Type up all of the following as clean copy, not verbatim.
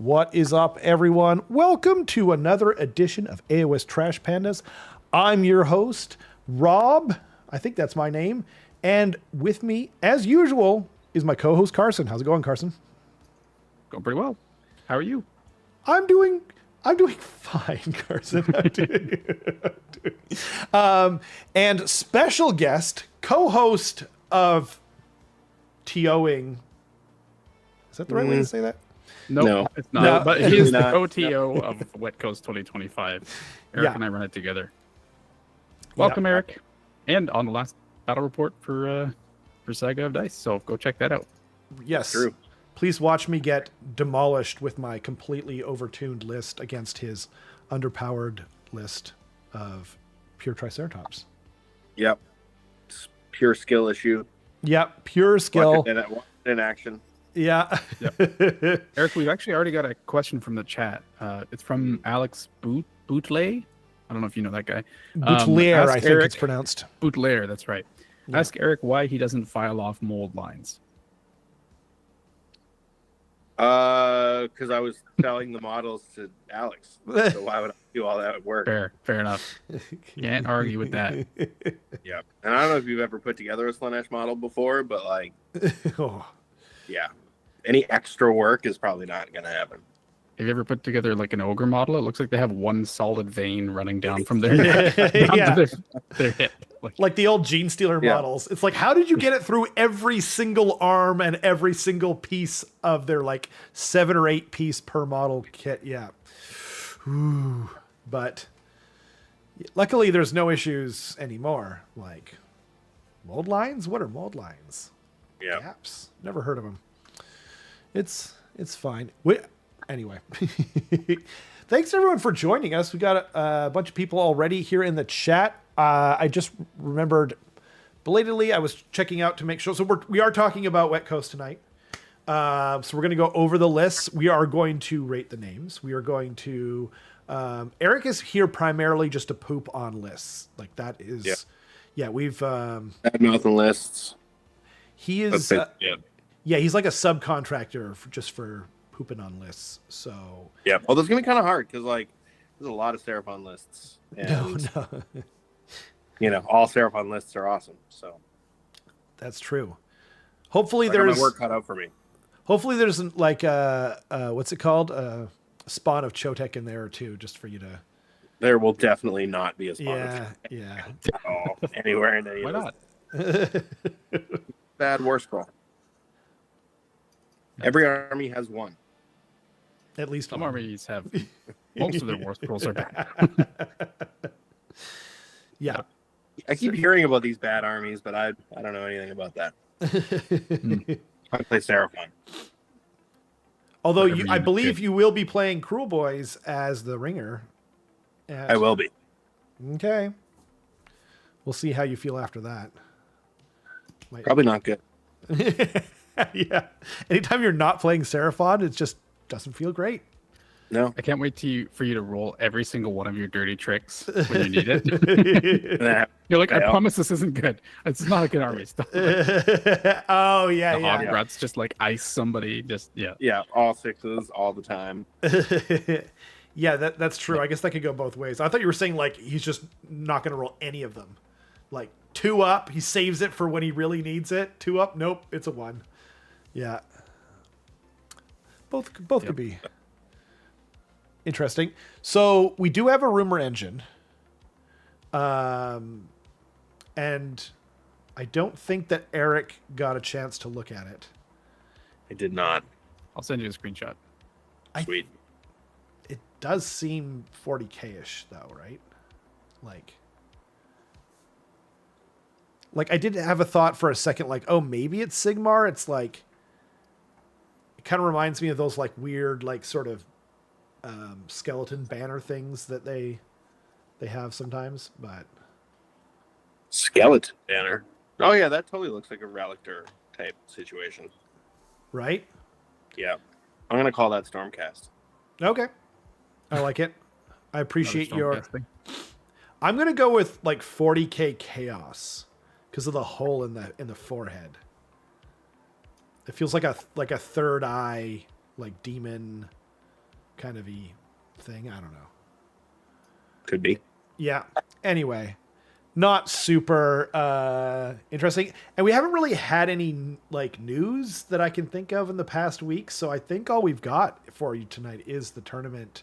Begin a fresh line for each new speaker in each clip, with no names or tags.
What is up, everyone? Welcome to another edition of AOS Trash Pandas. I'm your host, Rob. I think that's my name. And with me, as usual, is my co-host, Carson. How's it going, Carson?
Going pretty well. How are you?
I'm doing fine, Carson. And special guest, co-host of TOing. Is that the right way to say that?
No, it's not.
No,
but he is the
not.
OTO of Wet Coast 2025. Erik and I run it together. Welcome, Erik. And on the last battle report for Saga of Dice. So go check that out.
Yes.
True.
Please watch me get demolished with my completely overtuned list against his underpowered list of pure Triceratops.
Yep. It's pure skill issue.
Yep, pure skill.
Watch it in action.
Yeah.
Yep. Erik, we've actually already got a question from the chat. It's from Alex Boutlay. I don't know if you know that guy.
Boutelier, I think
Erik,
it's pronounced.
Boutelier, that's right. Yeah. Ask Erik why he doesn't file off mold lines.
Because I was selling the models to Alex. So why would I do all that work?
Fair enough. Can't argue with that.
Yeah. And I don't know if you've ever put together a Slanesh model before, but like, yeah. Any extra work is probably not going to happen.
Have you ever put together like an ogre model? It looks like they have one solid vein running down from their neck down to their hip.
Like the old Gene Stealer models. It's like, how did you get it through every single arm and every single piece of their like 7 or 8 piece per model kit? Yeah. Ooh. But luckily there's no issues anymore. Like mold lines? What are mold lines?
Yeah.
Gaps. Never heard of them. It's fine. Anyway, thanks everyone for joining us. We got a bunch of people already here in the chat. I just remembered belatedly, I was checking out to make sure. So we are talking about Wet Coast tonight. So we're going to go over the lists. We are going to rate the names. We are going to, Erik is here primarily just to poop on lists. Like that is, we've,
Bad mouthing lists.
He is, he's like a subcontractor just for pooping on lists. So
yeah, well, that's gonna be kind of hard because like there's a lot of Seraphon lists, and you know, all Seraphon lists are awesome. So
that's true. Hopefully
there's my work cut out for me.
Hopefully there's like what's it called, a spawn of Chotek in there too, just for you to.
There will definitely not be a spawn.
Yeah.
At all, anywhere in any.
Why not?
Bad war scroll. Every army has one.
At least
some
one.
armies have most of their war scrolls are bad.
Yeah.
I keep hearing about these bad armies, but I don't know anything about that. I play Seraphon.
Although I believe you will be playing Cruel Boys as the ringer.
I will be.
Okay. We'll see how you feel after that.
Probably not good.
Yeah. Anytime you're not playing Seraphon, it just doesn't feel great.
No.
I can't wait for you to roll every single one of your dirty tricks when you need it. You're like, I promise this isn't good. It's not a good army stuff.
Oh, yeah,
the Hogruts just like ice somebody.
Yeah, all 6s all the time.
Yeah, that's true. I guess that could go both ways. I thought you were saying like he's just not going to roll any of them. Like 2 up, he saves it for when he really needs it. 2 up, nope, it's a 1. Yeah. Both could be interesting. So we do have a rumor engine. And I don't think that Erik got a chance to look at it.
I did not.
I'll send you a screenshot.
Sweet.
It does seem 40K-ish though, right? Like I did have a thought for a second, like, oh, maybe it's Sigmar. It's like, it kind of reminds me of those like weird, like sort of skeleton banner things that they have sometimes, but
skeleton banner. Oh yeah, that totally looks like a Relictor type situation.
Right?
Yeah. I'm gonna call that Stormcast.
Okay. I like it. I appreciate your. I'm gonna go with like 40K chaos because of the hole in the forehead. It feels like a third eye, like demon kind of thing. I don't know.
Could be.
Yeah. Anyway, not super interesting. And we haven't really had any like news that I can think of in the past week. So I think all we've got for you tonight is the tournament.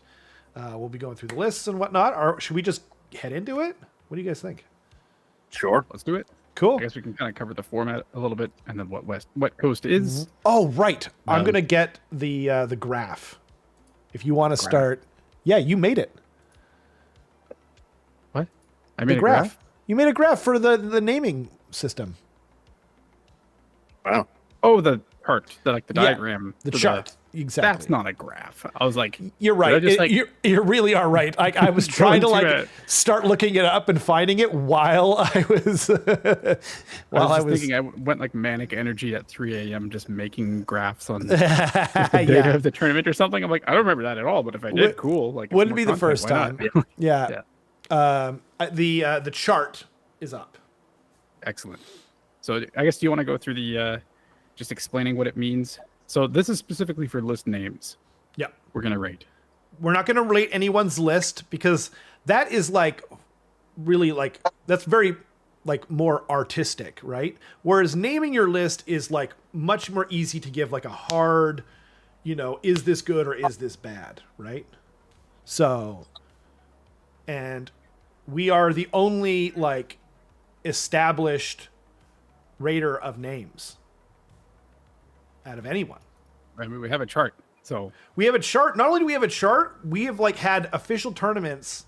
We'll be going through the lists and whatnot. Or should we just head into it? What do you guys think?
Sure.
Let's do it.
Cool.
I guess we can kind of cover the format a little bit and then what Coast is.
Oh, right. I'm going to get the graph. If you want to start. Yeah, you made it.
What? I made
a graph. You made a graph for the naming system.
Wow.
Oh, the chart, the diagram.
The chart. Exactly.
That's not a graph. I was like,
you're right. You really are right. I was trying to start looking it up and finding it while I was
thinking I went like manic energy at 3 a.m. just making graphs on the data of the tournament or something. I'm like, I don't remember that at all. But if I did, cool. Like,
wouldn't be the first time. Yeah. The chart is up.
Excellent. So I guess do you want to go through the just explaining what it means? So this is specifically for list names.
Yeah.
We're going to rate.
We're not going to rate anyone's list because that is like really like, that's very like more artistic, right? Whereas naming your list is like much more easy to give like a hard, is this good or is this bad, right? So, and we are the only like established rater of names out of anyone.
I mean, we have a chart. So
we have a chart. Not only do we have a chart, we have like had official tournaments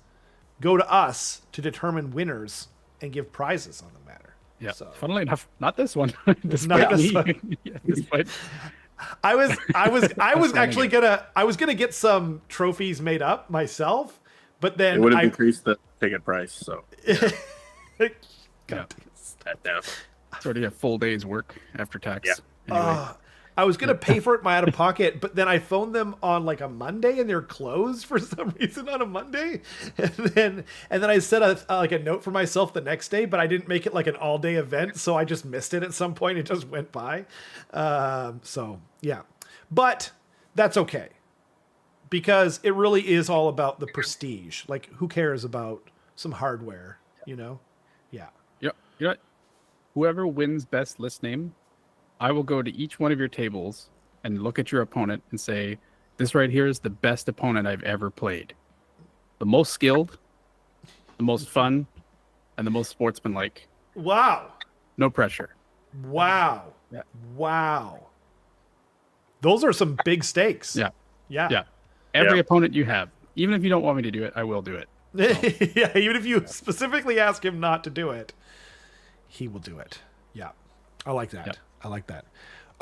go to us to determine winners and give prizes on the matter.
Yeah.
So.
Funnily enough, not this one.
Not this one. I was actually gonna get some trophies made up myself, but then
it would have increased the ticket price. So
yeah.
That down.
It's already a full day's work after tax.
Yeah.
Anyway.
I was going to pay for it my out of pocket, but then I phoned them on like a Monday and they're closed for some reason on a Monday. And then I set a note for myself the next day, but I didn't make it like an all day event. So I just missed it at some point. It just went by. So yeah, but that's okay because it really is all about the prestige. Like who cares about some hardware, Yeah.
Yeah. You know what? Whoever wins best list name, I will go to each one of your tables and look at your opponent and say, this right here is the best opponent I've ever played. The most skilled, the most fun, and the most sportsmanlike.
Wow.
No pressure.
Wow.
Yeah.
Wow. Those are some big stakes.
Yeah.
Yeah.
Yeah. Every opponent you have, even if you don't want me to do it, I will do it.
So. Yeah. Even if you specifically ask him not to do it, he will do it. Yeah. I like that.
Yep.
I like that.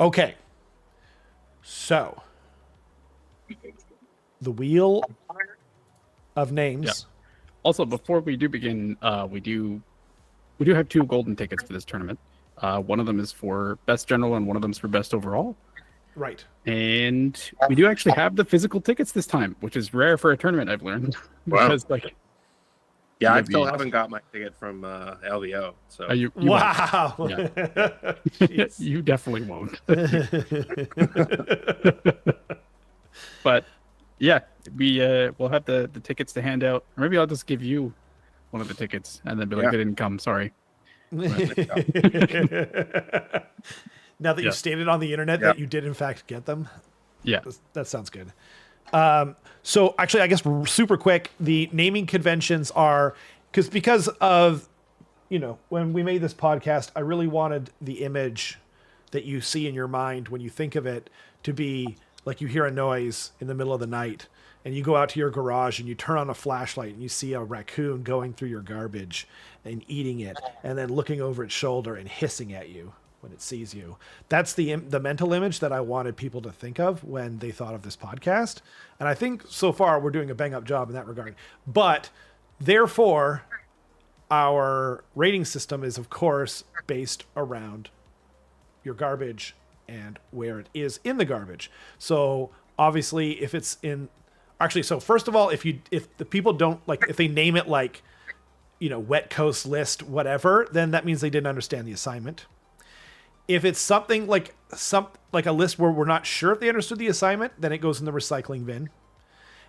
Okay. So the wheel of names.
Yep. Also, before we do begin, we do have 2 golden tickets for this tournament. One of them is for best general and one of them is for best overall.
Right.
And we do actually have the physical tickets this time, which is rare for a tournament, I've learned. Because
yeah, I still haven't got my ticket from LVO. So
you
wow.
Yeah. You definitely won't. But yeah, we'll have the tickets to hand out. Or maybe I'll just give you one of the tickets and then be like, they didn't come. Sorry.
Now that you've stated on the internet that you did in fact get them.
Yeah.
That sounds good. So actually, I guess super quick, the naming conventions are because of, when we made this podcast, I really wanted the image that you see in your mind when you think of it to be like you hear a noise in the middle of the night and you go out to your garage and you turn on a flashlight and you see a raccoon going through your garbage and eating it and then looking over its shoulder and hissing at you when it sees you. That's the mental image that I wanted people to think of when they thought of this podcast. And I think so far we're doing a bang up job in that regard. But therefore, our rating system is, of course, based around your garbage and where it is in the garbage. So obviously if it's in, actually, so first of all, if the people don't if they name it like, wet coast list, whatever, then that means they didn't understand the assignment. If it's something like a list where we're not sure if they understood the assignment, then it goes in the recycling bin.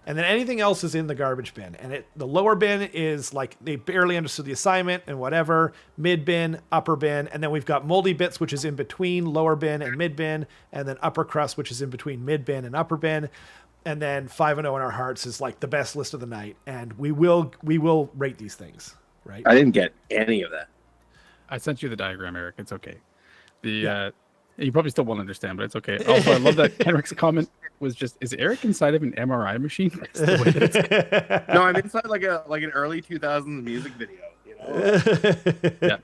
And then anything else is in the garbage bin. And the lower bin is like they barely understood the assignment and whatever. Mid bin, upper bin. And then we've got moldy bits, which is in between lower bin and mid bin. And then upper crust, which is in between mid bin and upper bin. And then 5-0 in our hearts is like the best list of the night. And we will rate these things, right?
I didn't get any of that.
I sent you the diagram, Erik. It's okay. You probably still won't understand, but it's okay. Also, I love that Kenrick's comment was just, is Erik inside of an MRI machine? That's the way that
No, I'm inside like an early 2000s music video, you know?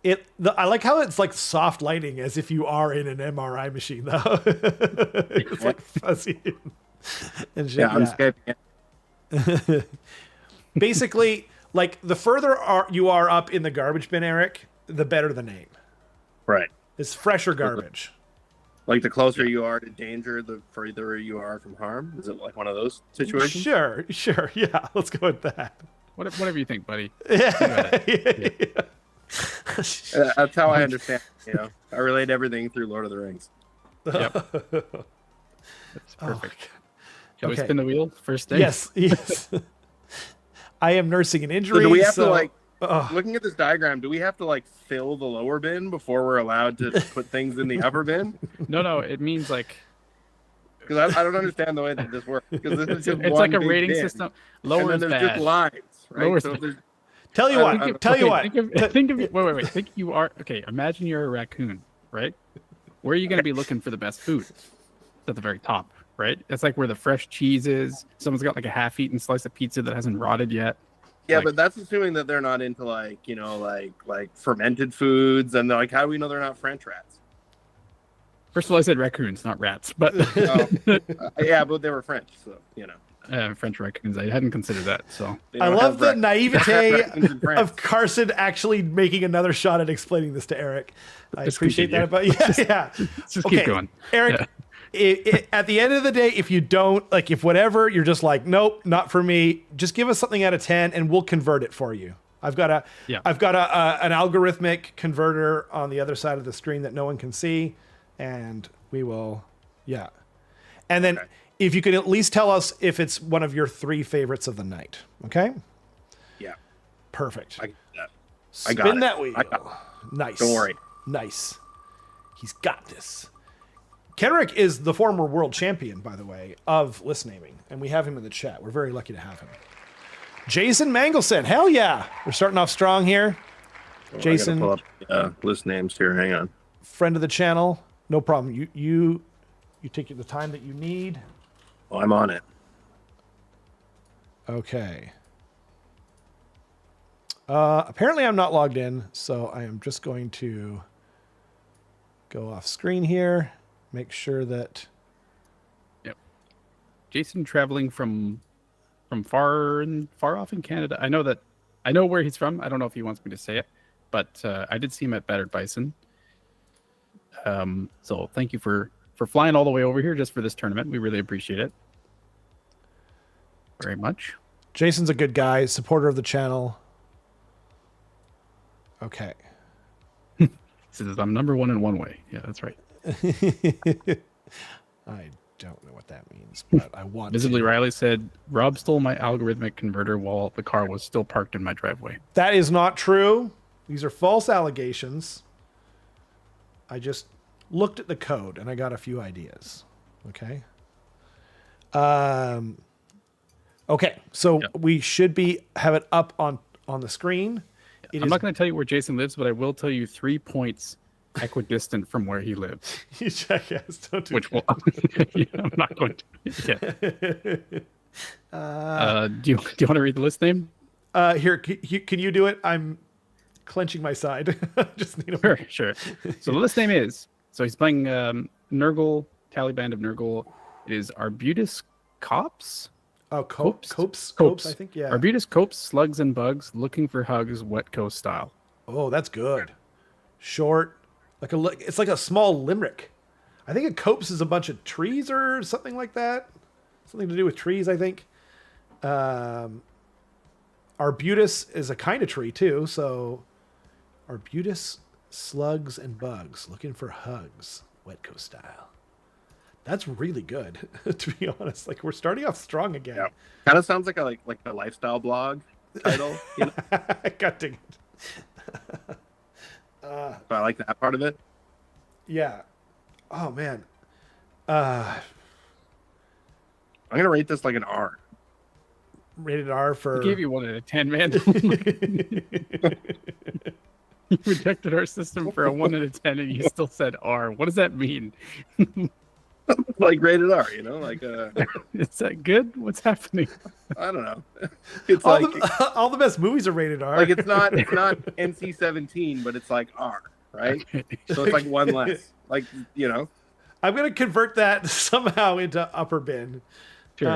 Yeah.
I like how it's like soft lighting as if you are in an MRI machine, though. It's like fuzzy and shit.
Yeah, I'm Skyping.
Basically, like the further you are up in the garbage bin, Erik, the better the name.
Right.
It's fresher garbage.
Like the closer you are to danger, the further you are from harm. Is it like one of those situations?
Sure. Yeah, let's go with that.
Whatever you think, buddy.
Yeah.
That's how I understand. You know, I relate everything through Lord of the Rings.
Yep. That's perfect. Shall we
Okay.
spin the wheel? First thing?
Yes. I am nursing an injury.
So do we have to
Ugh.
looking at this diagram, do we have to like fill the lower bin before we're allowed to put things in the upper bin?
No, it means like
Because I don't understand the way that this works. Because this is just
it's
one
like a
big
rating
bin.
system. Lower
And
is
then there's
bad.
just lines, right?
Lower is
So
bad.
there's
Tell you
I-
what.
I-
Tell you what.
Think of wait. Think you are okay. Imagine you're a raccoon, right? Where are you going to be looking for the best food? It's at the very top, right? It's like where the fresh cheese is. Someone's got like a half-eaten slice of pizza that hasn't rotted yet.
yeah,
Like-
but that's assuming that they're not into like fermented foods, and like how do we know they're not French rats?
First of all, I said raccoons, not rats, but
Yeah, but they were French, so you know.
French raccoons. I hadn't considered that. So
They
I
don't
love
have
the naivete
raccoons in France.
of Carson actually making another shot at explaining this to Erik. I
Just
appreciate that
continue.
about you. Yeah.
just keep going.
Erik, at the end of the day, if you don't, like, if whatever, you're just like, nope, not for me, just give us something out of 10 and we'll convert it for you. I've got an algorithmic converter on the other side of the screen that no one can see, and we will, yeah. And then if you could at least tell us if it's one of your 3 favorites of the night, okay?
Yeah,
Perfect.
I get that.
Spin that wheel.
I got
Nice.
Don't worry.
Nice. He's got this. Kenrick is the former world champion, by the way, of list naming, and we have him in the chat. We're very lucky to have him. Jason Manglesen, hell yeah. We're starting off strong here. Jason,
I gotta pull up list names here. Hang on.
friend of the channel. No problem. You take the time that you need.
Oh, I'm on it.
Okay. Apparently I'm not logged in, so I am just going to go off screen here. Make sure that
Jason traveling from far off in Canada. I know where he's from. I don't know if he wants me to say it, but I did see him at Battered Bison. So thank you for flying all the way over here just for this tournament. We really appreciate it very much.
Jason's a good guy, supporter of the channel. Okay.
He says I'm number 1 in one way. Yeah, that's right.
I don't know what that means, but I want
Visibly
to.
Riley said, Rob stole my algorithmic converter while the car was still parked in my driveway.
That is not true. These are false allegations. I just looked at the code and I got a few ideas. Okay. Okay. So we should have it up on the screen.
I'm not going to tell you where Jason lives, but I will tell you 3 points equidistant from where he lives.
You jackass, don't do
Which
that.
will yeah, I'm not going to. Yeah. Do you want to read the list name?
Here, can you do it? I'm clenching my side. Just need a
Sure. So the list name is, so he's playing Nurgle, Taliban of Nurgle. It is Arbutus Cops.
Oh,
Copes?
Copes, I think, yeah.
Arbutus Copes, Slugs and Bugs, Looking for Hugs, Wet Coast style.
Oh, that's good. Short, it's like a small limerick. I think a copse is a bunch of trees or something like that. Something to do with trees, I think. Arbutus is a kind of tree too, so Arbutus, Slugs and Bugs, Looking for Hugs, Wet Coast style. That's really good, to be honest. Like we're starting off strong again.
Yeah. Kind of sounds like a lifestyle blog title. You know?
God dang it.
So I like that part of it.
Yeah. Oh man.
I'm gonna rate this like an R.
Rated R for.
I gave you 1 out of 10, man. You rejected our system for a 1 out of 10, and you still said R. What does that mean?
Like rated R, you know, like
Is that good? What's happening?
I don't know. It's
all,
like
all the best movies are rated R.
like it's not NC-17, but it's like R, right?
Okay.
So it's like one less. Like, you know.
I'm gonna convert that somehow into upper bin.
Sure.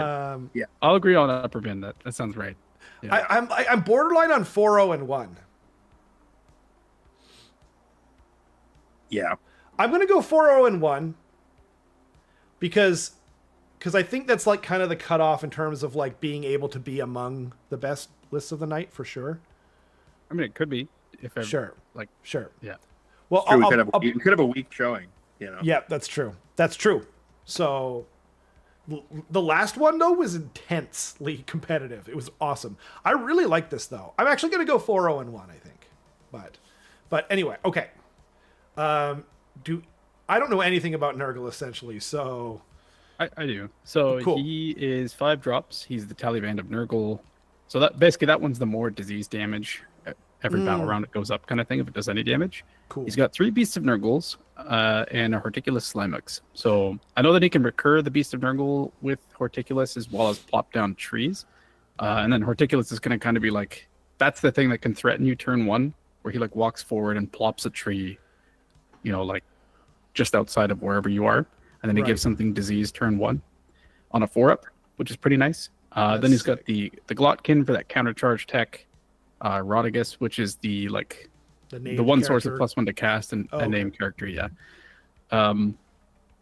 Yeah.
I'll agree on upper bin. That sounds right. Yeah.
I'm borderline on 4.0 and 1.
Yeah.
I'm gonna go 4.0 and 1 because I think that's like kind of the cutoff in terms of like being able to be among the best lists of the night for sure.
I mean, it could be.
Sure.
Like,
Sure.
yeah.
Well,
True, we could have a weak showing, you know.
Yeah, that's true. That's true. So the last one though was intensely competitive. It was awesome. I really like this though. I'm actually going to go 4.0 and 1, I think. But anyway, okay. I don't know anything about Nurgle essentially, so
I do. So
cool.
He is 5 drops. He's the Taliban of Nurgle. So that one's the more disease damage. Every battle round it goes up kind of thing if it does any damage.
Cool.
He's got 3 Beasts of Nurgles and a Horticulus Slimux. So I know that he can recur the Beast of Nurgle with Horticulus as well as plop down trees. And then Horticulus is going to kind of be like, that's the thing that can threaten you turn 1, where he like walks forward and plops a tree, you know, like just outside of wherever you are. And then he gives something disease turn 1 on a 4-up, which is pretty nice. Then he's got the Glotkin for that countercharge tech. Rodigus, which is the one source of +1 to cast and a named character. Yeah.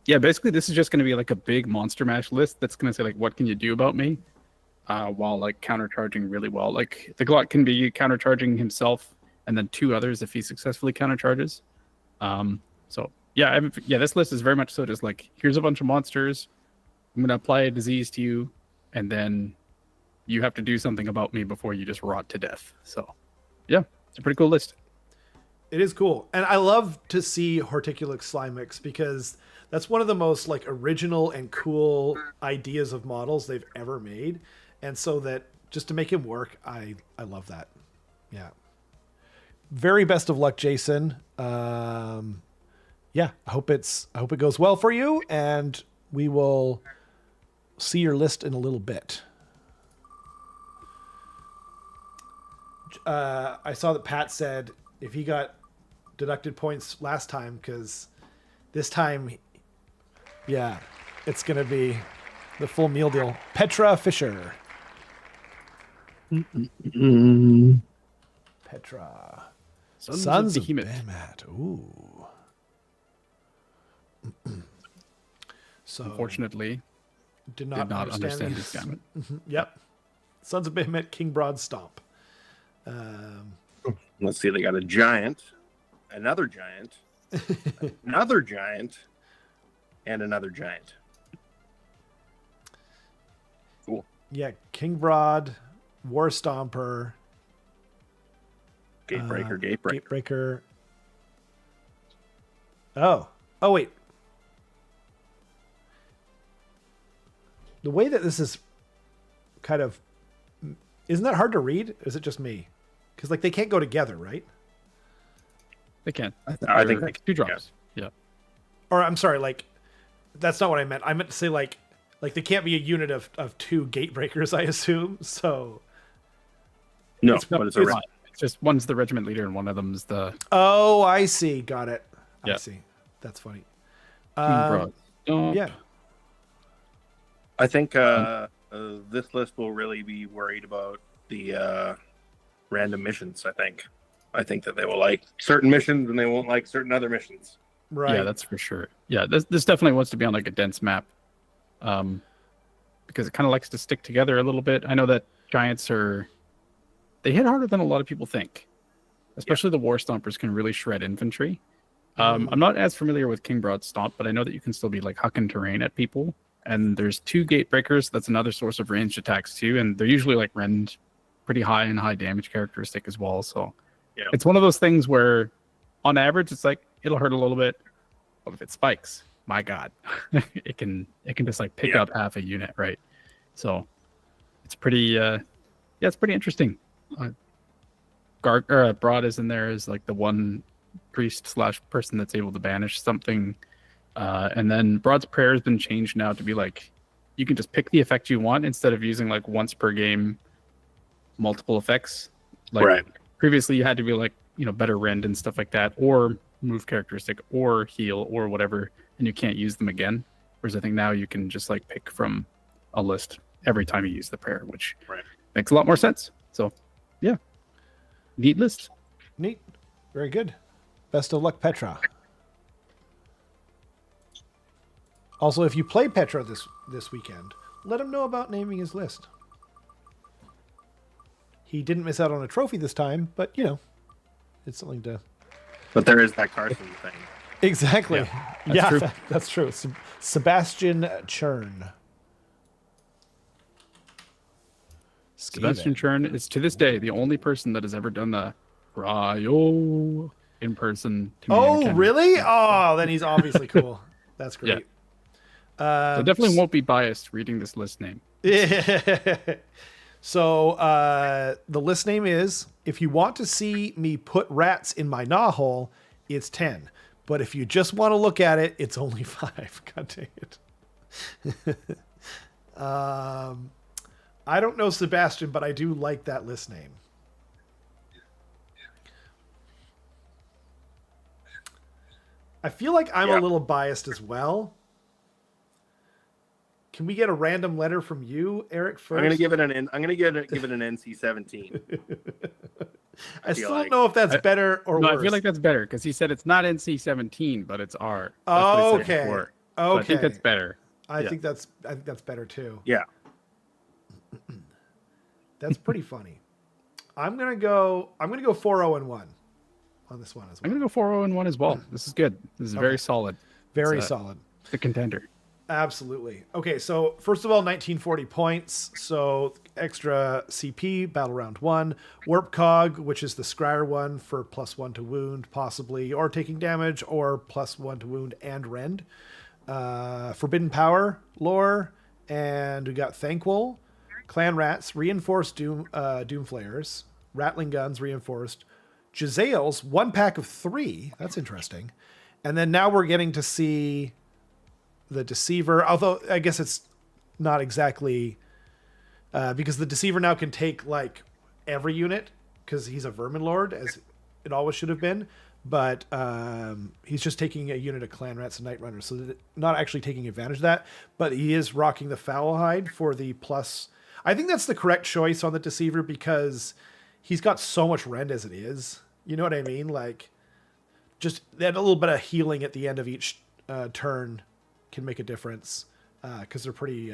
Basically this is just going to be like a big monster mash list that's going to say like, what can you do about me? While like countercharging really well. Like the Glot can be countercharging himself and then 2 others if he successfully countercharges. This list is very much so just like, here's a bunch of monsters. I'm going to apply a disease to you, and then you have to do something about me before you just rot to death. So, yeah, it's a pretty cool list.
It is cool. And I love to see Horticulus Slimux because that's one of the most like original and cool ideas of models they've ever made. And so that just to make him work, I love that. Yeah. Very best of luck, Jason. I hope it goes well for you, and we will see your list in a little bit. I saw that Pat said if he got deducted points last time, because this time, it's going to be the full meal deal. Petra Fisher. Petra. Sons of Behemoth. Ooh. So
unfortunately,
did not understand
this gamut.
Yep. Sons of Behemoth, King Broad Stomp.
Let's see, they got a giant, another giant, another giant, and another giant. Cool.
Yeah, King Broad, War Stomper,
Gatebreaker.
Oh, wait. The way that this is kind of, isn't that hard to read? Or is it just me? Because like they can't go together, right?
They can.
I think
like 2 drops. Yeah.
Or I'm sorry, like that's not what I meant. I meant to say like they can't be a unit of 2 Gatebreakers, I assume. So
no, but it's
just one's the regiment leader and one of them's the.
Oh, I see. Got it.
Yeah.
I see. That's funny.
Yeah.
I think this list will really be worried about the random missions. I think that they will like certain missions and they won't like certain other missions.
Right. Yeah, that's for sure. Yeah, this definitely wants to be on like a dense map, because it kind of likes to stick together a little bit. I know that giants they hit harder than a lot of people think. Especially the War Stompers can really shred infantry. I'm not as familiar with King Broad Stomp, but I know that you can still be like hucking terrain at people. And there's 2 gate breakers. That's another source of ranged attacks too. And they're usually like rend pretty high and high damage characteristic as well. So it's one of those things where on average it's like it'll hurt a little bit, but if it spikes, my God, it can just like pick up half a unit, right? So it's pretty it's pretty interesting. Broad is in there as like the one priest / person that's able to banish something. And then Broad's Prayer has been changed now to be like, you can just pick the effect you want instead of using like once per game, multiple effects. Like previously you had to be like, better rend and stuff like that, or move characteristic or heal or whatever, and you can't use them again. Whereas I think now you can just like pick from a list every time you use the prayer, which makes a lot more sense. So yeah, neat list.
Neat. Very good. Best of luck, Petra. Also, if you play Petra this weekend, let him know about naming his list. He didn't miss out on a trophy this time, but it's something to.
But there is that Carson thing.
Exactly.
That's true.
That's true. Sebastian Churn.
Sebastian Churn is to this day the only person that has ever done the Cryo in person.
Oh, really? Oh, then he's obviously cool. That's great.
So definitely won't be biased reading this list name.
So the list name is, if you want to see me put rats in my gnaw hole, it's 10. But if you just want to look at it, it's only 5. God dang it. I don't know Sebastian, but I do like that list name. I feel like I'm a little biased as well. Can we get a random letter from you, Erik, first?
I'm gonna give it an NC-17.
I still don't know if that's better or worse.
I feel like that's better because he said it's not NC-17, but it's R.
Oh, okay.
So I think that's better.
I think that's better too.
Yeah.
That's pretty funny. I'm gonna go 4-0-1 on this one as well.
I'm gonna go 4-0-1 as well. This is good. This is very solid.
Very solid.
The contender.
Absolutely. Okay, so first of all, 1940 points. So extra CP, battle round 1. Warp Cog, which is the Scryer one for +1 to wound, possibly, or taking damage, or +1 to wound and rend. Forbidden Power lore, and we got Thanquol, Clan Rats, reinforced Doom Flayers, Rattling Guns, reinforced, Jezzail's 1 pack of 3. That's interesting. And then now we're getting to see the Deceiver, although I guess it's not exactly because the Deceiver now can take like every unit because he's a Vermin Lord, as it always should have been, but he's just taking a unit of Clan Rats and Night Runners, so not actually taking advantage of that, but he is rocking the Foulhide for the plus. I think that's the correct choice on the Deceiver because he's got so much rend as it is. You know what I mean? Like, just that a little bit of healing at the end of each turn can make a difference because they're pretty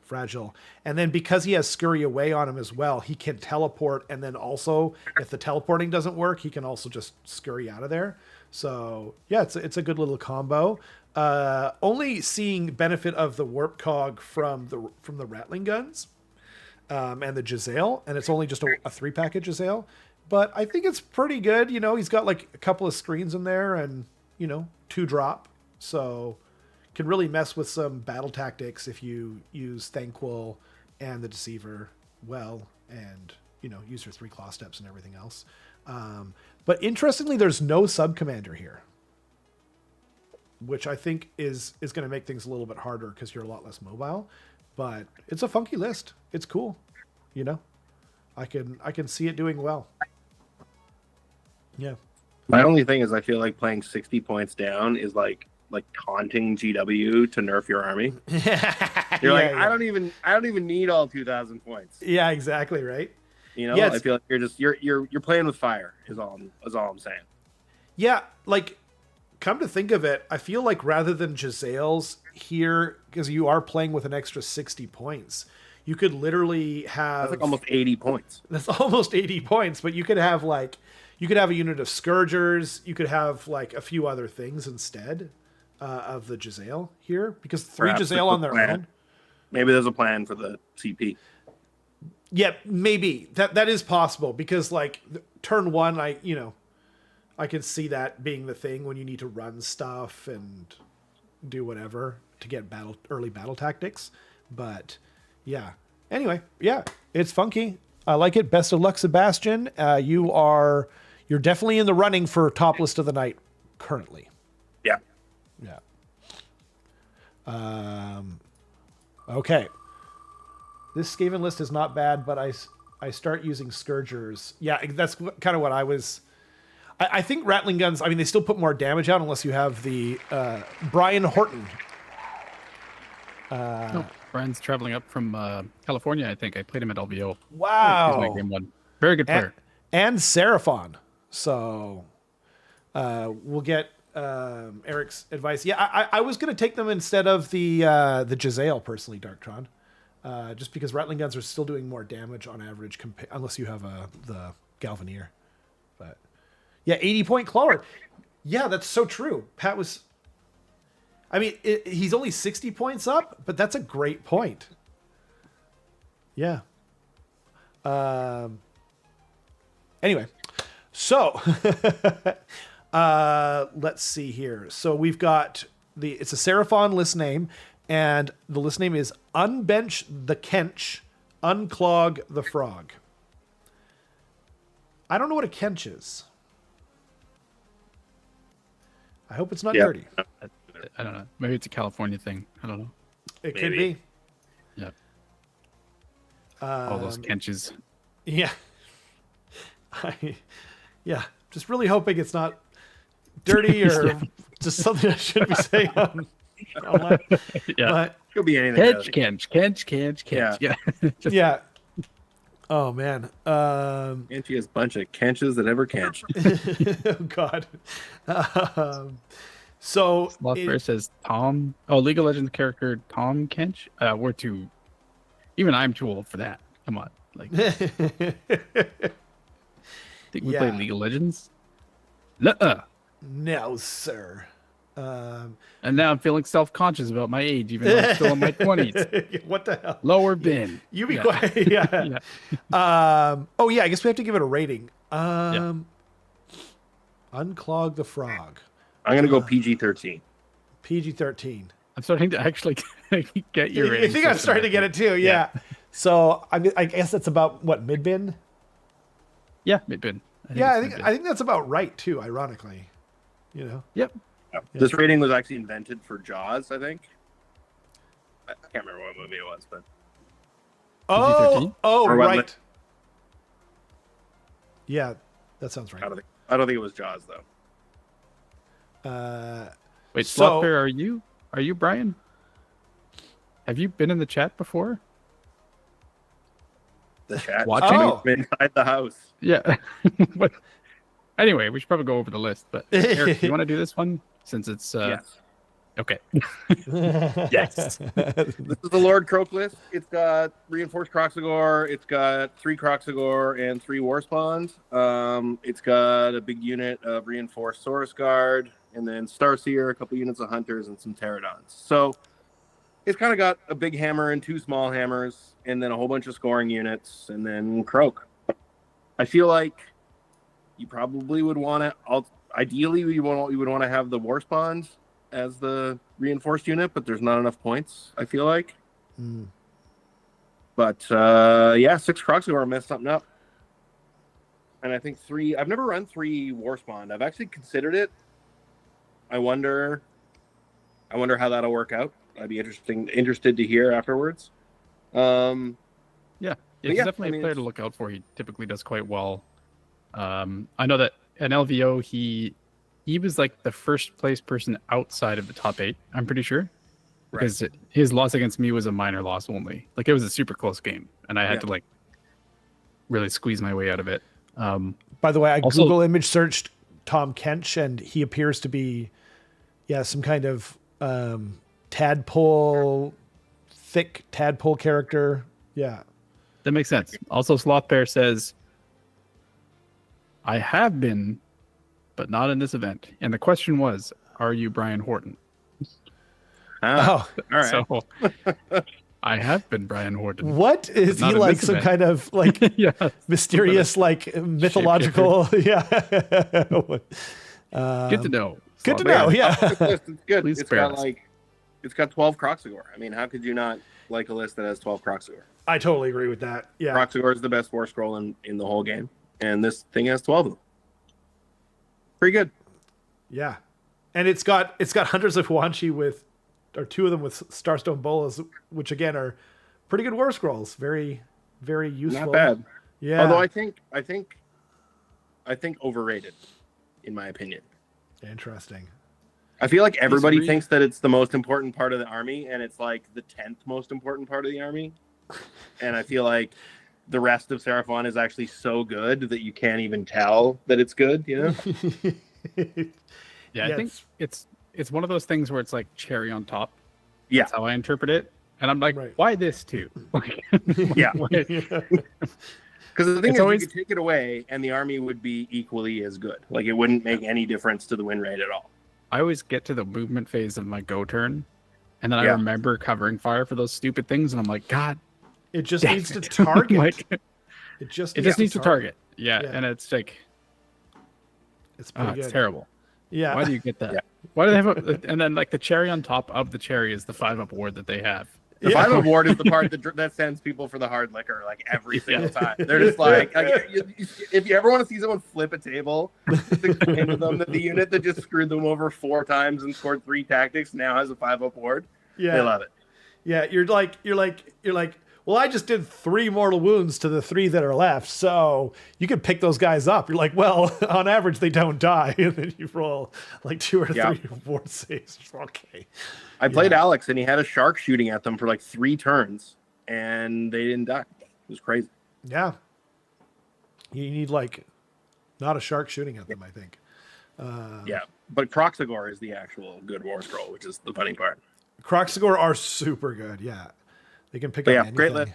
fragile. And then because he has Scurry Away on him as well, he can teleport, and then also if the teleporting doesn't work, he can also just scurry out of there. So yeah, it's a good little combo. Only seeing benefit of the Warp Cog from the Rattling Guns and the Jezzail, and it's only just a 3-pack of Jezzail, but I think it's pretty good. He's got like a couple of screens in there and 2 drop, so can really mess with some battle tactics if you use Thanquol and the Deceiver well, and use your 3 claw steps and everything else. But interestingly, there's no sub commander here, which I think is going to make things a little bit harder because you're a lot less mobile. But it's a funky list. It's cool. I can see it doing well. Yeah.
My only thing is I feel like playing 60 points down is like taunting GW to nerf your army. You're like, I don't even need all 2,000 points.
Yeah, exactly, right?
I feel like you're playing with fire is all I'm saying.
Yeah, like, come to think of it, I feel like rather than Jezzail's here, because you are playing with an extra 60 points, you could literally have...
That's like almost 80 points.
That's almost 80 points, but you could have like, You could have a unit of Scourgers. You could have like a few other things instead of the Giselle here, because 3
Perhaps
Giselle
there's
on
a
their
plan.
own.
Maybe there's a plan for the CP.
Yeah, maybe that is possible, because like turn 1, I can see that being the thing when you need to run stuff and do whatever to get early battle tactics. But yeah. Anyway, yeah, it's funky. I like it. Best of luck, Sebastian. You're definitely in the running for top list of the night currently.
Yeah.
Yeah. Okay. This Skaven list is not bad, but I start using Scourgers. Yeah, that's kind of what I was. I think Rattling Guns, I mean, they still put more damage out unless you have the Brian Horton.
Brian's traveling up from California, I think. I played him at LVO.
Wow.
He's my game 1. Very good player.
And Seraphon. So we'll get Eric's advice. Yeah, I was going to take them instead of the Giselle, personally, Darktron. Just because Rattling Guns are still doing more damage on average, unless you have the Galvanier. But yeah, 80-point Clawlord. Yeah, that's so true. Pat was... I mean, he's only 60 points up, but that's a great point. Yeah. Anyway, so let's see here. So we've got it's a Seraphon list name, and the list name is Unbench the Kench, Unclog the Frog. I don't know what a Kench is. I hope it's not dirty.
I don't know. Maybe it's a California thing. I don't know.
It could be.
Yeah. All those Kenches.
Yeah. Yeah. Just really hoping it's not dirty or just something I shouldn't be saying online.
Yeah.
But,
Could be anything.
Kench. Yeah.
yeah. Oh man.
Kenchiest bunch of kenches that ever kench.
Oh God. So
Slothbear says Tom. Oh, League of Legends character Tom Kench. We're too. Even I'm too old for that. Come on, like. Think we play League of Legends? Nuh-uh.
No, sir.
And now I'm feeling self-conscious about my age, even though I'm still in my 20s.
What the hell?
Lower bin.
You be quiet. Yeah. Oh yeah, I guess we have to give it a rating. Unclog the Frog.
I'm gonna go PG-13.
PG-13.
I'm starting to actually get your rating.
I think I'm starting to get it too. Yeah. So I guess that's about what, mid-bin?
Yeah, mid-bin.
I think that's about right too. Ironically,
Yep.
Yeah. This rating was actually invented for Jaws, I think. I can't remember what movie it was, but
Oh,
Or what
right. Yeah, that sounds right.
I don't think it was Jaws though.
Wait,
so-
Slothbear, are you Brian? Have you been in the chat before?
The chat
Watching?
Oh.
inside the house.
Yeah. But anyway, we should probably go over the list. But Eric, do you want to do this one since it's
Yes.
okay? Yes.
This is the Lord Croak list. It's got reinforced Croxagore, it's got 3 Croxagore and 3 War Spawns. It's got a big unit of reinforced Saurus Guard, and then Starseer, a couple units of Hunters, and some Pterodons. So it's kind of got a big hammer and 2 small hammers, and then a whole bunch of scoring units, and then Croak. I feel like you probably would want to. Ideally, you would want to have the War Spawns as the reinforced unit, but there's not enough points, I feel like. But 6 Croxagore messed something up. And I think 3. I've never run 3 War Spawn. I've actually considered it. I wonder how that'll work out. I'd be interested to hear afterwards.
He's definitely a player to look out for. He typically does quite well. I know that at LVO he was like the first place person outside of the top 8. I'm pretty sure, because his loss against me was a minor loss only. Like, it was a super close game, and I had to like really squeeze my way out of it.
By the way, I Google image searched Tom Kench, and he appears to be, some kind of thick tadpole character. Yeah.
That makes sense. Also, Slothbear says, I have been, but not in this event. And the question was, are you Brian Horton?
Ah,
Oh,
all right.
So I have been Brian Horton.
what is
Not
he
in
like?
this
Some
event.
kind of like
Yeah.
mysterious, like mythological? Yeah.
Good to know.
Good to
But
know. Yeah.
It's good.
Please
It's
spare
got
us.
it's got 12 Croxagore. I mean, how could you not like a list that has 12 Croxagore?
I totally agree with that. Yeah.
Croxagore is the best war scroll in the whole game, and this thing has 12 of them. Pretty good.
Yeah. And it's got hunters of Huanchi or two of them with Starstone Bolas, which again are pretty good war scrolls. Very, very useful.
Not bad.
Yeah.
Although I think overrated, in my opinion.
Interesting.
I feel like everybody
Disagree.
thinks that it's the most important part of the army, and it's like the 10th most important part of the army. And I feel like the rest of Seraphon is actually so good that you can't even tell that it's good, you know?
Yeah, I think it's one of those things where it's like cherry on top.
Yeah.
That's how I interpret it. And I'm like,
Right.
why this too?
Yeah.
Why-
Because the thing
It's
is,
always-
you could take it away, and the army would be equally as good. Like, it wouldn't make any difference to the win rate at all.
I always get to the movement phase of my go turn, and then I
Yeah.
remember covering fire for those stupid things, and I'm like, God,
It just
damn
needs to
it."
target.
Like,
it just
needs to target. Yeah,
Yeah.
and it's like,
It's pretty good.
it's terrible.
Yeah.
Why do you get that?
Yeah.
Why do they have and then like the cherry on top of the cherry is the 5-up ward that they have.
The
Yeah.
5 award is the part that sends people for the hard liquor, like, every single time. They're just like if you ever want to see someone flip a table, just explain to them that the unit that just screwed them over 4 times and scored 3 tactics now has a 5-up ward.
Yeah.
They love it.
Yeah. You're like, well, I just did 3 mortal wounds to the 3 that are left. So you could pick those guys up. You're like, well, on average, they don't die. And then you roll like 2 or 3
Yeah.
ward saves. Okay.
I played Alex, and he had a shark shooting at them for like 3 turns, and they didn't die. It was crazy.
Yeah. You need like not a shark shooting at them, I think.
Yeah, but Croxagore is the actual good war scroll, which is the funny part.
Croxagore are super good. Yeah. They can pick
But
up
yeah,
anything.
great list.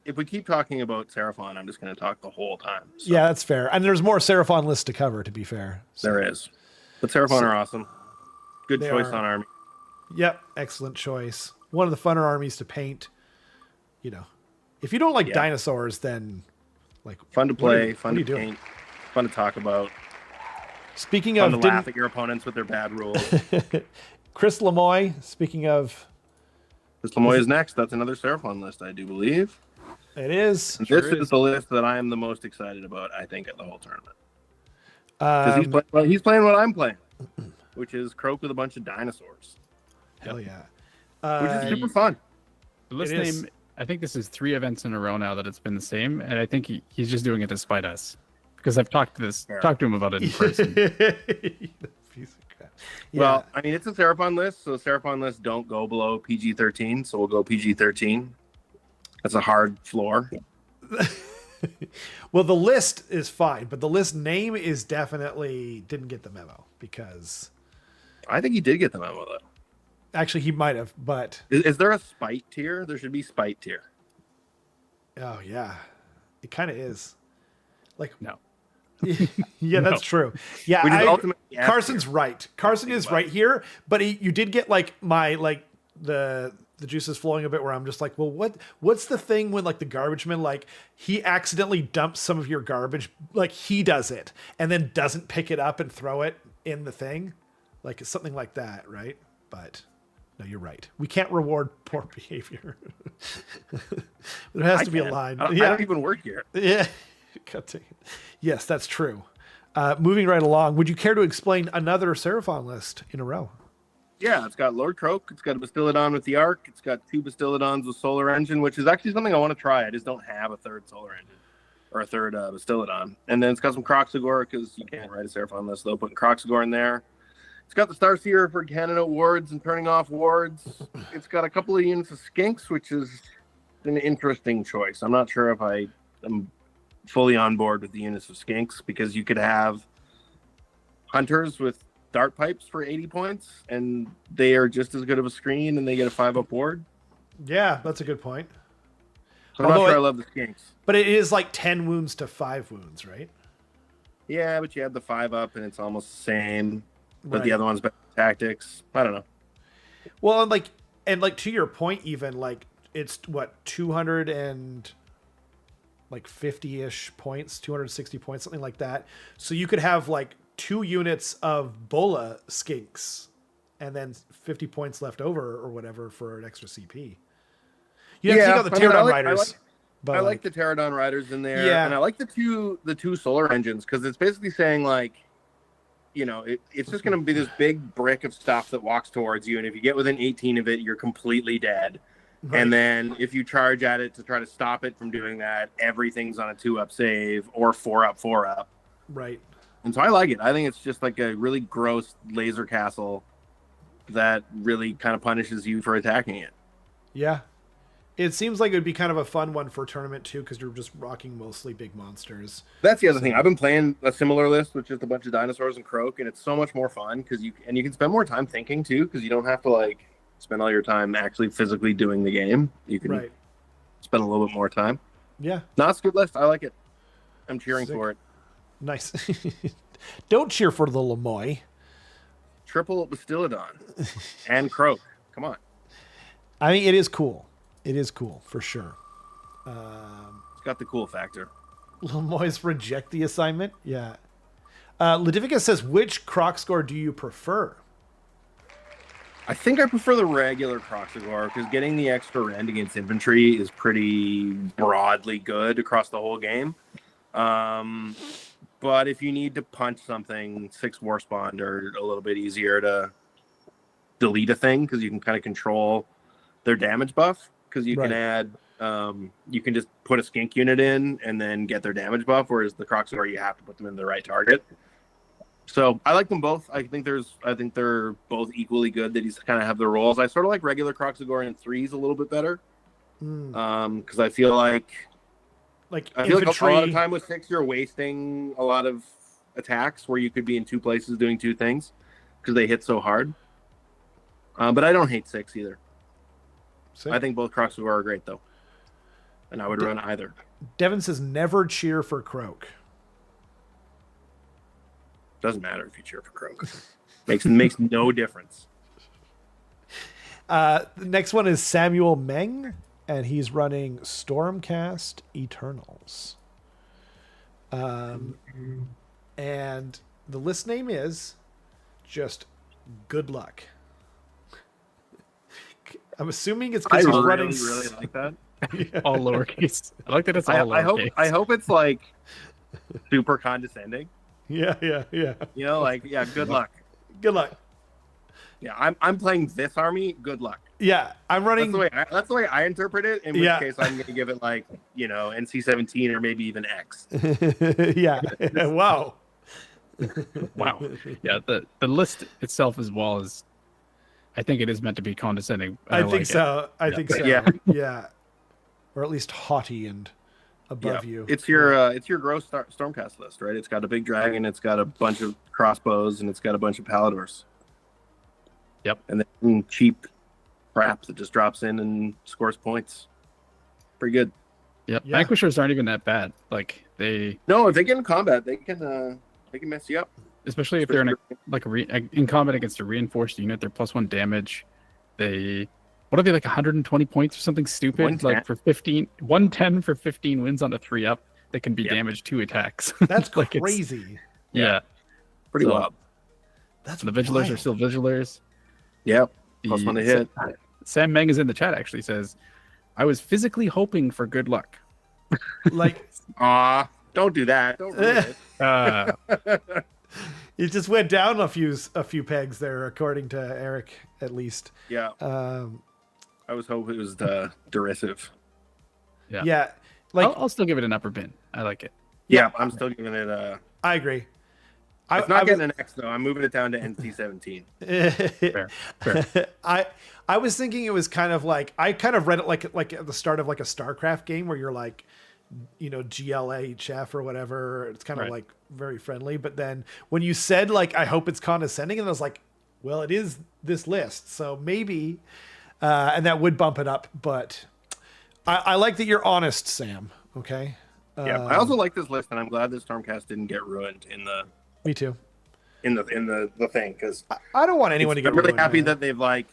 If we keep talking about Seraphon, I'm just going to talk the whole time. So
Yeah, that's fair. And there's more Seraphon lists to cover, to be fair. So,
there is. But Seraphon are awesome. Good
They
choice
are.
on army.
Yep. Excellent choice. One of the funner armies to paint. You know, if you don't like
Yeah.
dinosaurs, then like
Fun to
what are
play,
you-
fun
what are
to
you doing?
paint, fun to talk about,
Speaking
fun
of,
to laugh at your opponents with their bad rules.
Chris Lamoy, speaking of,
This Lamoy is next. That's another Seraphon list, I do believe.
it is.
And
Sure
this is
is.
the list that I am the most excited about, I think, at the whole tournament. Because
Um,
he's playing what I'm playing, which is Croak with a bunch of dinosaurs,
hell yeah.
which is
Uh,
super fun.
The list
It is.
name, I think this is 3 events in a row now that it's been the same, and I think he's just doing it to spite us because I've talked to him about it in person.
Piece of crap. Yeah.
Well, I mean, it's a Seraphon list, so Seraphon lists don't go below PG-13, so we'll go PG-13. That's a hard floor.
Well, the list is fine, but the list name is definitely didn't get the memo because
I think he did get the memo, though.
actually he might have, but
Is there a spite tier? There should be spite tier.
oh yeah, it kind of is. Like,
No.
yeah, that's true. Yeah,
Which is
I-
ultimately F
Carson's
tier.
right. Carson is right here, but you did get like the juices flowing a bit where I'm just like, well, what's the thing when like the garbage man, like he accidentally dumps some of your garbage, like he does it and then doesn't pick it up and throw it in the thing, like it's something like that, right? But no, you're right. We can't reward poor behavior. There has to be a
can't.
line.
I don't even work here.
Yeah. God dang it. Yes, that's true. Moving right along, would you care to explain another Seraphon list in a row?
Yeah, it's got Lord Croak. It's got a Bastillodon with the Arc. It's got 2 Bastillodons with Solar Engine, which is actually something I want to try. I just don't have a 3rd Solar Engine or a 3rd Bastillodon. And then it's got some Croxagore because you can't write a Seraphon list without putting Croxagore in there. It's got the Starseer for cannon out wards and turning off wards. It's got a couple of units of Skinks, which is an interesting choice. I'm not sure if I am fully on board with the units of Skinks because you could have Hunters with Dart Pipes for 80 points, and they are just as good of a screen, and they get a 5-up ward.
Yeah, that's a good point.
So I'm
Although
not sure
it-
I love the Skinks.
But it is like 10 wounds to 5 wounds, right?
Yeah, but you have the 5-up, and it's almost the same. But the
Right.
other one's better tactics. I don't know.
Well, and like to your point, even like it's what 250-ish points, 260 points, something like that. So you could have like 2 units of Bola skinks, and then 50 points left over or whatever for an extra CP. You have to take out the Pterodon Riders. But
I like the Pterodon Riders in there,
Yeah.
and I like the two solar engines because it's basically saying like, it's just going to be this big brick of stuff that walks towards you, and if you get within 18 of it, you're completely dead.
Right.
And then if you charge at it to try to stop it from doing that, everything's on a 2-up save or 4-up.
Right.
And so I like it. I think it's just like a really gross laser castle that really kind of punishes you for attacking it.
Yeah. It seems like it would be kind of a fun one for a tournament too, because you're just rocking mostly big monsters.
That's the other thing. I've been playing a similar list with just a bunch of dinosaurs and Croak, and it's so much more fun because you can spend more time thinking too, because you don't have to like spend all your time actually physically doing the game. You can spend a little bit more time.
Yeah.
No, it's a good list. I like it. I'm cheering
Sick.
for it.
Nice. Don't cheer for the Lamoy.
Triple Bastiladon and Croak. Come on.
I mean, it is cool. It is cool for sure.
It's got the cool factor.
Lamoy's reject the assignment. Yeah. Ladivica says, which Croc score do you prefer?
I think I prefer the regular Croxagore because getting the extra rend against infantry is pretty broadly good across the whole game. But if you need to punch something, 6 Warspawn are a little bit easier to delete a thing because you can kind of control their damage buff because you can add, you can just put a skink unit in and then get their damage buff, whereas the Croxagore you have to put them in the right target. So I like them both. I think they're both equally good. That he's kind of have their roles. I sort of like regular Croxagore in 3s a little bit better, because I feel like
infantry.
a lot of time with 6 you're wasting a lot of attacks where you could be in 2 places doing 2 things because they hit so hard. But I don't hate 6 either.
Sick.
I think both Croxagore are great though, and I would run either.
Devin says, never cheer for Croak.
Doesn't matter if you cheer for Croak. makes no difference.
The next one is Samuel Meng, and he's running Stormcast Eternals. And the list name is just Good Luck. I'm assuming it's because he's running.
Really like that.
Yeah.
All lowercase. I like that it's all lowercase.
I hope it's like super condescending.
Yeah.
Good luck.
Good luck.
Yeah, I'm playing this army. Good luck.
Yeah, I'm running.
That's the way I interpret it. In which case, I'm going to give it like NC-17 or maybe even X.
Yeah. Wow.
Wow. Yeah. The list itself as well is, I think it is meant to be condescending.
I think so. I think so.
Yeah.
Yeah. Or at least haughty and above you.
It's your gross Stormcast list, right? It's got a big dragon, it's got a bunch of crossbows, and it's got a bunch of Paladors.
Yep.
And then cheap crap that just drops in and scores points. Pretty good.
Yep.
Yeah.
Vanquishers aren't even that bad. Like
No, if they get in combat, they can mess you up.
especially if they're in combat against a reinforced unit, they're +1 damage. What are they, like 120 points or something stupid?
110.
Like for 110 for 15 wins on a 3-up. They can be damaged 2 attacks.
That's
like
crazy.
Yeah.
Pretty
So,
wild.
That's
the Vigilers are still Vigilers.
Yep. +1 to hit.
Sam Meng is in the chat, actually says, I was physically hoping for good luck.
Like,
don't do that. Don't ruin it.
it just went down a few pegs there, according to Erik, at least.
Yeah. I was hoping it was derisive.
Yeah.
Yeah. Like,
I'll still give it an upper bin. I like it.
Yeah, I'm still giving it
I agree.
It's not getting an X though. I'm moving it down to NC-17.
Fair.
I was thinking it was kind of like, I kind of read it like at the start of like a StarCraft game where you're like, GLA chef or whatever. It's kind of like very friendly. But then when you said like, I hope it's condescending, and I was like, well, it is this list, so maybe, and that would bump it up. But I like that you're honest, Sam. Okay.
Yeah, I also like this list, and I'm glad that Stormcast didn't get ruined in the
Me too.
the thing, because
I don't want anyone to get
I'm really
ruined,
happy
man.
that they've like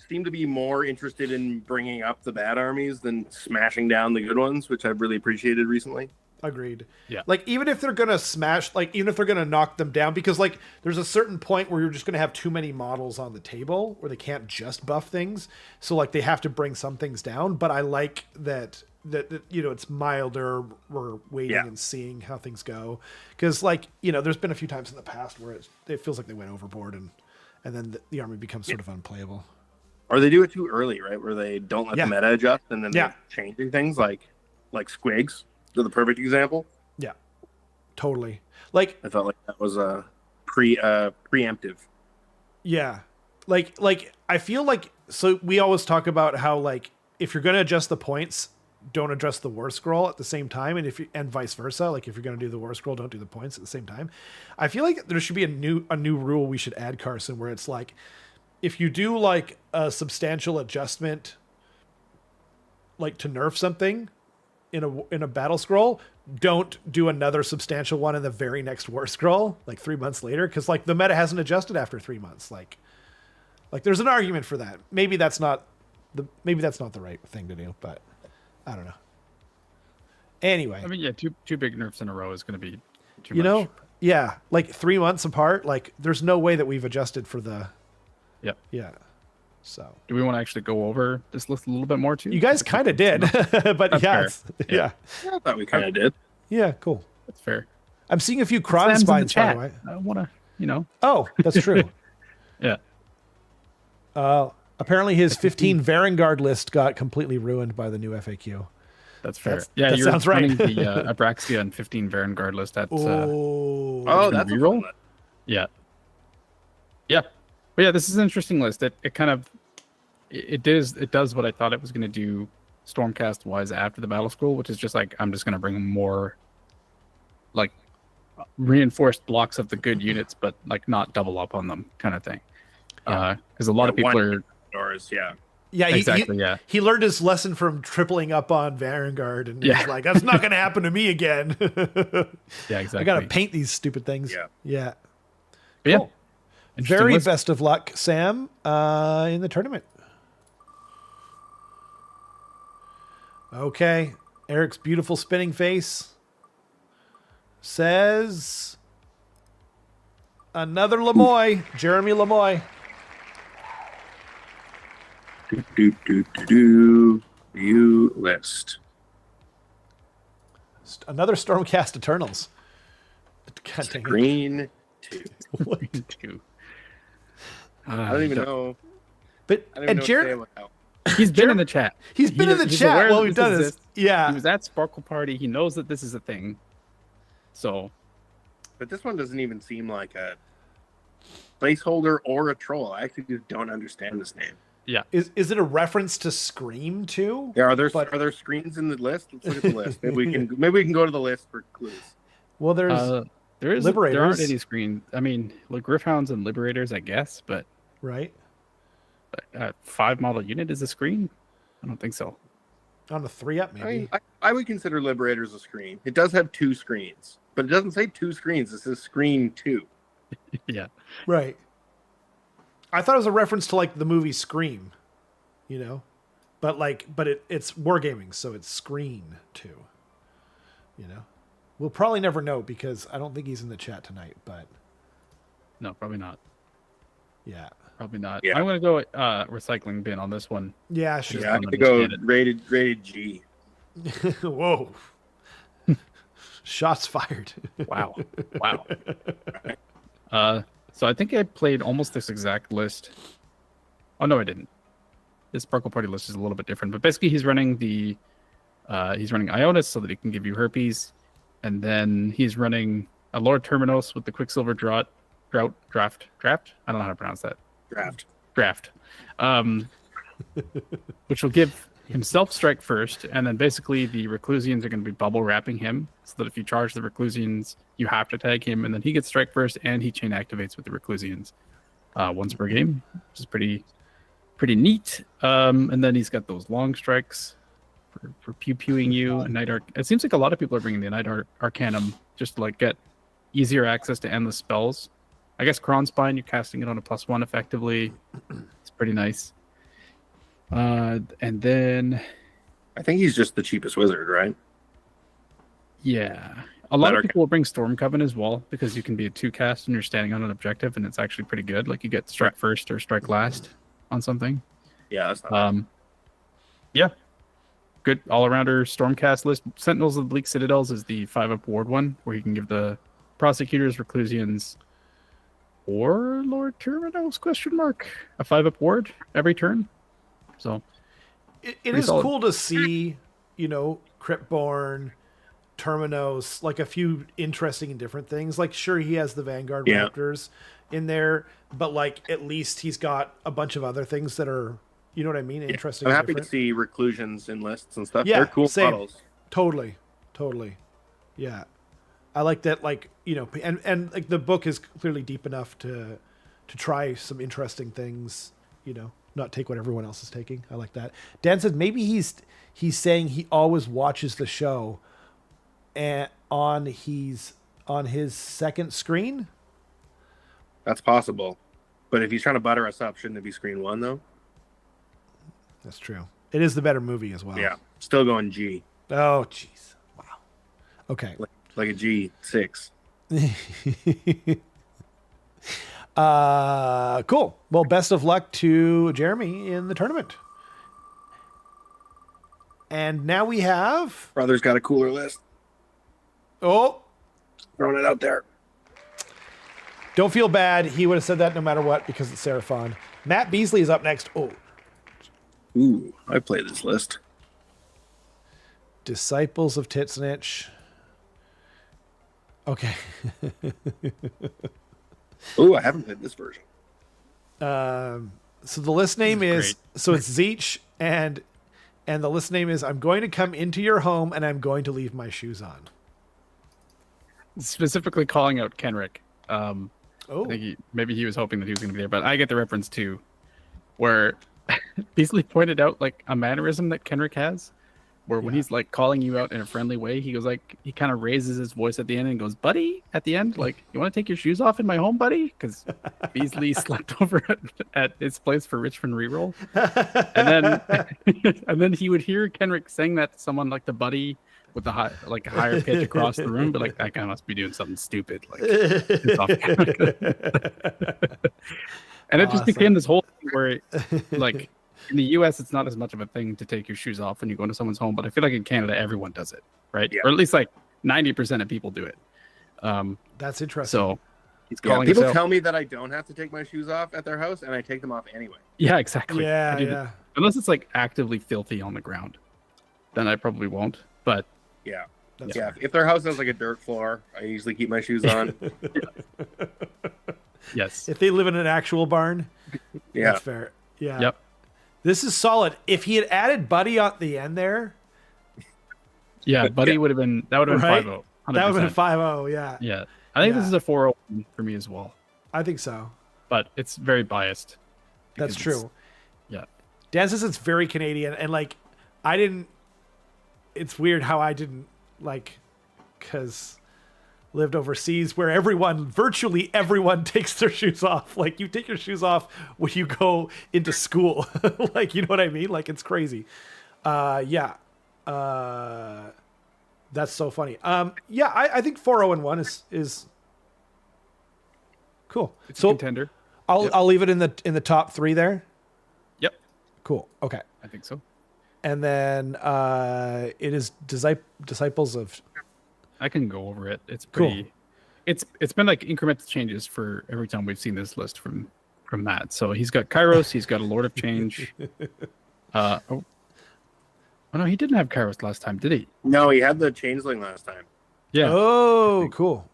seem to be more interested in bringing up the bad armies than smashing down the good ones, which I've really appreciated recently.
Agreed.
Yeah.
Like, even if they're gonna smash, like, even if they're gonna knock them down, because like there's a certain point where you're just gonna have too many models on the table where they can't just buff things, so like they have to bring some things down. But I like that it's milder. We're waiting and seeing how things go, because like there's been a few times in the past where it feels like they went overboard, and then the army becomes sort of unplayable.
Or they do it too early, right? Where they don't let the meta adjust, and then they're changing things like squigs. They're the perfect example.
Yeah, totally. Like,
I felt like that was a preemptive.
Yeah, like I feel like, so we always talk about how like if you're going to adjust the points, don't adjust the war scroll at the same time, and vice versa. Like if you're going to do the war scroll, don't do the points at the same time. I feel like there should be a new rule we should add, Carson, where it's like if you do like a substantial adjustment, like to nerf something in a battle scroll, don't do another substantial one in the very next war scroll like 3 months later, because like the meta hasn't adjusted after 3 months. Like there's an argument for that. Maybe that's not the right thing to do, but I don't know. Anyway,
I mean, yeah, two big nerfs in a row is going to be too much.
Yeah, like 3 months apart. Like there's no way that we've adjusted for the.
Yep.
Yeah. So
do we want to actually go over this list a little bit more too?
You guys kind of did, but yeah.
I thought we kind of did.
Yeah, cool.
That's fair.
I'm seeing a few cron spines, by the way.
I want to,
Oh, that's true.
Yeah.
Apparently his 15 Varangard list got completely ruined by the new FAQ.
That's fair.
That
you're
sounds right.
running the Abraxia and 15 Varangard list at
that's a
reroll.
fun list.
Yeah. Yeah. But yeah, this is an interesting list. It kind of it does what I thought it was going to do Stormcast wise after the battle scroll, which is just like I'm just going to bring more like reinforced blocks of the good units, but like not double up on them kind of thing. Because a lot of people are
doors,
Yeah,
exactly.
He learned his lesson from tripling up on Vanguard, and he's like, "That's not going to happen to me again."
Yeah, exactly.
I got to paint these stupid things.
Yeah.
Cool. Very
list.
best of luck, Sam, in the tournament. Okay, Erik's beautiful spinning face says another Lamoy, Jeremy Lamoy.
View list.
Another Stormcast Eternals. God dang it.
Green 2.
What?
I don't even know.
But
I don't even know
Jeremy,
what to say about
He's been in the chat.
He's been in the chat while we've done this. Yeah.
He was at Sparkle Party. He knows that this is a thing. So.
But this one doesn't even seem like a placeholder or a troll. I actually just don't understand this name.
Yeah.
Is it a reference to Scream too?
Yeah, are there screens in the list? Let's look at the list. Maybe we can go to the list for clues.
Well, there
aren't any screens. I mean, like Griffhounds and Liberators, I guess, but
right.
5 model unit is a screen? I don't think so.
On a 3-up, maybe.
I would consider Liberators a screen. It does have 2 screens, but it doesn't say 2 screens. It says screen 2.
Yeah.
Right. I thought it was a reference to like the movie Scream, but it's wargaming, so it's Screen 2. We'll probably never know because I don't think he's in the chat tonight, but
No, probably not.
Yeah.
Probably not.
Yeah.
I'm going to go recycling bin on this one.
Yeah, sure.
Yeah, I'm going to go rated G.
Whoa. Shots fired.
Wow. So I think I played almost this exact list. Oh, no, I didn't. This Sparkle Party list is a little bit different, but basically he's running Ionis so that he can give you herpes. And then he's running a Lord Terminos with the Quicksilver Draft. I don't know how to pronounce that. Draft. Which will give himself strike first, and then basically the Reclusians are going to be bubble wrapping him, so that if you charge the Reclusians, you have to tag him, and then he gets strike first, and he chain activates with the Reclusians once per game, which is pretty neat. And then he's got those long strikes for for pew-pewing you. A Night Arc. It seems like a lot of people are bringing the Night Arcanum just to like get easier access to endless spells. I guess Kronspine, you're casting it on a +1 effectively. It's pretty nice. And then
I think he's just the cheapest wizard, right?
yeah, a lot of people will bring Storm Coven as well because you can be a 2-cast and you're standing on an objective and it's actually pretty good. Like you get strike first or strike last on something.
Yeah, that's not
yeah. Good all-arounder Stormcast list. Sentinels of the Bleak Citadels is the 5-up ward one, where you can give the Prosecutors, Reclusians, or Lord Terminals, a 5-up ward every turn. So
it is solid. Cool to see, Cryptborn, Terminos, like a few interesting and different things. Like, sure, he has the Vanguard Raptors in there, but like at least he's got a bunch of other things that are, you know what I mean? Interesting.
I'm happy to see Reclusions in lists and stuff. Yeah, they're cool models.
Totally. Yeah. I like that, like, and like the book is clearly deep enough to try some interesting things, not take what everyone else is taking. I like that. Dan says maybe he's saying he always watches the show and on his second screen.
That's possible. But if he's trying to butter us up, shouldn't it be screen 1 though?
That's true. It is the better movie as well.
Yeah. Still going G.
Oh, jeez. Wow. Okay.
Like a G6.
Cool. Well, best of luck to Jeremy in the tournament. And now we have...
Brother's got a cooler list.
Oh.
Throwing it out there.
Don't feel bad. He would have said that no matter what because it's Seraphon. Matt Beasley is up next. Oh.
Ooh, I played this list.
Disciples of Titsnitch. Okay.
Ooh, I haven't played this version.
So the list name is so it's Zeech and the list name is I'm going to come into your home and I'm going to leave my shoes on.
Specifically calling out Kenrick. I think maybe he was hoping that he was going to be there, but I get the reference too, where Beasley pointed out like a mannerism that Kenrick has, where when he's like calling you out in a friendly way, he goes like he kind of raises his voice at the end and goes, "Buddy," at the end, like, "You want to take your shoes off in my home, buddy?" Because Beasley slept over at his place for Richmond reroll, and then he would hear Kenrick saying that to someone like the buddy with the higher pitch across the room, but like that guy must be doing something stupid, like. And it just became this whole thing where, like, in the U.S., it's not as much of a thing to take your shoes off when you go into someone's home, but I feel like in Canada, everyone does it, right? Yeah. Or at least like 90% of people do it.
That's interesting.
So he's calling
people tell me that I don't have to take my shoes off at their house, and I take them off anyway.
Yeah, exactly.
Yeah.
Unless it's like actively filthy on the ground, then I probably won't. But
yeah. If their house has like a dirt floor, I usually keep my shoes on.
Yes.
If they live in an actual barn, that's fair. Yeah.
Yep.
This is solid. If he had added Buddy at the end there.
Yeah, Buddy would have been 5-0.
That would have been 5-0, yeah.
Yeah. I think this is a 4-0 for me as well.
I think so.
But it's very biased.
That's true.
Yeah. Dan
says it's very Canadian, and like it's weird how I didn't because lived overseas where virtually everyone takes their shoes off. Like you take your shoes off when you go into school. Like, you know what I mean? Like it's crazy. That's so funny. I think 4-0-1 is cool.
It's a contender.
I'll leave it in the top 3 there.
Yep.
Cool. Okay.
I think so.
And then it is Disciples of.
I can go over it. It's pretty. Cool. It's been like incremental changes for every time we've seen this list from Matt. So he's got Kairos. He's got a Lord of Change. Oh no, he didn't have Kairos last time, did he?
No, he had the Changeling last time.
Yeah.
Oh, cool.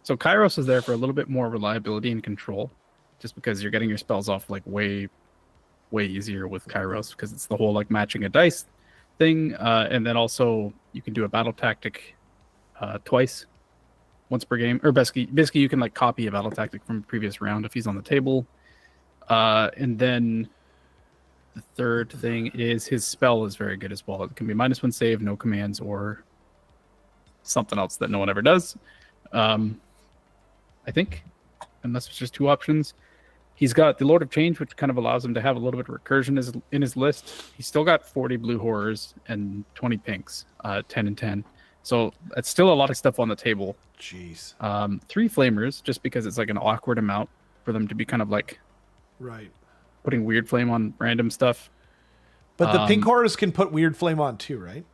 So Kairos is there for a little bit more reliability and control, just because you're getting your spells off like way easier with Kairos because it's the whole like matching a dice thing, and then also you can do a battle tactic twice, once per game, or basically you can like copy a battle tactic from a previous round if he's on the table, and then The third thing is his spell is very good as well. It can be -1 save, no commands, or something else that no one ever does. I think, unless it's just 2 options. He's got the Lord of Change, which kind of allows him to have a little bit of recursion in his list. He's still got 40 blue horrors and 20 pinks, 10 and 10. So it's still a lot of stuff on the table.
Jeez.
3 flamers, just because it's like an awkward amount for them to be kind of like
Right.
putting weird flame on random stuff.
But the pink horrors can put weird flame on too, right?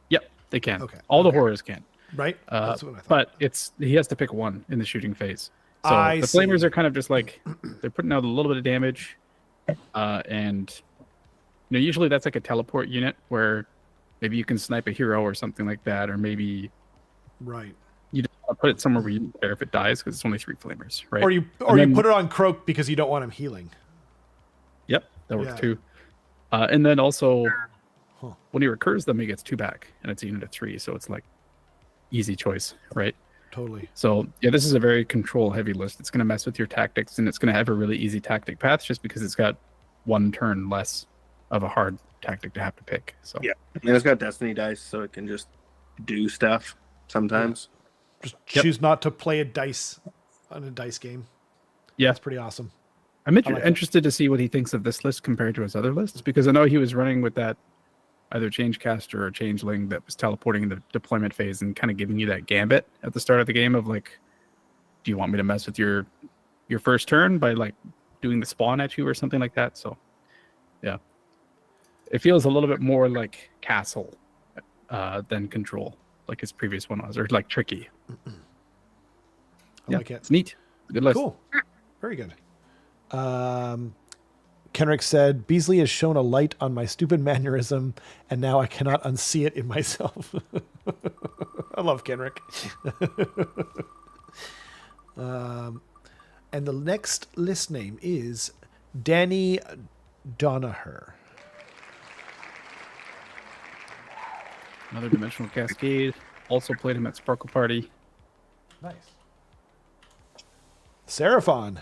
Yep, they can.
Okay.
All the
Okay.
horrors can.
Right. That's what I thought.
But he has to pick one in the shooting phase. So
I
the
see.
flamers are kind of just like they're putting out a little bit of damage, and usually that's like a teleport unit where maybe you can snipe a hero or something like that, or maybe
Right.
you just put it somewhere where you don't care if it dies because it's only 3 flamers, right?
Or you put it on Croak because you don't want him healing.
Yep, that works
Yeah.
too. And then also
Huh.
when he recurs them, he gets 2 back, and it's a unit of 3, so it's like easy choice, right?
Totally.
So yeah, this is a very control heavy list. It's going to mess with your tactics, and it's going to have a really easy tactic path just because it's got 1 turn less of a hard tactic to have to pick. So
Yeah. And it's got Destiny dice, so it can just do stuff sometimes.
Just
Yep.
choose not to play a dice on a dice game.
yeah,
That's pretty awesome.
I'm
I like it.
interested to see what he thinks of this list compared to his other lists, because I know he was running with that either Changecaster or Changeling that was teleporting in the deployment phase and kind of giving you that gambit at the start of the game of like, do you want me to mess with your first turn by like doing the spawn at you or something like that? So yeah, it feels a little bit more like castle than control, like his previous one was, or like tricky.
I like it.
It's neat. Good list.
Cool. Very good. Kenrick said, Beasley has shown a light on my stupid mannerism, and now I cannot unsee it in myself. I love Kenrick. And the next list name is Danny Donaher.
Another Dimensional Cascade. Also played him at Sparkle Party.
Nice. Seraphon.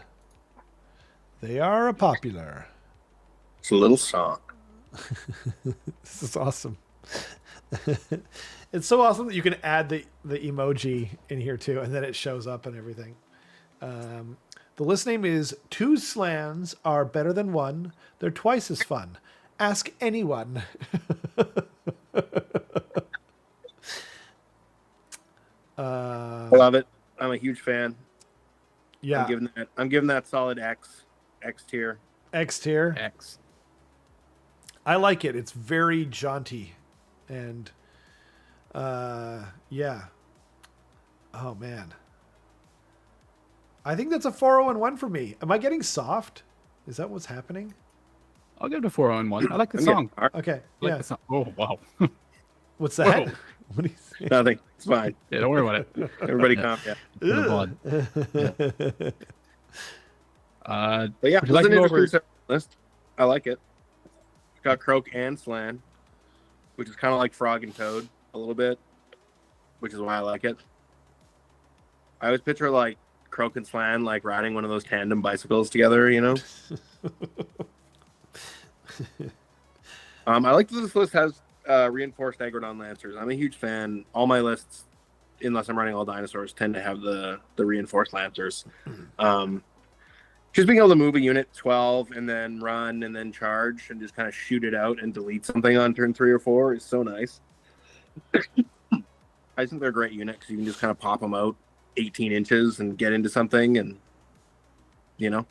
They are popular.
It's a little song.
This is awesome. It's so awesome that you can add the emoji in here too, and then it shows up and everything. The list name is 2 slams are better than 1. They're twice as fun. Ask anyone.
I love it. I'm a huge fan.
Yeah.
I'm giving that solid X tier.
X tier.
X.
I like it. It's very jaunty, and yeah. Oh man, I think that's a 401 for me. Am I getting soft? Is that what's happening?
I'll give it a 4-on-1. I like the
I'm
song.
getting hard.
Okay.
I like
Yeah.
the song. Oh wow.
What's that?
Whoa.
What do you say?
Nothing. It's fine.
Yeah, don't worry about it.
Everybody
Yeah.
calm down.
Bit of blood.
But yeah,
Would you like
it's
to
an
go over-
interesting list. I like it. It's got Croak and Slan, which is kind of like Frog and Toad a little bit, which is why I like it. I always picture like Croak and Slan like riding one of those tandem bicycles together, you know? I like that this list has reinforced Agrodon Lancers. I'm a huge fan. All my lists, unless I'm running all dinosaurs, tend to have the reinforced Lancers. Just being able to move a unit 12 and then run and then charge and just kind of shoot it out and delete something on turn 3 or 4 is so nice. I think they're a great unit because you can just kind of pop them out 18 inches and get into something and, you know,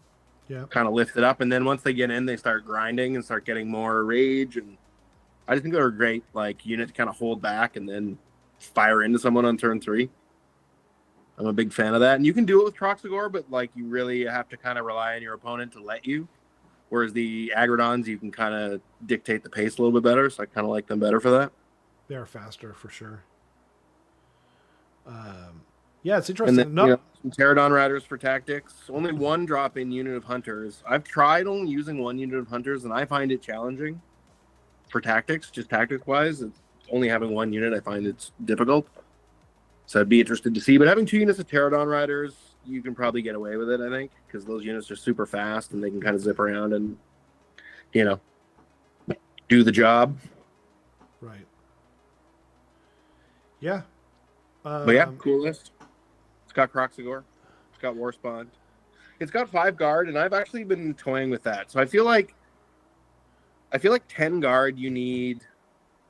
Yeah.
kind of lift it up. And then once they get in, they start grinding and start getting more rage. And I just think they're a great like unit to kind of hold back and then fire into someone on turn 3. I'm a big fan of that. And you can do it with Troxagore, but like you really have to kind of rely on your opponent to let you. Whereas the Agrodons, you can kind of dictate the pace a little bit better. So I kind of like them better for that.
They are faster for sure. Yeah, it's
And
interesting.
then,
No,
you know, some Pterodon Riders for tactics. Only 1 drop-in unit of Hunters. I've tried only using 1 unit of Hunters, and I find it challenging for tactics, just tactics-wise. It's only having 1 unit, I find it's difficult. So I'd be interested to see. But having 2 units of Pterodon Riders, you can probably get away with it, I think, because those units are super fast and they can kind of zip around and, you know, do the job.
Right. Yeah.
But yeah, cool list. It's got Croxagore. It's got Warspawn. It's got 5 guard, and I've actually been toying with that. So I feel like 10 guard you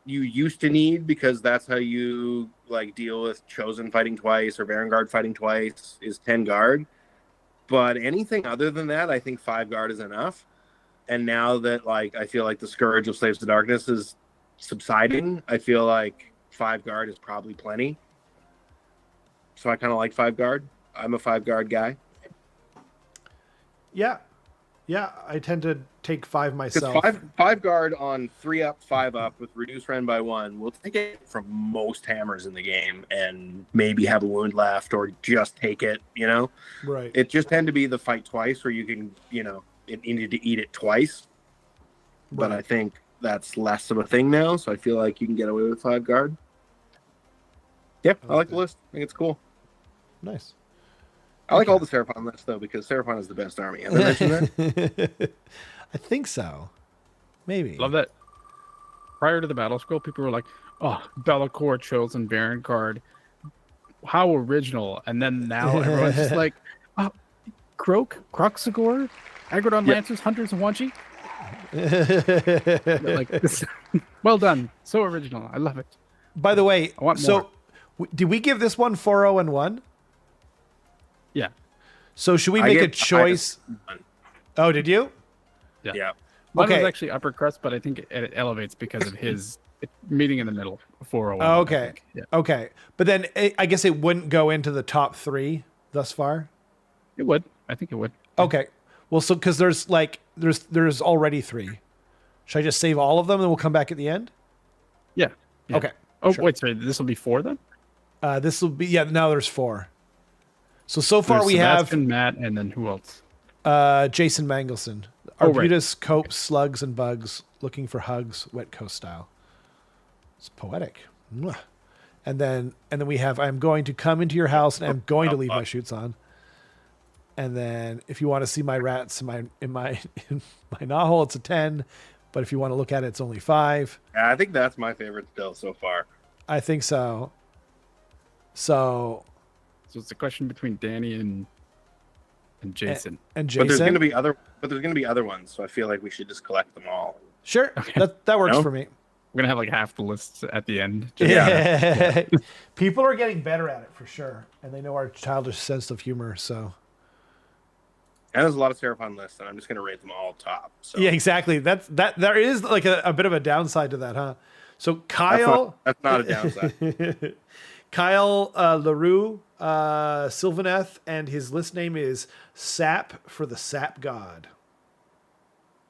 used to need, because that's how you like deal with Chosen fighting twice or Vanguard fighting twice is 10 guard. But anything other than that, I think 5 guard is enough. And now that like I feel like the Scourge of Slaves to Darkness is subsiding, I feel like 5 guard is probably plenty. So I kind of like 5 guard. I'm a 5 guard guy.
Yeah. Yeah, I tend to take 5 myself.
Because 5 guard on 3 up, 5 up with reduced rend by 1 will take it from most hammers in the game and maybe have a wound left or just take it, you know?
Right.
It just tend to be the fight twice where you can, you know, it needed to eat it twice. But
Right.
I think that's less of a thing now, so I feel like you can get away with 5 guard. Yeah, I like the list. I think it's cool.
Nice.
I like all the Seraphon lists, though, because Seraphon is the best army. Have I mentioned that?
I think so. Maybe.
Love that. Prior to the battle scroll, people were like, "Oh, Bellacore Chosen Vanguard, how original!" And then now everyone's just like, "Oh, Croxagore, Agrodon Lancers, Hunters, and Wanchi." Like, this, well done, so original. I love it.
By the way,
I want
so
more.
did we give this one 4-0 and 1?
Yeah.
So should we make a choice? Oh, did you?
Yeah.
Mine
Okay.
was actually upper crust, but I think it elevates because of his meeting in the middle. 401.
Oh,
I
okay.
think. Yeah.
Okay. But then I guess it wouldn't go into the top 3 thus far.
It would. I think it would.
Okay. Well, so because there's already 3. Should I just save all of them and we'll come back at the end?
Yeah. Yeah.
Okay.
Oh,
Sure.
wait, sorry. This will be 4 then?
This will be now there's 4. So far
There's
we
Sebastian, Matt, and then who else?
have Jason Manglesen,
Oh, right.
Arbutus, Cope, Slugs, and Bugs, looking for hugs, Wet Coast style. It's poetic. Mwah. And then we have I'm going to come into your house and I'm going to leave my shoots on. And then if you want to see my rats in my novel, it's a 10. But if you want to look at it, it's only 5.
Yeah, I think that's my favorite still so far.
I think so. So
it's a question between Danny and Jason.
and
But
Jason.
there's gonna be other ones, so I feel like we should just collect them all.
Sure.
Okay.
That works
No?
for me.
We're gonna have like half the lists at the end.
Yeah. People are getting better at it for sure. And they know our childish sense of humor. So
And there's a lot of Seraphon lists, and I'm just gonna rate them all top. So
yeah, exactly. There is like a bit of a downside to that, huh? So Kyle,
that's not a downside.
Kyle LaRue, Sylvaneth, and his list name is Sap for the Sap God.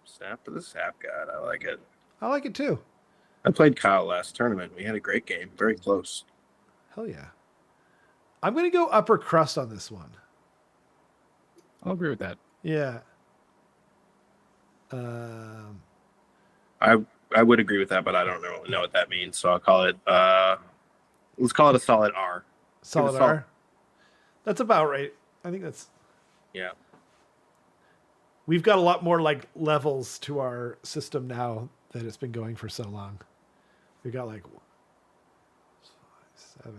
Snap to the Sap God. I like it.
I like it too.
I played Kyle last tournament. We had a great game. Very close.
Hell yeah. I'm gonna go upper crust on this one.
I'll agree with that.
Yeah.
I would agree with that, but I don't know what that means. So I'll call it. Let's call it a solid R.
Solid
Give it a
R. That's about right. I think that's.
Yeah.
We've got a lot more like levels to our system now that it's been going for so long. We got like 5, 7.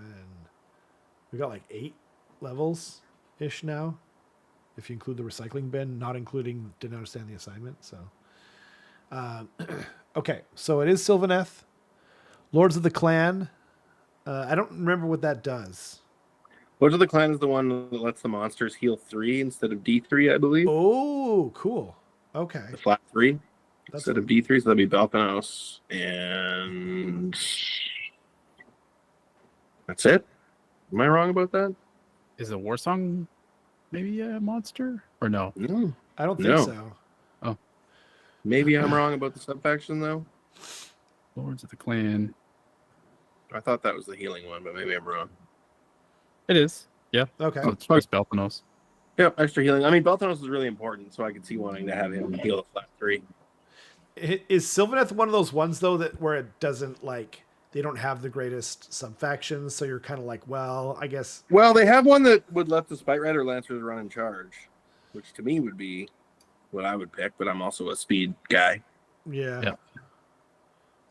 We got like 8 levels ish now, if you include the recycling bin, not including didn't understand the assignment. So, okay, so it is Sylvaneth, Lords of the Clan. I don't remember what that does.
Lords of the Clan is the one that lets the monsters heal 3 instead of D3, I believe.
Oh, cool. Okay.
The flat 3
That's
instead of D3, so that'd be Balkanos. And that's it. Am I wrong about that?
Is the War Song maybe a monster or no?
No.
I don't think
No.
so.
Maybe I'm wrong about the subfaction, though.
Lords of the Clan.
I thought that was the healing one, but maybe I'm wrong.
It is. Yeah.
Okay.
Oh, it's just Belthanos.
Yeah, extra healing. I mean, Balkanos is really important, so I could see wanting to have him heal a flat 3.
Is Sylvaneth one of those ones though that where it doesn't like they don't have the greatest sub factions, so you're kind of like, well, I guess.
Well, they have one that would let the Spite Rider Lancers run in charge, which to me would be what I would pick, but I'm also a speed guy.
Yeah.
Yeah.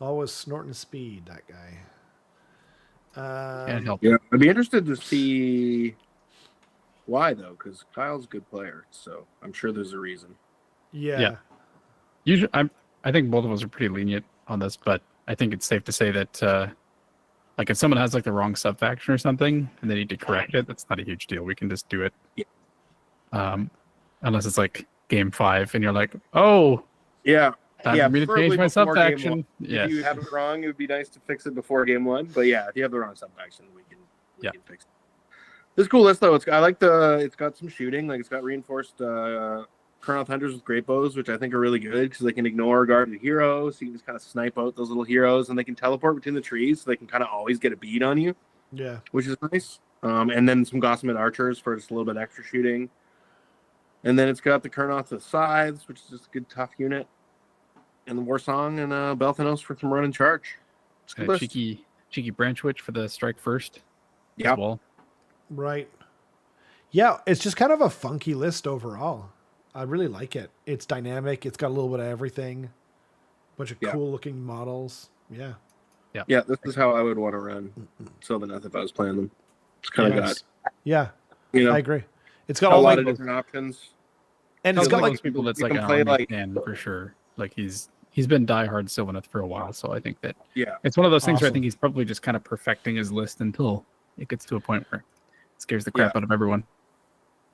Always snorting speed, that guy.
Can't help
Yeah, I'd be interested to see why, though, because Kyle's a good player, so I'm sure there's a reason.
Yeah.
Yeah. Usually, I think both of us are pretty lenient on this, but I think it's safe to say that, like, if someone has like the wrong sub faction or something and they need to correct it, that's not a huge deal. We can just do it.
Yeah.
Unless it's like game 5 and you're like, oh,
Yeah.
time for me to
preferably
change my
before
sub
game
faction.
one.
Yeah.
If you have it wrong, it would be nice to fix it before game 1. But yeah, if you have the wrong sub faction, we can fix it. This is a cool list though. It's got some shooting. Like it's got reinforced Kurnoth Hunters with great bows, which I think are really good because they can ignore guarded heroes. So you can just kind of snipe out those little heroes, and they can teleport between the trees, so they can kind of always get a bead on you.
Yeah.
Which is nice. And then some Gossamet Archers for just a little bit extra shooting. And then it's got the Kurnoth with Scythes, which is just a good tough unit. And the Warsong and Belthanos for some run and charge.
And a cheeky branch witch for the strike first.
Yeah.
Well.
Right. Yeah, it's just kind of a funky list overall. I really like it. It's dynamic. It's got a little bit of everything. Bunch of cool looking models. Yeah.
Yeah, this is how I would want to run Sylvaneth if I was playing them. It's kind of got.
Yeah.
You know,
I agree. It's got
a
all
lot
like
of different options.
and it's got like
people that's
you
like
can
a
play,
Harmony
like-
fan for sure. Like he's been diehard Sylvaneth for a while, so I think that
Yeah.
it's one of those things where I
Awesome.
think he's probably just kind of perfecting his list until it gets to a point where it scares the crap out of everyone.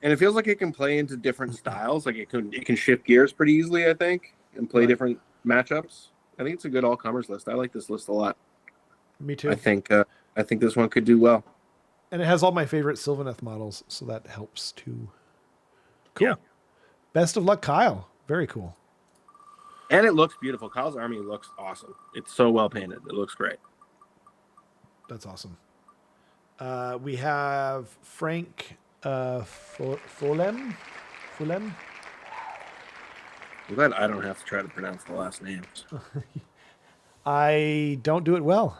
And it feels like it can play into different styles. Like it can shift gears pretty easily, I think, and play different matchups. I think it's a good all-comers list. I like this list a lot.
me too.
I think this one could do well.
And it has all my favorite Sylvaneth models, so that helps too. Cool.
Yeah.
Best of luck, Kyle. Very cool.
And it looks beautiful. Kyle's army looks awesome. It's so well painted. It looks great.
That's awesome. We have Frank Fulham.
I'm glad I don't have to try to pronounce the last names.
I don't do it well.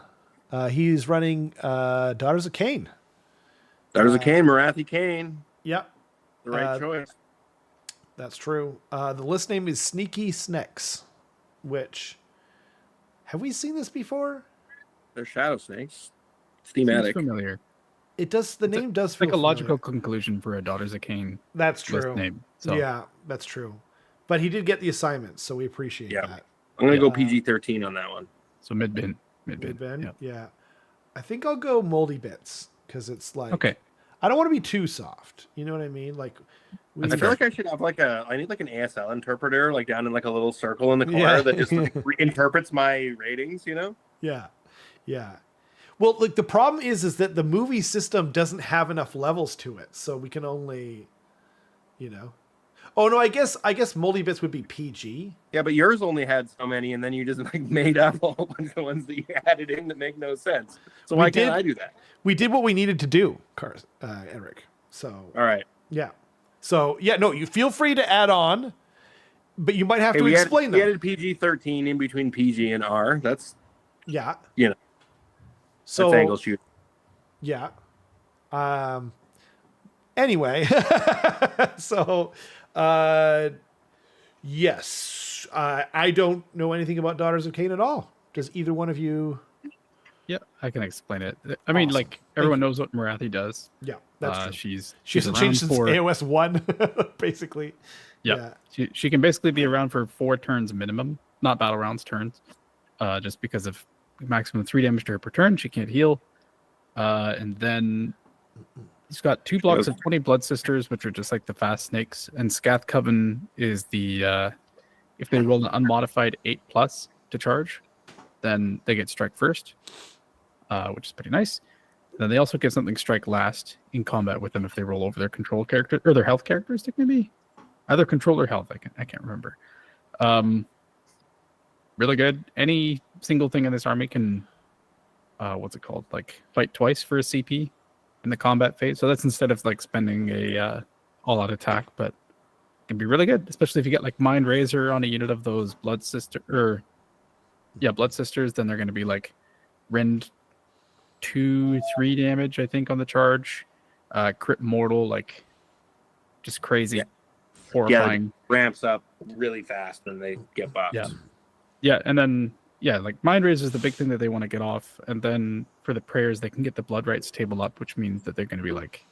He's running Daughters of Cain.
Daughters of Cain, Marathi Cain.
Yep,
The right choice.
that's true. The list name is Sneaky Snecks, which have we seen this before?
They're Shadow Snakes.
Seems
Thematic.
familiar.
It does. The name does
It's
feel
like a logical
familiar.
conclusion for a Daughters of Cain
That's
list
true.
name. So
Yeah, that's true. But he did get the assignment, so we appreciate
Yeah.
that.
I'm going to go PG-13 on that one.
so mid-bin.
Ben,
Yeah.
yeah. I think I'll go Moldy Bits because it's like
Okay.
I don't want to be too soft. You know what I mean? Like we,
I feel like I should have I need like an ASL interpreter, like down in like a little circle in the corner
Yeah.
that just like, interprets my ratings, you know?
yeah, yeah. Well, like the problem is that the movie system doesn't have enough levels to it, so we can only, you know. Oh no, I guess Moldy Bits would be PG.
Yeah, but yours only had so many, and then you just like made up a whole bunch of ones that you added in that make no sense. So why can't I do that?
We did what we needed to do, Erik. So
All right.
yeah. So yeah, no, you feel free to add on, but you might have to
we
explain
We
them.
added PG-13 in between PG and R. That's
Yeah.
you know.
So
That's angle shoot.
yeah. Anyway, so yes, I don't know anything about Daughters of Cain at all. Does either one of you?
Yeah, I can explain it. I mean,
Awesome.
like everyone knows what Marathi does.
Yeah, that's true.
She's
She hasn't
around
changed since
for
AOS 1, basically.
Yeah. She can basically be around for 4 turns minimum, not battle rounds turns, just because of maximum 3 damage to her per turn. She can't heal. And then she's got 2 blocks of 20 Blood Sisters, which are just like the fast snakes. And Scath Coven is the if they roll an unmodified 8+ to charge, then they get strike first, which is pretty nice. Then they also get something strike last in combat with them if they roll over their control character or their health characteristic, maybe. Either control or health, I can't remember. Really good. Any single thing in this army can, what's it called? Like fight twice for a CP in the combat phase. So that's instead of like spending a all-out attack, but it can be really good, especially if you get like Mind Razor on a unit of those Blood Sisters. Then they're going to be like rend 2-3 damage, I think, on the charge. Crit mortal, like just crazy, horrifying.
Yeah, ramps up really fast when they get buffed.
Yeah, and then like Mind Raise is the big thing that they want to get off, and then for the prayers they can get the Blood Rites table up, which means that they're going to be like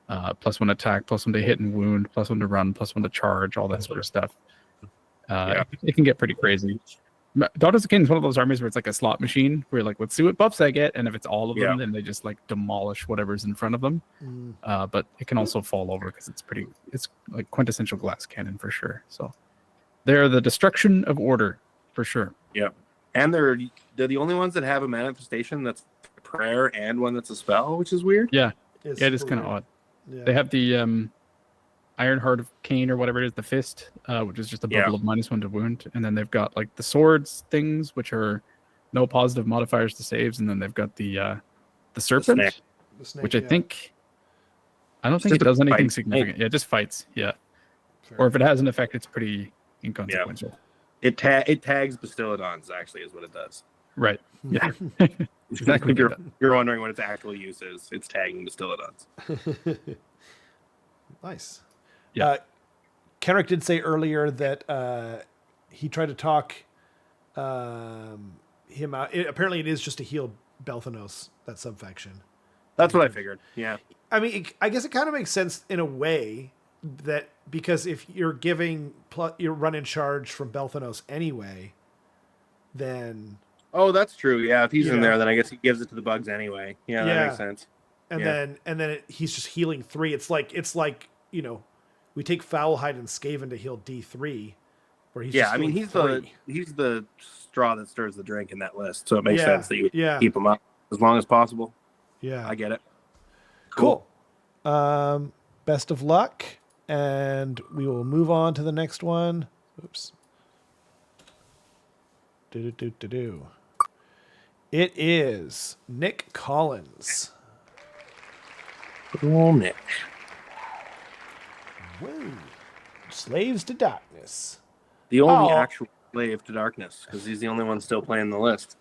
+1 attack, +1 to hit and wound, +1 to run, +1 to charge, all that sort of stuff. It can get pretty crazy. Daughters of Cain is one of those armies where it's like a slot machine where you're like, let's see what buffs I get, and if it's all of them, then they just like demolish whatever's in front of them. But it can also fall over because it's like quintessential glass cannon for sure. So they're the destruction of order for sure.
Yeah, and they're the only ones that have a manifestation that's a prayer and one that's a spell, which is weird.
Yeah, it is kind of odd. Yeah. They have the Iron Heart of Cain or whatever it is, the fist, which is just a bubble of -1 to wound, and then they've got like the swords things, which are no positive modifiers to saves, and then they've got the serpent, the snake, which I don't think it does anything significant. Yeah, it just fights. Yeah, or if it has an effect, it's pretty inconsequential.
It tags Bastiladons, actually, is what it does.
Right. Yeah. Exactly.
You're wondering what its actual use is. It's tagging Bastiladons.
Nice.
Yeah.
Kenrick did say earlier that he tried to talk him out. Apparently, it is just to heal Belthanos, that subfaction.
That's what I figured. Yeah.
I mean, I guess it kind of makes sense in a way that because if you're giving your run in charge from Belthanos anyway, then.
Oh, that's true. Yeah, if he's in there, then I guess he gives it to the bugs anyway. Yeah, that makes sense.
And then he's just healing 3. It's like we take Foulhide and Skaven to heal D3, where he's just
he's the straw that stirs the drink in that list, so it makes sense that you keep him up as long as possible.
Yeah,
I get it.
Cool. Best of luck, and we will move on to the next one. Oops. It is Nick Collins.
Cool, Nick.
Woo. Slaves to Darkness.
The only actual slave to darkness, because he's the only one still playing the list.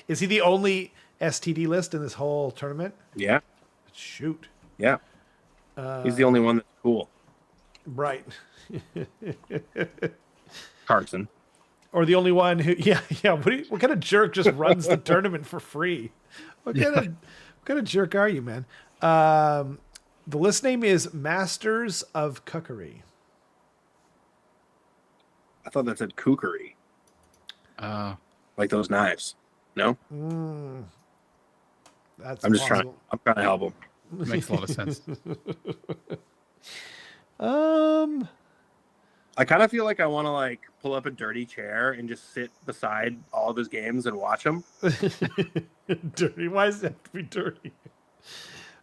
Is he the only STD list in this whole tournament?
Yeah.
Shoot.
Yeah. He's the only one that's cool.
Right.
Carson.
Or the only one who, what kind of jerk just runs the tournament for free? What kind of jerk are you, man? The list name is Masters of Cookery.
I thought that said kookery. Like those knives. No?
That's
I'm trying to help him.
Makes a lot of sense.
I kind of feel like I want to pull up a dirty chair and just sit beside all of his games and watch them.
Dirty? Why does it have to be dirty?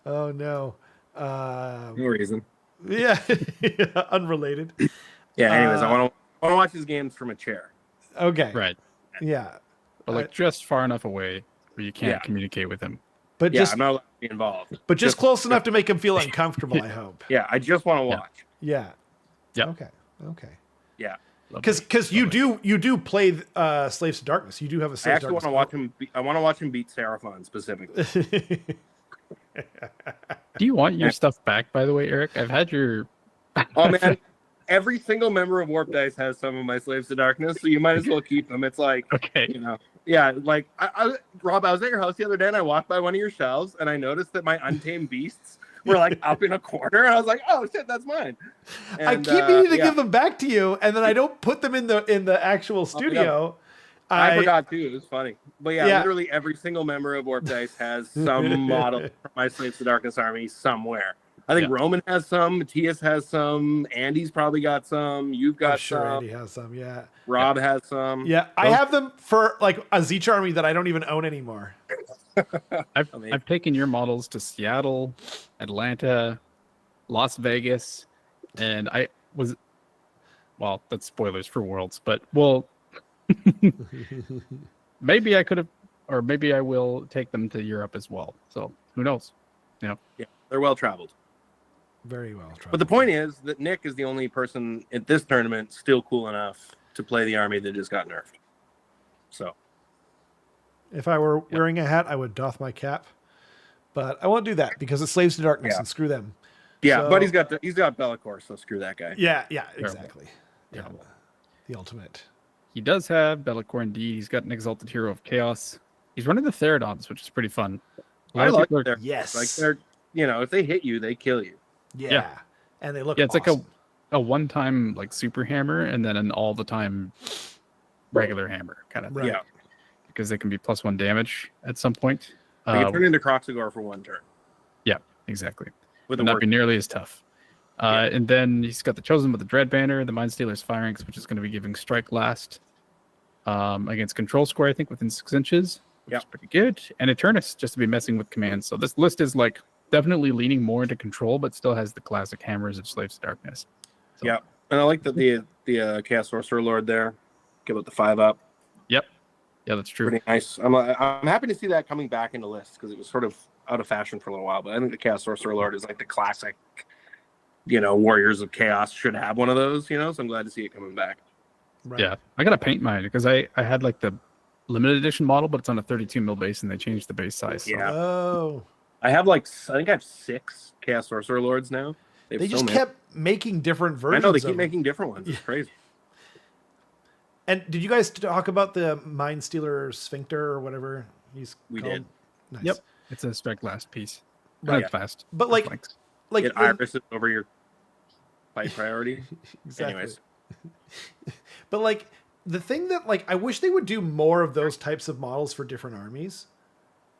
Oh no.
No reason.
Yeah. Unrelated.
Yeah. Anyways, I want to watch his games from a chair.
Okay.
Right.
Yeah.
But just far enough away where you can't communicate with him.
But
I'm not allowed to be involved.
But just close enough to make him feel uncomfortable, I hope.
Yeah, I just want to watch.
Yeah.
Yeah.
Okay.
Yeah.
Because you do play Slaves to Darkness. You do have a Slaves to Darkness.
I want to watch him beat Seraphon specifically.
Do you want your stuff back, by the way, Erik? I've had your...
Oh, man. Every single member of Warp Dice has some of my Slaves to Darkness, so you might as well keep them. It's like, yeah, like, Rob, I was at your house the other day, and I walked by one of your shelves, and I noticed that my Untamed Beasts were, up in a corner, and I was like, oh, shit, that's mine. And,
I keep meaning to give them back to you, and then I don't put them in the actual studio.
I forgot, too. It was funny. But, literally every single member of Warp Dice has some model from my Slaves to Darkness army somewhere. I think Roman has some. Matthias has some. Andy's probably got some. You've got some.
Andy has some, yeah.
Rob has some.
Yeah, I have them for a Zeech army that I don't even own anymore.
I've taken your models to Seattle, Atlanta, Las Vegas, and that's spoilers for Worlds, but maybe I could have, or maybe I will take them to Europe as well. So who knows?
Yeah, they're well traveled.
Very well traveled.
But the point is that Nick is the only person at this tournament still cool enough to play the army that just got nerfed. So
If I were wearing a hat, I would doff my cap. But I won't do that because it slaves to darkness
Yeah.
and screw them.
Yeah,
So-
but he's got Bellicor, so screw that guy.
Yeah, exactly. Yeah.
Terrible.
The ultimate.
He does have Bellicor indeed. He's got an Exalted Hero of Chaos. He's running the Therodons, which is pretty fun. A lot
I
of
like
people are-
their
Yes.
like they're if they hit you, they kill you.
Yeah. And they look
Yeah, it's
awesome.
like a one-time like super hammer and then an all-the-time regular hammer kind of thing.
Right.
Yeah.
Because they can be +1 damage at some point.
They can turn into Croxagore for 1 turn.
Yeah, exactly.
With
Would
a
not
word.
be nearly as tough. And then he's got the Chosen with the Dread Banner, the Mind Stealer's Pharynx, which is going to be giving Strike Last against Control Square, I think, within 6 inches, which is pretty good. And Eternus, just to be messing with commands. So this list is like definitely leaning more into control, but still has the classic hammers of Slaves to Darkness. So,
Yeah. And I like that the Chaos Sorcerer Lord there. Give it the 5-up.
Yep. Yeah, that's true.
Pretty nice. I'm happy to see that coming back into lists because it was sort of out of fashion for a little while. But I think the Chaos Sorcerer Lord is like the classic, Warriors of Chaos should have one of those, So I'm glad to see it coming back.
Right.
Yeah, I got to paint mine because I had like the limited edition model, but it's on a 32 mil base and they changed the base size. So.
Yeah.
Oh.
I think I have 6 Chaos Sorcerer Lords now.
They
have so
just
many.
kept making different
I
versions.
know they
of
keep
them.
making different ones. It's crazy.
And did you guys talk about the Mind Stealer Sphincter or whatever he's
We
called?
did.
Nice.
Yep, it's a Strike Last piece.
Right.
Not fast.
But like
Flanks.
Get Irises over your fight priority.
Exactly.
Anyways.
But like the thing that like I wish they would do more of those types of models for different armies.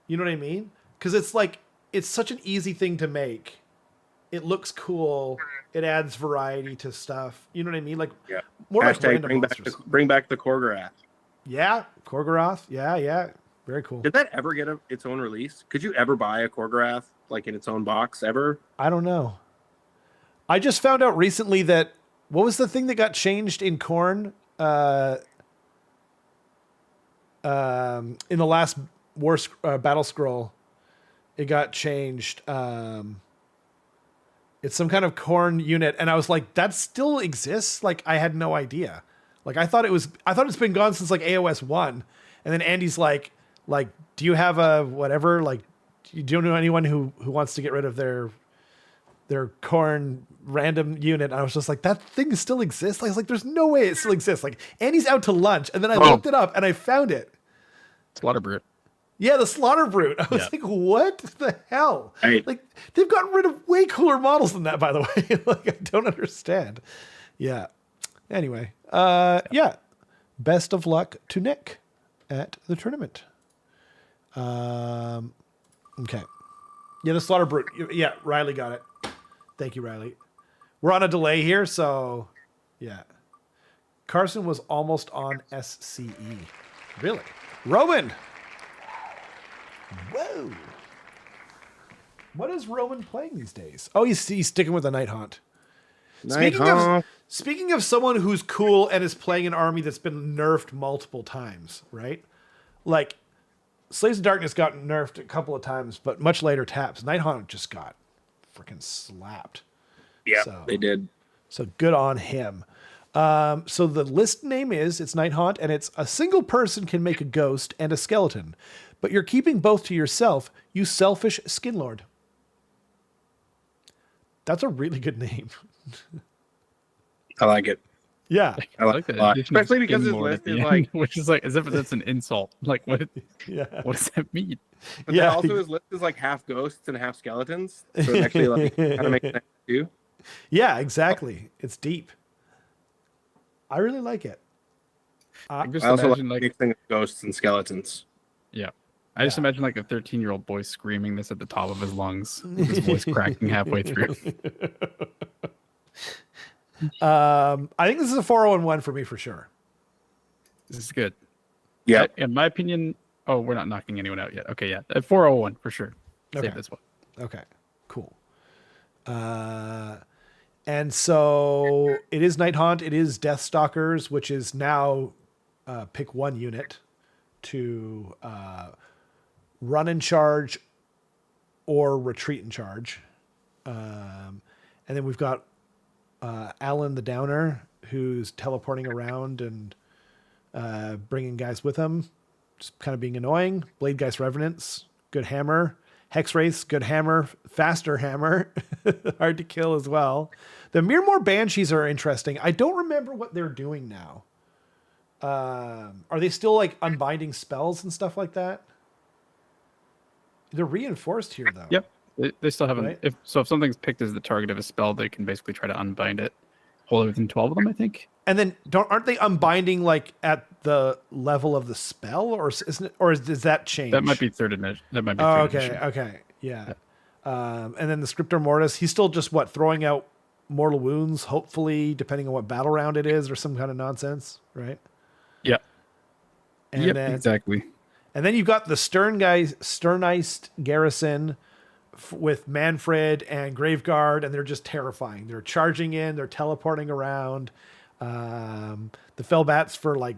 You know what I mean? Because it's like it's such an easy thing to make. It looks cool. It adds variety to stuff. You know what I mean? Like more like
Hashtag
random monsters.
bring back the Korgorath.
Yeah, Korgoroth. Yeah, very cool.
Did that ever get its own release? Could you ever buy a Korgorath like in its own box ever?
I don't know. I just found out recently that what was the thing that got changed in Khorne in the last battle scroll? It got changed. It's some kind of Khorne unit, and I was like, that still exists? Like, I had no idea. Like, I thought it's been gone since like AOS 1. And then Andy's like, do you have a whatever? Like, do you know anyone who wants to get rid of their Khorne random unit? And I was just like, that thing still exists? I was like, there's no way it still exists. Like, Andy's out to lunch, and then I looked it up and I found it.
Slaughter Brute.
Yeah, the Slaughter Brute. I was like, what the hell? Like, they've gotten rid of way cooler models than that, by the way. Like, I don't understand. Yeah. Anyway, yeah. Best of luck to Nick at the tournament. Okay. Yeah, the Slaughter Brute. Yeah, Riley got it. Thank you, Riley. We're on a delay here, so yeah. Carson was almost on SCE. Really? Roman! Whoa. What is Roman playing these days? Oh, he's sticking with the Night Haunt. Speaking of someone who's cool and is playing an army that's been nerfed multiple times, right? Like, Slaves of Darkness got nerfed a couple of times, but much later taps. Night Haunt just got freaking slapped.
Yeah,
So-
they did.
So good on him. So the list name it's Night Haunt, and it's a single person can make a ghost and a skeleton, but you're keeping both to yourself, you selfish skinlord. That's a really good name.
I like it.
Yeah.
I like it a lot. Especially because his list is like,
which is like as if that's an insult. Like what?
Yeah.
What does that mean?
but
Yeah.
then also his list is like half ghosts and half skeletons. So it actually like kind of makes sense too.
Yeah, exactly. It's deep. I really like it.
I just
I also like
imagine like
mixing ghosts and skeletons.
yeah. I just imagine like a 13-year-old boy screaming this at the top of his lungs, with his voice cracking halfway through.
I think this is a 401 for me for sure.
This is good.
Yeah.
In my opinion, oh, we're not knocking anyone out yet. Okay, yeah. At 401 for sure.
Okay.
Save this one.
Okay, cool. And so it is Night Haunt. It is Deathstalkers, which is now pick one unit to run in charge or retreat in charge. And then we've got Alan the Downer, who's teleporting around and bringing guys with him. just kind of being annoying. Bladegeist Revenants, good hammer. Hex Wraiths, good hammer. Faster hammer. Hard to kill as well. The Mirmore Banshees are interesting. I don't remember what they're doing now. Are they still like unbinding spells and stuff like that? They're reinforced here though.
Yep. They still haven't.
Right.
If something's picked as the target of a spell, they can basically try to unbind it. Hold it within 12 of them, I think.
And then aren't they unbinding like at the level of the spell, or isn't it, or does that change?
That might be third edition. That might be.
Oh,
Third
okay,
edition.
okay, yeah. And then the Scriptor Mortis, he's still just throwing out mortal wounds, hopefully, depending on what battle round it is, or some kind of nonsense, right?
Yeah.
And
yep,
then,
exactly.
And then you've got the Sterngeist garrison with Manfred and Graveguard, and they're just terrifying. They're charging in, they're teleporting around. The Fellbats for like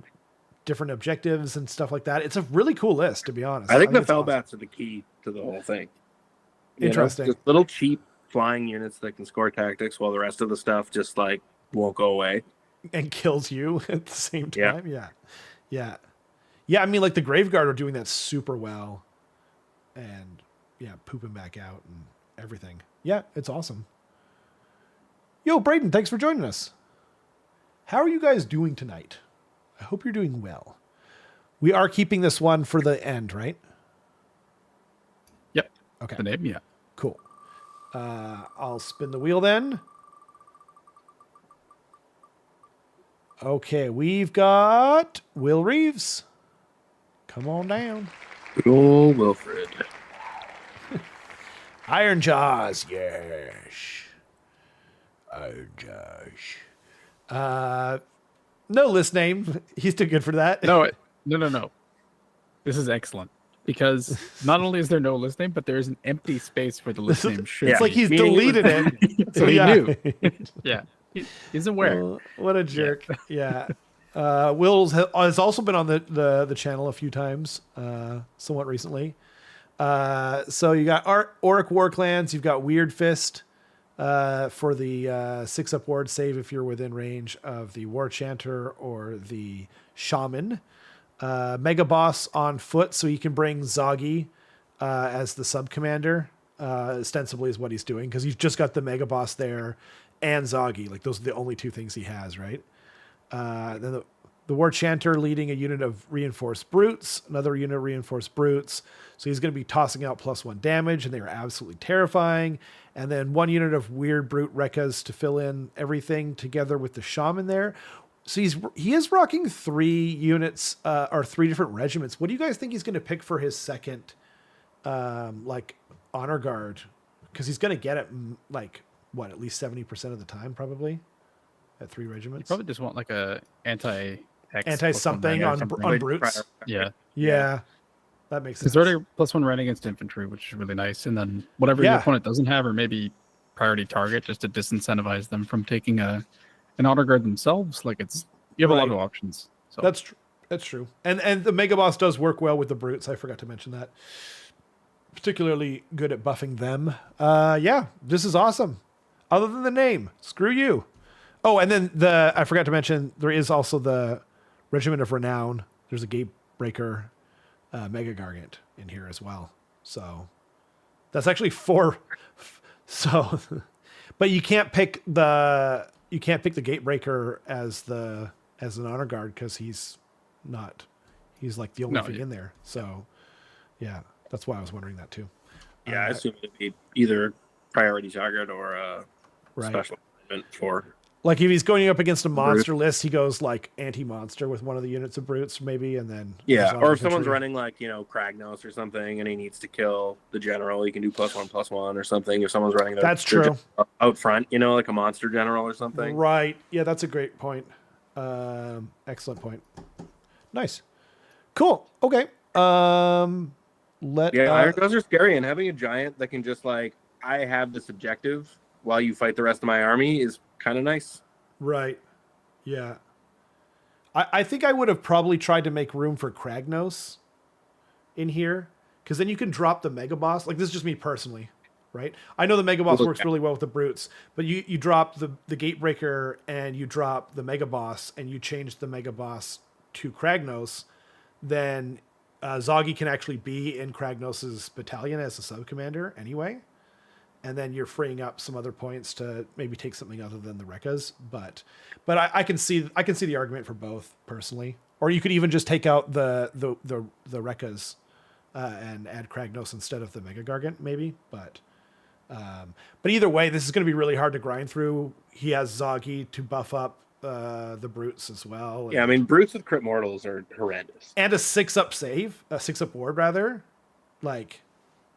different objectives and stuff like that. It's a really cool list, to be honest.
I think the
it's awesome.
Fellbats are the key to the whole thing.
Interesting.
Just little cheap flying units that can score tactics while the rest of the stuff just like won't go away.
And kills you at the same time. Yeah. I mean, like the Graveguard are doing that super well, and pooping back out and everything. Yeah, it's awesome. Yo, Braden, thanks for joining us. How are you guys doing tonight? I hope you're doing well. We are keeping this one for the end, right?
Yep.
Okay.
The name, yeah.
Cool. I'll spin the wheel then. Okay, we've got Will Reeves. Come on down.
Good old Wilfred.
Iron Jaws, yes. Iron Jaws. No list name. He's too good for that.
No. This is excellent because not only is there no list name, but there is an empty space where the list name should.
It's
be.
like he's deleted it.
So he knew. Yeah. He's aware.
Oh, what a jerk. Yeah. Will's has also been on the channel a few times, somewhat recently. So you got Auric Warclans, you've got Weird Fist for the 6-up ward save if you're within range of the War Chanter or the Shaman. Mega Boss on foot, so you can bring Zoggy as the sub commander. Ostensibly is what he's doing because he's just got the Mega Boss there and Zoggy. Like those are the only two things he has, right? Then the War Chanter leading a unit of Reinforced Brutes, another unit of Reinforced Brutes. So he's going to be tossing out +1 damage, and they are absolutely terrifying. And then one unit of Weird Brute Rekkas to fill in everything together with the Shaman there. So he is rocking 3 units or 3 different regiments. What do you guys think he's going to pick for his second honor guard? Because he's going to get it at least 70% of the time probably at 3 regiments.
You probably just want like a anti
something on brutes.
Yeah.
That makes sense.
It's already +1 ran against infantry, which is really nice. And then whatever your opponent doesn't have, or maybe priority target, just to disincentivize them from taking an honor guard themselves. Like you have a lot of options. So
that's true. That's true. And the Mega Boss does work well with the brutes. I forgot to mention that. Particularly good at buffing them. This is awesome. Other than the name, screw you. Oh, and then I forgot to mention there is also the Regiment of Renown. There's a Gatebreaker Mega Gargant in here as well. So that's actually 4. So, but you can't pick the Gatebreaker as an honor guard because he's like the only thing in there. So yeah, that's why I was wondering that too.
Yeah, I assume it'd be either priority target or a special event for.
Like if he's going up against a monster list, he goes like anti-monster with one of the units of brutes, maybe, and then
or if someone's running Kragnos or something, and he needs to kill the general, he can do +1/+1 or something. If someone's running
that's true
out front, like a monster general or something.
Right? Yeah, that's a great point. Excellent point. Nice, cool. Okay. Iron
Jaws are scary, and having a giant that can just I have this objective while you fight the rest of my army is kind of nice.
Right. Yeah. I think I would have probably tried to make room for Kragnos in here, because then you can drop the Mega Boss. Like, this is just me personally, right? I know the Mega Boss works really well with the brutes, but you drop the Gatebreaker and you drop the Mega Boss and you change the Mega Boss to Kragnos, then Zoggy can actually be in Kragnos's battalion as a sub commander anyway, and then you're freeing up some other points to maybe take something other than the Rekkas. But I can see the argument for both personally. Or you could even just take out the Rekkas and add Kragnos instead of the Mega Gargant, maybe. But either way, this is going to be really hard to grind through. He has Zoggy to buff up the brutes as well.
Yeah, I mean, brutes with crit mortals are horrendous.
And a 6-up save, a 6-up ward rather. Like,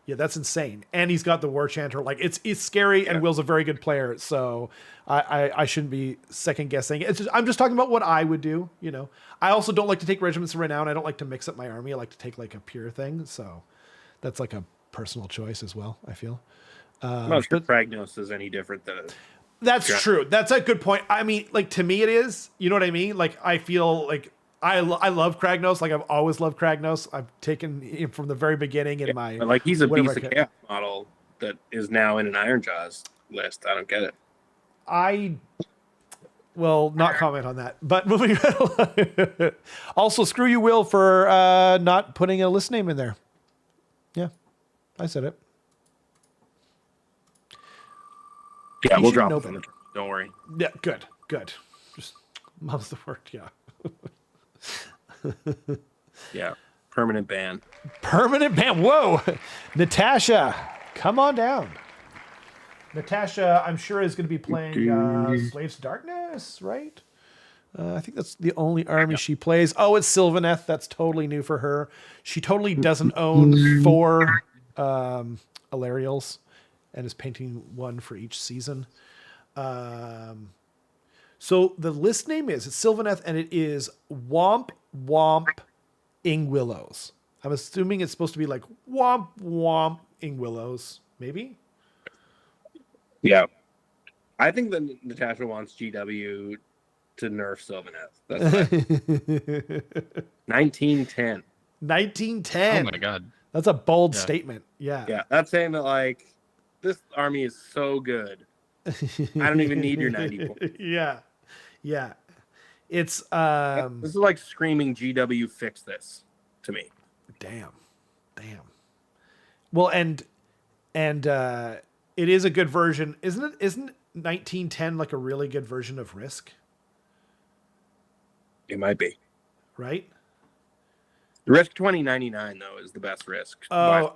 yeah, that's insane. And he's got the War Chanter. Like, it's scary, and Will's a very good player, so I shouldn't be second guessing. I'm just talking about what I would do. You know, I also don't like to take regiments of renown. I don't like to mix up my army. I like to take like a pure thing. So that's like a personal choice as well, I feel.
I'm not sure Kragnos is any different than.
That's true. That's a good point. I mean, like, to me, it is. You know what I mean? Like, I feel like I love Kragnos. Like, I've always loved Kragnos. I've taken him from the very beginning in my.
But like, he's a Beast of Chaos model that is now in an Ironjawz list. I don't get it.
I will not comment on that. But moving right along. Also, screw you, Will, for not putting a list name in there. Yeah, I said it.
Yeah, we'll drop it. Don't worry.
Yeah, good. Just mum's the word. Yeah.
Yeah, permanent ban.
Permanent ban. Whoa, Natasha, come on down. Natasha, I'm sure is going to be playing Slaves to Darkness, right? I think that's the only army she plays. Oh, it's Sylvaneth. That's totally new for her. She totally doesn't own 4 Alarials and is painting 1 for each season. So the list name it's Sylvaneth, and it is Womp Womp Ingwillows. I'm assuming it's supposed to be like Womp Womp Ingwillows, maybe?
Yeah. I think that Natasha wants GW to nerf Sylvaneth. That's right. 1910.
1910.
Oh my god.
That's a bold statement. Yeah.
Yeah. That's saying that, like, this army is so good. I don't even need your 90 points.
Yeah. It's
this is like screaming GW fix this to me.
Damn. Well, and it is a good version, isn't it? Isn't 1910 like a really good version of Risk?
It might be.
Right?
Risk 2099 though is the best Risk.
Oh,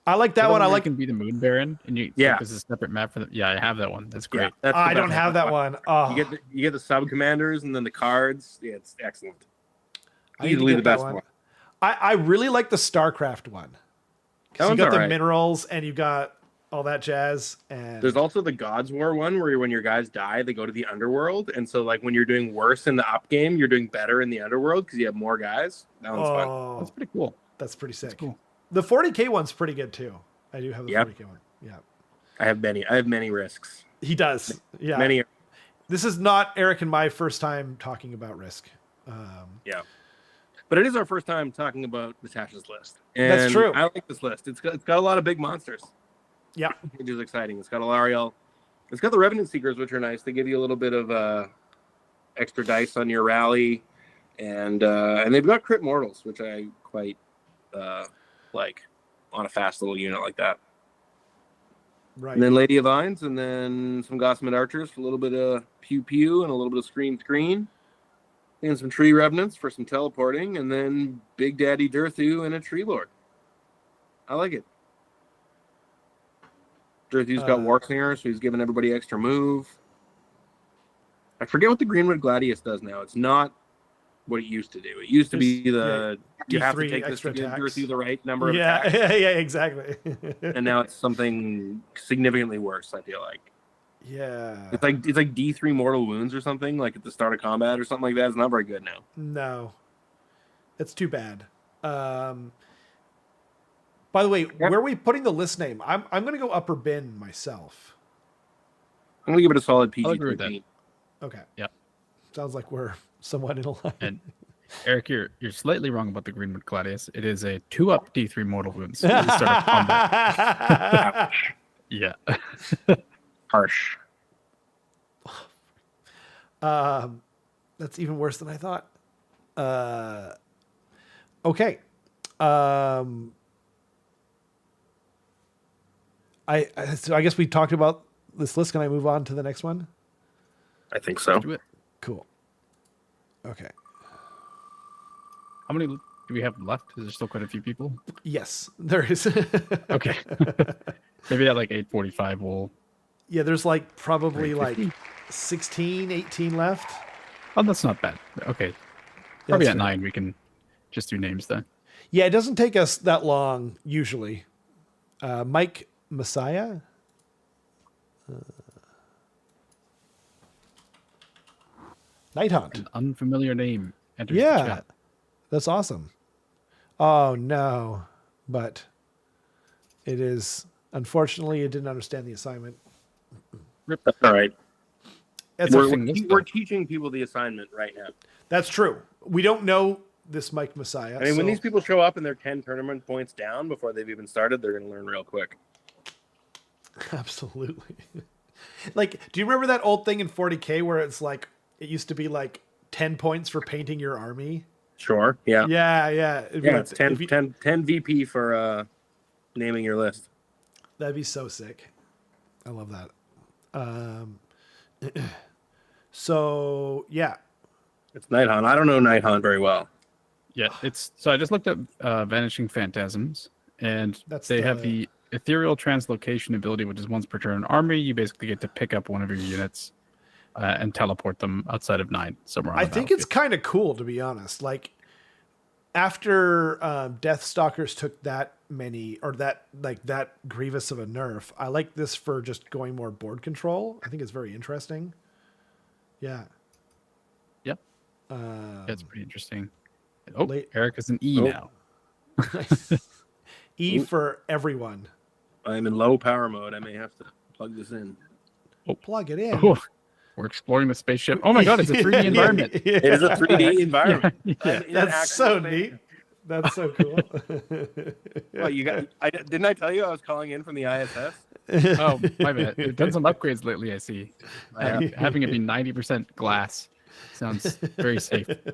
I like that one. I like
can be the Moon Baron, and you this is a separate map for them. Yeah, I have that one. That's great.
Yeah,
I don't have that one. Oh.
You get the sub commanders and then the cards. Yeah, it's excellent. Easily the best one.
I really like the StarCraft one. Because you got the minerals and you got all that jazz. And
there's also the God's War one where when your guys die, they go to the underworld. And so like when you're doing worse in the up game, you're doing better in the underworld because you have more guys. That one's fun.
That's pretty cool.
That's pretty sick.
That's cool.
The 40k one's pretty good too. I do have the 40k one. Yeah.
I have many Risks.
He does. Yeah.
Many.
This is not Eric and my first time talking about Risk.
Yeah. But it is our first time talking about Natasha's list. And
that's true.
I like this list. It's got a lot of big monsters.
Yeah.
Which is exciting. It's got Alariel. It's got the Revenant Seekers, which are nice. They give you a little bit of extra dice on your rally. And they've got Crit Mortals, which I quite like on a fast little unit like that.
Right.
And then Lady of Vines, and then some Gossamer Archers for a little bit of pew pew and a little bit of screen. And some Tree Revenants for some teleporting, and then Big Daddy Durthu and a Tree Lord. I like it. Durthu's got Warsinger, so he's giving everybody extra move. I forget what the Greenwood Gladius does now. It's not what it used to do. It used to be you have to take this to give Durthu the right number of attacks.
Yeah, exactly.
And now it's something significantly worse, I feel like.
Yeah.
It's like D3 mortal wounds or something, like at the start of combat or something like that. It's not very good now.
No. It's too bad. By the way, where are we putting the list name? I'm going to go upper bin myself.
I'm going to give it a solid PG.
I'll agree with that.
Okay.
Yeah.
Sounds like we're somewhat in line.
And Eric, you're slightly wrong about the Greenwood Gladius. It is a 2-up D3 mortal wounds at the start of combat. Yeah.
Harsh.
That's even worse than I thought. Okay. So I guess we talked about this list. Can I move on to the next one?
I think so.
Do it.
Cool. Okay.
How many do we have left? Is there still quite a few people?
Yes, there is.
Okay. Maybe at like 8:45 we'll...
Yeah, there's like probably
8:50.
like 16, 18 left.
Oh, that's not bad. Okay. Probably
That's
at
fair.
9 we can just do names then.
Yeah, it doesn't take us that long usually. Mike Messiah. Night Hunt.
An unfamiliar name enters the
Yeah,
chat.
that's awesome. Oh no, but it is. Unfortunately, it didn't understand the assignment.
Rip.
That's all right.
That's,
We're-
We're teaching people the assignment right now.
that's true. We don't know this Mike Messiah.
I mean, when
so-
these people show up and they're 10 tournament points down before they've even started, they're going to learn real quick.
Absolutely. Like, do you remember that old thing in 40K where it's like, it used to be like 10 points for painting your army?
Sure. Yeah.
Yeah, yeah. It'd be
Yeah,
like-
it's 10,
if you-
10 VP for naming your list.
That'd be so sick. I love that. So, yeah.
It's Night Hunt. I don't know Night Hunt very well.
Yeah, it's so I just looked up Vanishing Phantasms, and
That's
they
the-
have the Ethereal Translocation ability, which is once per turn army. You basically get to pick up one of your units and teleport them outside of 9 somewhere. On
I
the
think it's
battlefield.
kind of cool, to be honest. Like, after Deathstalkers took that many, or that grievous of a nerf, I like this for just going more board control. I think it's very interesting. Yeah.
Yep.
Um,
That's pretty interesting. Oh,
late-
Erik is an E
Oh.
now.
E for everyone.
I'm in low power mode. I may have to plug this in.
Plug it in.
Oh, we're exploring the spaceship. Oh my god, it's a 3D environment.
It is a 3D environment.
Yeah.
I'm in an
That's
actual
so
space.
neat. That's so cool.
Well, you got. Didn't I tell you I was calling in from the ISS?
Oh, my bad. They've done some upgrades lately, I see.
Yeah.
Having it be 90% glass sounds very safe.
It's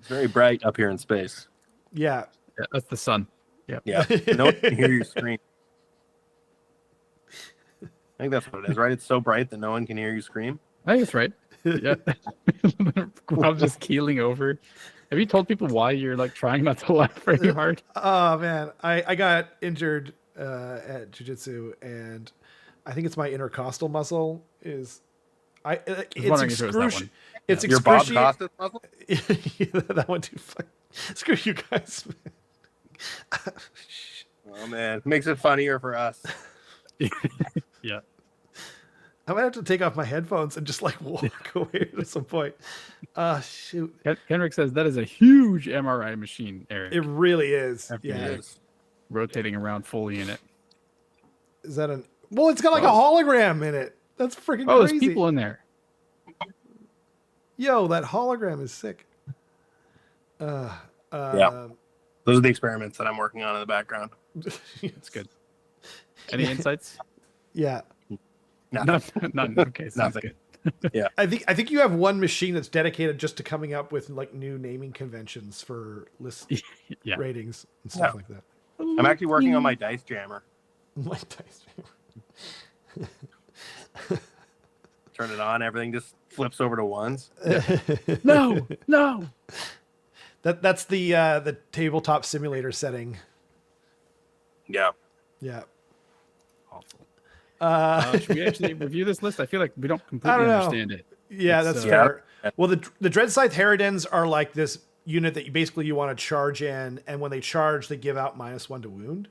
very bright up here in space.
Yeah.
Yeah, that's the sun. Yep.
Yeah, no one can hear you scream. I think that's what it is, right? It's so bright that no one can hear you scream.
I think it's right. Yeah. I'm just keeling over. Have you told people why you're like trying not to laugh very hard?
Oh man, I got injured at jiu-jitsu, and I think it's my intercostal muscle. It's
wondering if it was that
excruciating.
one.
It's
Your Bob
excruciating.
Costas muscle?
Yeah, that one too. Screw you guys.
Oh man, makes it funnier for us.
Yeah.
I might have to take off my headphones and just like walk away at some point. Shoot,
Kenrick says that is a huge MRI machine, Erik.
it really is.
After
Yeah,
you- rotating around fully in it.
is that an? Well, it's got like a hologram in it. That's freaking
Oh,
crazy.
there's people in there.
Yo, that hologram is sick.
Yeah. Those are the experiments that I'm working on in the background.
That's good. Any insights?
Yeah.
Nothing.
None. Okay, sounds
Nothing.
good.
I think you have one machine that's dedicated just to coming up with like new naming conventions for list
Yeah.
ratings and stuff
Yeah.
like that.
I'm actually working on my dice jammer.
My dice.
Turn it on, everything just flips over to ones.
No.
That's the tabletop simulator setting.
Yeah.
Yeah.
Awful. Should we actually review this list? I feel like we don't completely
don't know.
understand it.
Yeah,
It's,
that's
uh,
fair. Well, the Dreadscythe Harridans are like this unit that you want to charge in, and when they charge, they give out -1 to wound.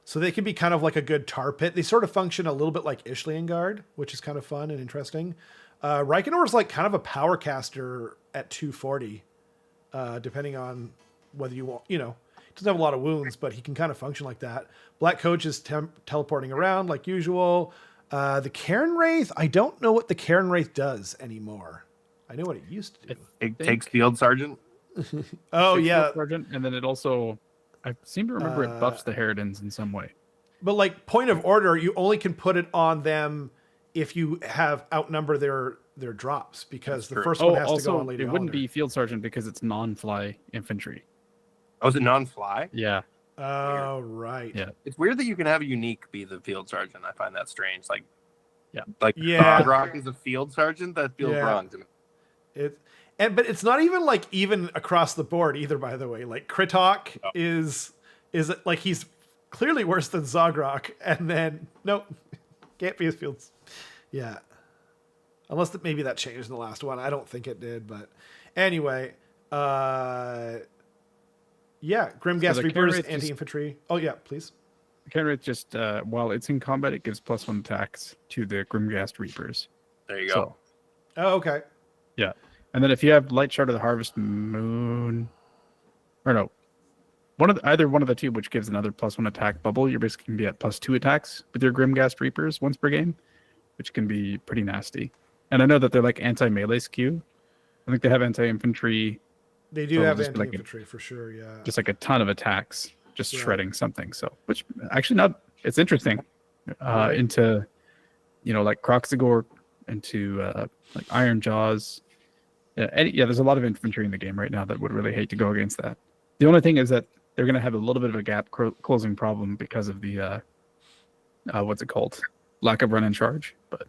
So they can be kind of like a good tar pit. They sort of function a little bit like Ishlian Guard, which is kind of fun and interesting. Reikenor is like kind of a power caster at 240, depending on whether you want, he doesn't have a lot of wounds, but he can kind of function like that. Black Coach is teleporting around like usual. The Cairn Wraith, I don't know what the Cairn Wraith does anymore. I know what it used to do.
It takes Field Sergeant.
Oh,
Six
yeah.
Foot Sergeant, and then it also, I seem to remember it buffs the Harridans in some way.
But like point of order, you only can put it on them if you have outnumber their drops, because
That's
the
true.
first
Oh,
one has to go
also,
on Lady
it wouldn't
Hollander.
be Field Sergeant because it's non-fly infantry.
Oh, is it non-fly?
Yeah.
Oh, right.
Yeah.
It's weird that you can have a unique be the field sergeant. I find that strange. Like
Yeah.
Rock is a field sergeant. That feels
Yeah.
wrong to me.
But it's not even like even across the board either. By the way, like Kritok is like he's clearly worse than Zogrok, and then nope, can't be his fields. Yeah, unless maybe that changed in the last one. I don't think it did, but anyway, yeah, Grimghast
So the
Reapers,
Kenrick
anti-infantry. Oh yeah, please.
Kenrick just while it's in combat, it gives +1 attacks to the Grimghast Reapers.
There you go.
So,
Oh okay.
yeah. And then if you have Light Shard of the Harvest Moon, or no, either one of the two, which gives another +1 attack bubble, you're basically going to be at +2 attacks with your Grimghast Reapers once per game, which can be pretty nasty. And I know that they're like anti-melee skew. I think they have anti-infantry.
They do
So
have
just like
anti-infantry for sure. Yeah.
Just like a ton of attacks, just
Right.
shredding something. So, which actually not, it's interesting. Into, like Kroxigor, into like Iron Jaws. Yeah, there's a lot of infantry in the game right now that would really hate to go against that. The only thing is that they're going to have a little bit of a gap closing problem because of the what's it called, lack of run and charge. But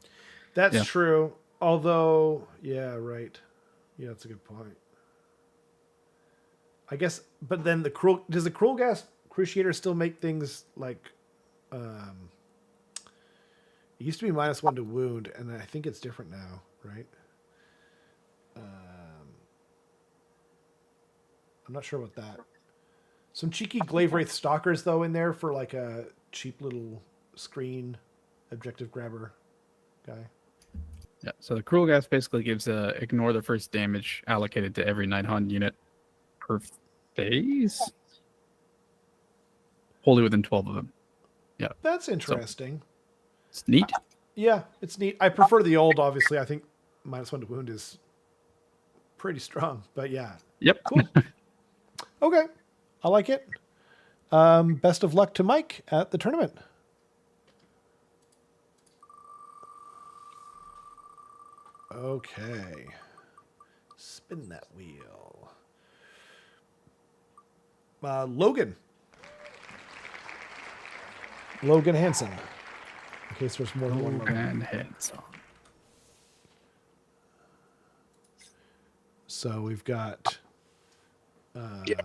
That's true. Although, yeah, right. Yeah, that's a good point. I guess, but then does the Cruel Gas Cruciator still make things like, it used to be -1 to wound, and I think it's different now, right? I'm not sure about that. Some cheeky Glaive Wraith Stalkers, though, in there for like a cheap little screen objective grabber guy.
yeah, so the Cruel Gas basically gives ignore the first damage allocated to every 900 unit per phase, wholly within 12 of them. Yeah,
That's interesting.
it's neat.
Yeah, it's neat. I prefer the old, obviously. I think -1 to wound is pretty strong, but yeah.
Yep.
Cool. Okay. I like it. Best of luck to Mike at the tournament. Okay. Spin that wheel. Logan. Logan Hansen. In case there's more than one Logan.
And heads on.
So we've got
Yeah.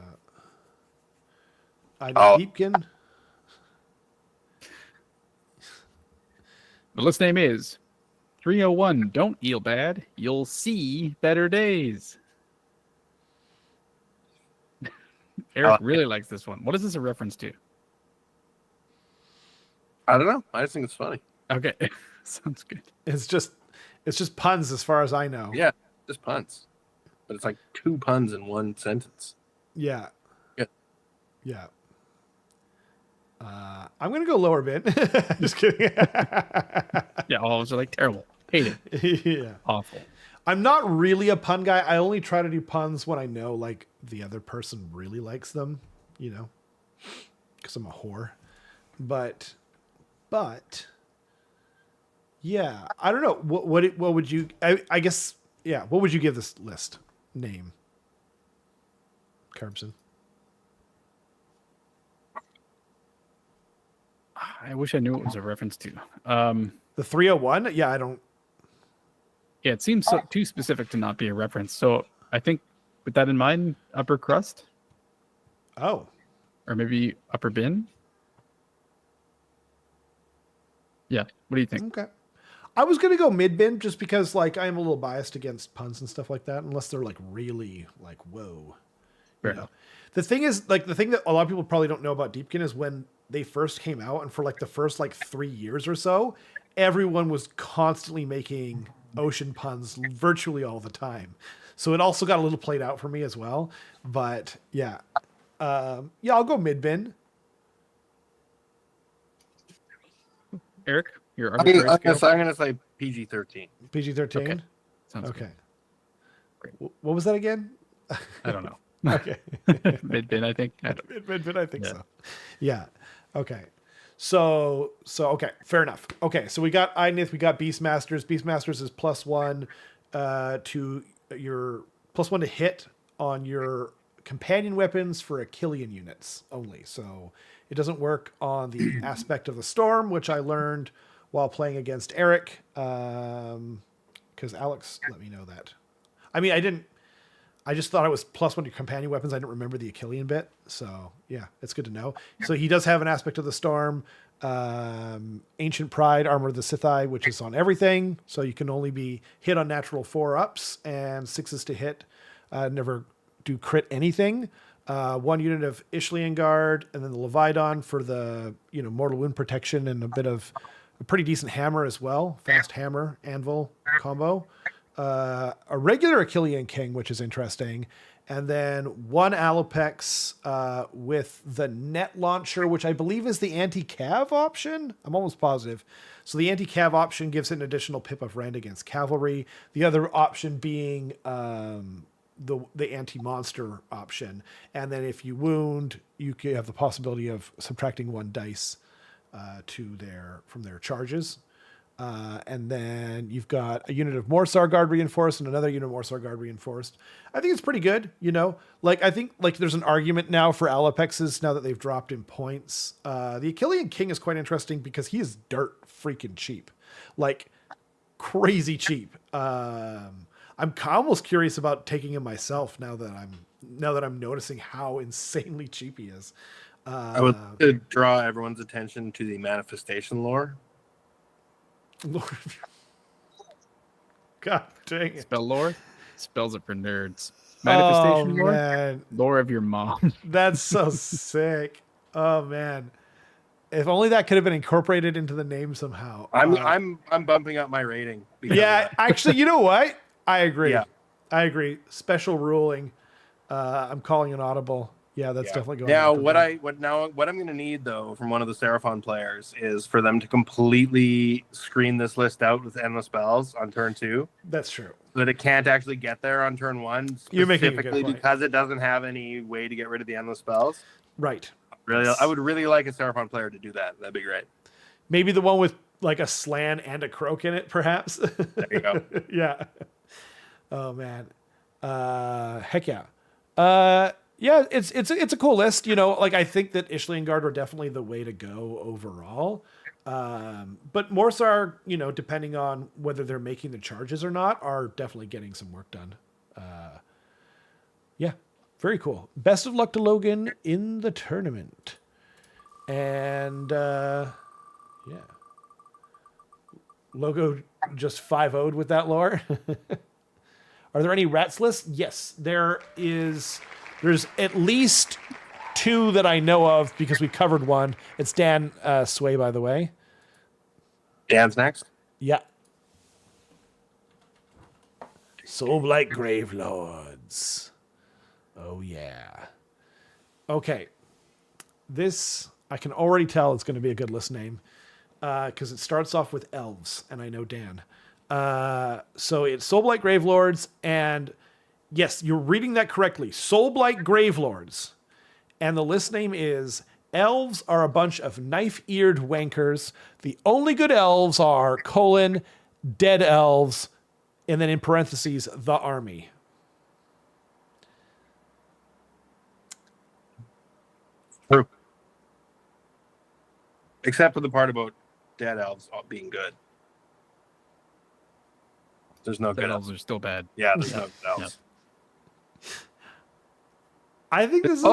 Deepkin.
The list name is 301. Don't eel bad. You'll see better days. Erik really likes this one. What is this a reference to?
I don't know. I just think it's funny.
Okay. Sounds good.
It's just puns as far as I know.
Yeah, just puns. But it's like 2 puns in 1 sentence.
Yeah.
Yeah.
Yeah. I'm gonna go lower bin. Just kidding.
Yeah, all of us are like terrible. Hate it.
Yeah.
Awful.
I'm not really a pun guy. I only try to do puns when I know like the other person really likes them, because I'm a whore. But yeah, I don't know. What would you? I guess yeah. What would you give this list name? Carson.
I wish I knew what it was a reference to.
The 301? Yeah, I don't.
Yeah, it seems too specific to not be a reference. So I think with that in mind, upper crust
Oh,
or maybe upper bin. Yeah. What do you think?
okay. I was gonna go mid bin just because like I'm a little biased against puns and stuff like that, unless they're like really like whoa.
Fair
You know?
enough.
The thing is, like, the thing that a lot of people probably don't know about Deepkin is when they first came out, and for like the first like 3 years or so, everyone was constantly making ocean puns virtually all the time. So it also got a little played out for me as well. But yeah, yeah, I'll go mid bin.
Erik, your
I'm
arbitrary scale?
gonna say PG-13.
PG-13.
Okay. Sounds
Okay.
Great.
What was that again?
I don't know.
Okay.
Mid bin, I think. I don't-
Mid, I think
Yeah.
so. Yeah. Okay. So okay, fair enough. Okay, so we got Idnith, we got Beastmasters. Beastmasters is +1 to your +1 to hit on your companion weapons for Achillean units only. So it doesn't work on the aspect of the storm, which I learned while playing against Erik. Because Alex let me know that. I mean, I just thought it was +1 to companion weapons. I didn't remember the Achillean bit. So yeah, it's good to know. So he does have an aspect of the storm. Ancient Pride, Armor of the Sithai, which is on everything. So you can only be hit on natural 4-ups and 6s to hit. Never do crit anything. 1 unit of Ishlian Guard, and then the Leviathan for the mortal wound protection, and a pretty decent hammer as well. Fast hammer, anvil combo. A regular Achillean King, which is interesting. And then 1 Alopex with the net launcher, which I believe is the anti-cav option. I'm almost positive. So the anti-cav option gives it an additional pip of rend against cavalry. The other option being the anti-monster option. And then if you wound, you can have the possibility of subtracting 1 dice from their charges. And then you've got a unit of Morsar Guard reinforced and another unit of Morsar Guard reinforced. I think it's pretty good, I think there's an argument now for Alopexes now that they've dropped in points. The Achillean King is quite interesting because he is dirt freaking cheap, crazy cheap. I'm almost curious about taking him myself now that I'm noticing how insanely cheap he is.
I would to draw everyone's attention to the manifestation lore.
Lord. God dang it.
Spell lore? Spells it for nerds. Manifestation lore?
Man.
Lore of your mom.
That's so sick. Oh man. If only that could have been incorporated into the name somehow.
I'm bumping up my rating.
Yeah, actually, you know what? I agree.
Yeah.
I agree. Special ruling. I'm calling an audible. Yeah, that's definitely going
now.
on.
What I'm going to need though from one of the Seraphon players is for them to completely screen this list out with endless spells on turn 2.
That's true.
So that it can't actually get there on turn 1,
You're making a good
specifically
point.
because it doesn't have any way to get rid of the endless spells.
Right.
Really, I would really like a Seraphon player to do that. That'd be great.
Maybe the one with a slan and a croak in it, perhaps.
There you go.
Yeah. Oh man. Heck yeah. Yeah, it's a cool list. I think that Ishlian Guard are definitely the way to go overall. But Morsar, depending on whether they're making the charges or not, are definitely getting some work done. Yeah, very cool. Best of luck to Logan in the tournament. And yeah. Logo just 5-0'd with that lore. Are there any rats lists? Yes, there's at least 2 that I know of because we covered one. It's Dan Sway, by the way.
Dan's next.
Yeah. Soul-Blight Grave Lords. Oh, yeah. Okay. This, I can already tell it's going to be a good list name because it starts off with elves, and I know Dan. So it's Soulblight Gravelords, and yes, you're reading that correctly. Soulblight Gravelords. And the list name is Elves Are a Bunch of Knife-Eared Wankers. The only good elves are, dead elves, and then in parentheses, the army.
True. Except for the part about dead elves being good. There's no good
elves are still bad.
Yeah, there's no good elves.
I think this is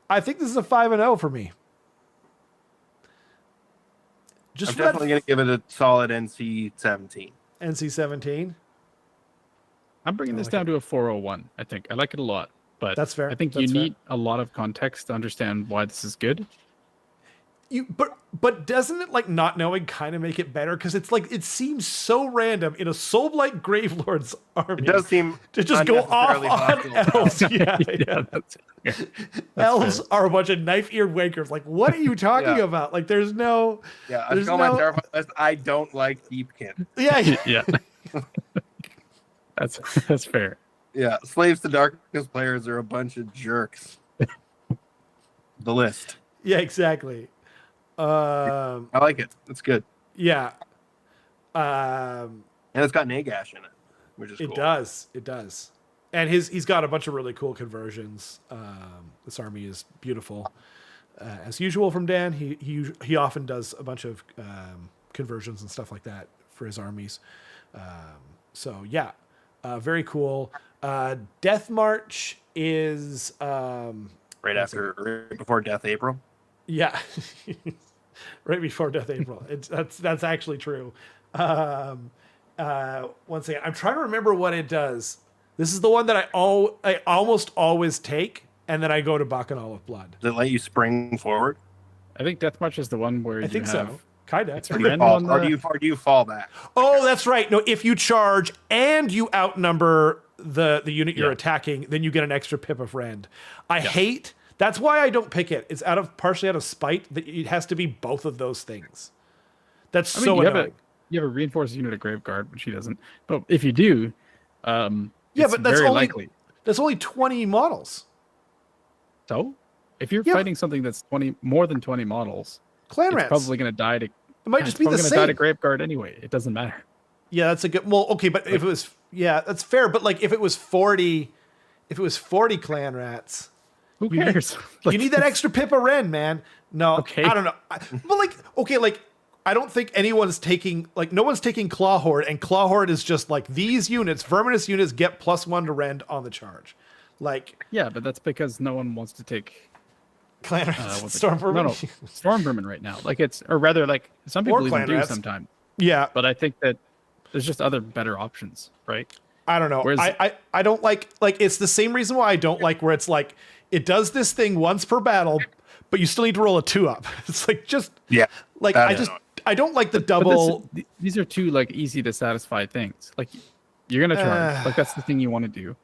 I think this is a 5-0 for me.
I'm definitely going to give it a solid NC-17.
NC-17.
I'm bringing this down to a 401. I think I like it a lot, but
that's fair.
I think you need a lot of context to understand why this is good.
But doesn't it not knowing kind of make it better? Because it's it seems so random in a Soulblight Gravelord's army.
It does seem
to just go off on elves. Yeah. Elves are a bunch of knife-eared wankers. What are you talking about? There's no.
Yeah, I tell my Seraphon list, I don't like Deepkin.
Yeah.
Yeah. That's fair.
Yeah, Slaves to Darkness players are a bunch of jerks. The list.
Yeah, exactly.
I like it. It's good.
Yeah.
And it's got Nagash in it, which is cool.
It does. It does. And he's got a bunch of really cool conversions. This army is beautiful, as usual from Dan. He often does a bunch of conversions and stuff like that for his armies. So yeah, very cool. Death March is
right before Death April.
Yeah, right before Death April. That's actually true. One second, I'm trying to remember what it does. This is the one that I almost always take, and then I go to Bacchanal of Blood.
Does it let you spring forward?
I think Death March is the one where
I think so. Kinda.
Or do you fall back?
Oh, that's right. No, if you charge and you outnumber the unit you're attacking, then you get an extra pip of rend. I hate. That's why I don't pick it. It's partially out of spite that it has to be both of those things. That's so annoying.
You have a reinforced unit of Graveguard, which he doesn't. But if you do,
but that's
very
only
likely.
That's only 20 models.
So, if you're fighting something that's more than 20 models,
Clan
it's
Rats
probably going to die to.
It might just be the same.
Die to Graveguard anyway. It doesn't matter.
Yeah, that's a good. Well, okay, but if it was, that's fair. But like, if it was 40 Clan Rats,
who cares?
You need that extra pip of Ren, man. No, okay. I don't know. But I don't think anyone's taking, no one's taking Claw Horde, and Claw Horde is just like these units, Verminous units get +1 to Rend on the charge.
Yeah, but that's because no one wants to take
Clan Rats, Storm Vermin.
No, Storm Vermin right now. Some people even do sometimes.
Yeah.
But I think that there's just other better options, right?
I don't know. Whereas, I don't like it's the same reason why I don't like where it's like, it does this thing once per battle, but you still need to roll a 2-up. It's I don't like the double.
These are two easy to satisfy things. You're gonna charge. That's the thing you want to do,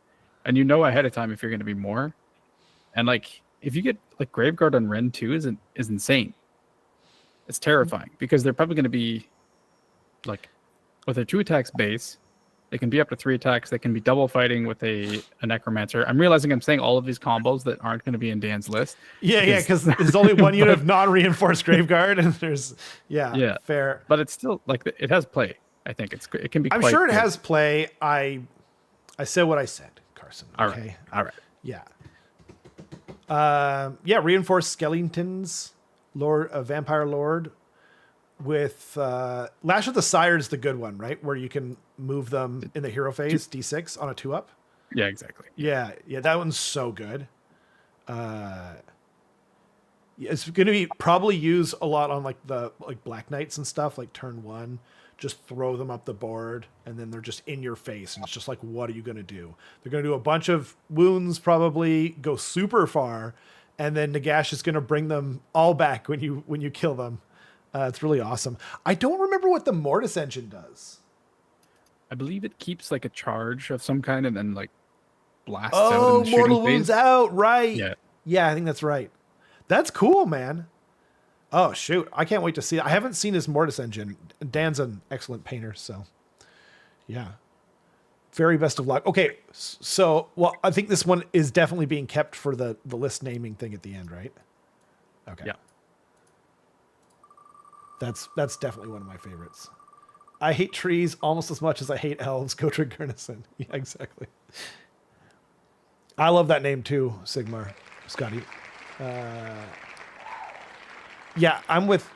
and you know ahead of time if you're gonna be more. And if you get Graveguard on Ren 2 is insane. It's terrifying because they're probably gonna be with their 2 attacks base. They can be up to 3 attacks. They can be double fighting with a Necromancer. I'm realizing I'm saying all of these combos that aren't going to be in Dan's list.
Yeah, because there's only one unit of non-reinforced Graveguard, and there's fair.
But it's still it has play. I think it can be.
I'm sure it has play. I said what I said, Carson. Okay,
all right.
Yeah. Reinforced skeletons, Vampire Lord. With Lash of the Sire is the good one, right? Where you can move them in the hero phase, D6 on a 2-up.
Yeah, exactly.
Yeah, that one's so good. It's going to be probably used a lot on the Black Knights and stuff, turn 1. Just throw them up the board, and then they're just in your face, and it's just what are you going to do? They're going to do a bunch of wounds, probably go super far, and then Nagash is going to bring them all back when you kill them. It's really awesome. I don't remember what the Mortis engine does.
I believe it keeps a charge of some kind and then blasts out in the
mortal wounds out, right?
Yeah,
I think that's right. That's cool, man. Oh shoot, I can't wait to see it. I haven't seen his Mortis engine. Dan's an excellent painter, so yeah. Very best of luck. Okay, so I think this one is definitely being kept for the list naming thing at the end, right? Okay.
Yeah.
That's definitely one of my favorites. I hate trees almost as much as I hate elves. Gotrid Gurnison. Yeah, exactly. I love that name too, Sigmar. Scotty. I'm with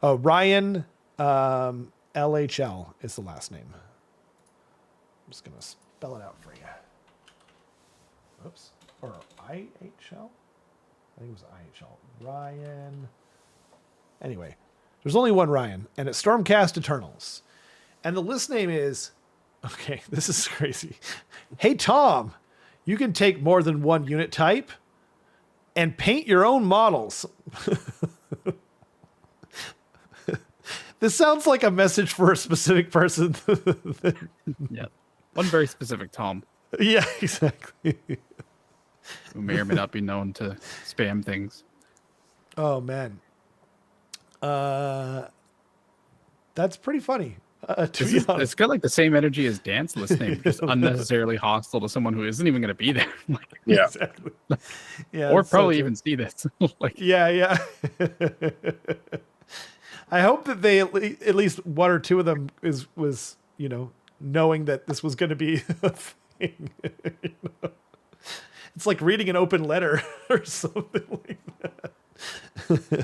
Ryan LHL is the last name. I'm just going to spell it out for you. Oops. Or IHL? I think it was IHL. Ryan... Anyway, there's only one Ryan, and it's Stormcast Eternals. And the list name is, okay, this is crazy. Hey, Tom, you can take more than one unit type and paint your own models. This sounds like a message for a specific person.
Yeah, one very specific Tom.
Yeah, exactly.
Who may or may not be known to spam things.
Oh, man. That's pretty funny.
It's got the same energy as Dan's list name, just unnecessarily hostile to someone who isn't even going to be there.
Yeah,
exactly. Yeah,
or probably even see this.
Yeah. I hope that they at least one or two of them was knowing that this was going to be a thing. You know? It's like reading an open letter or something like that.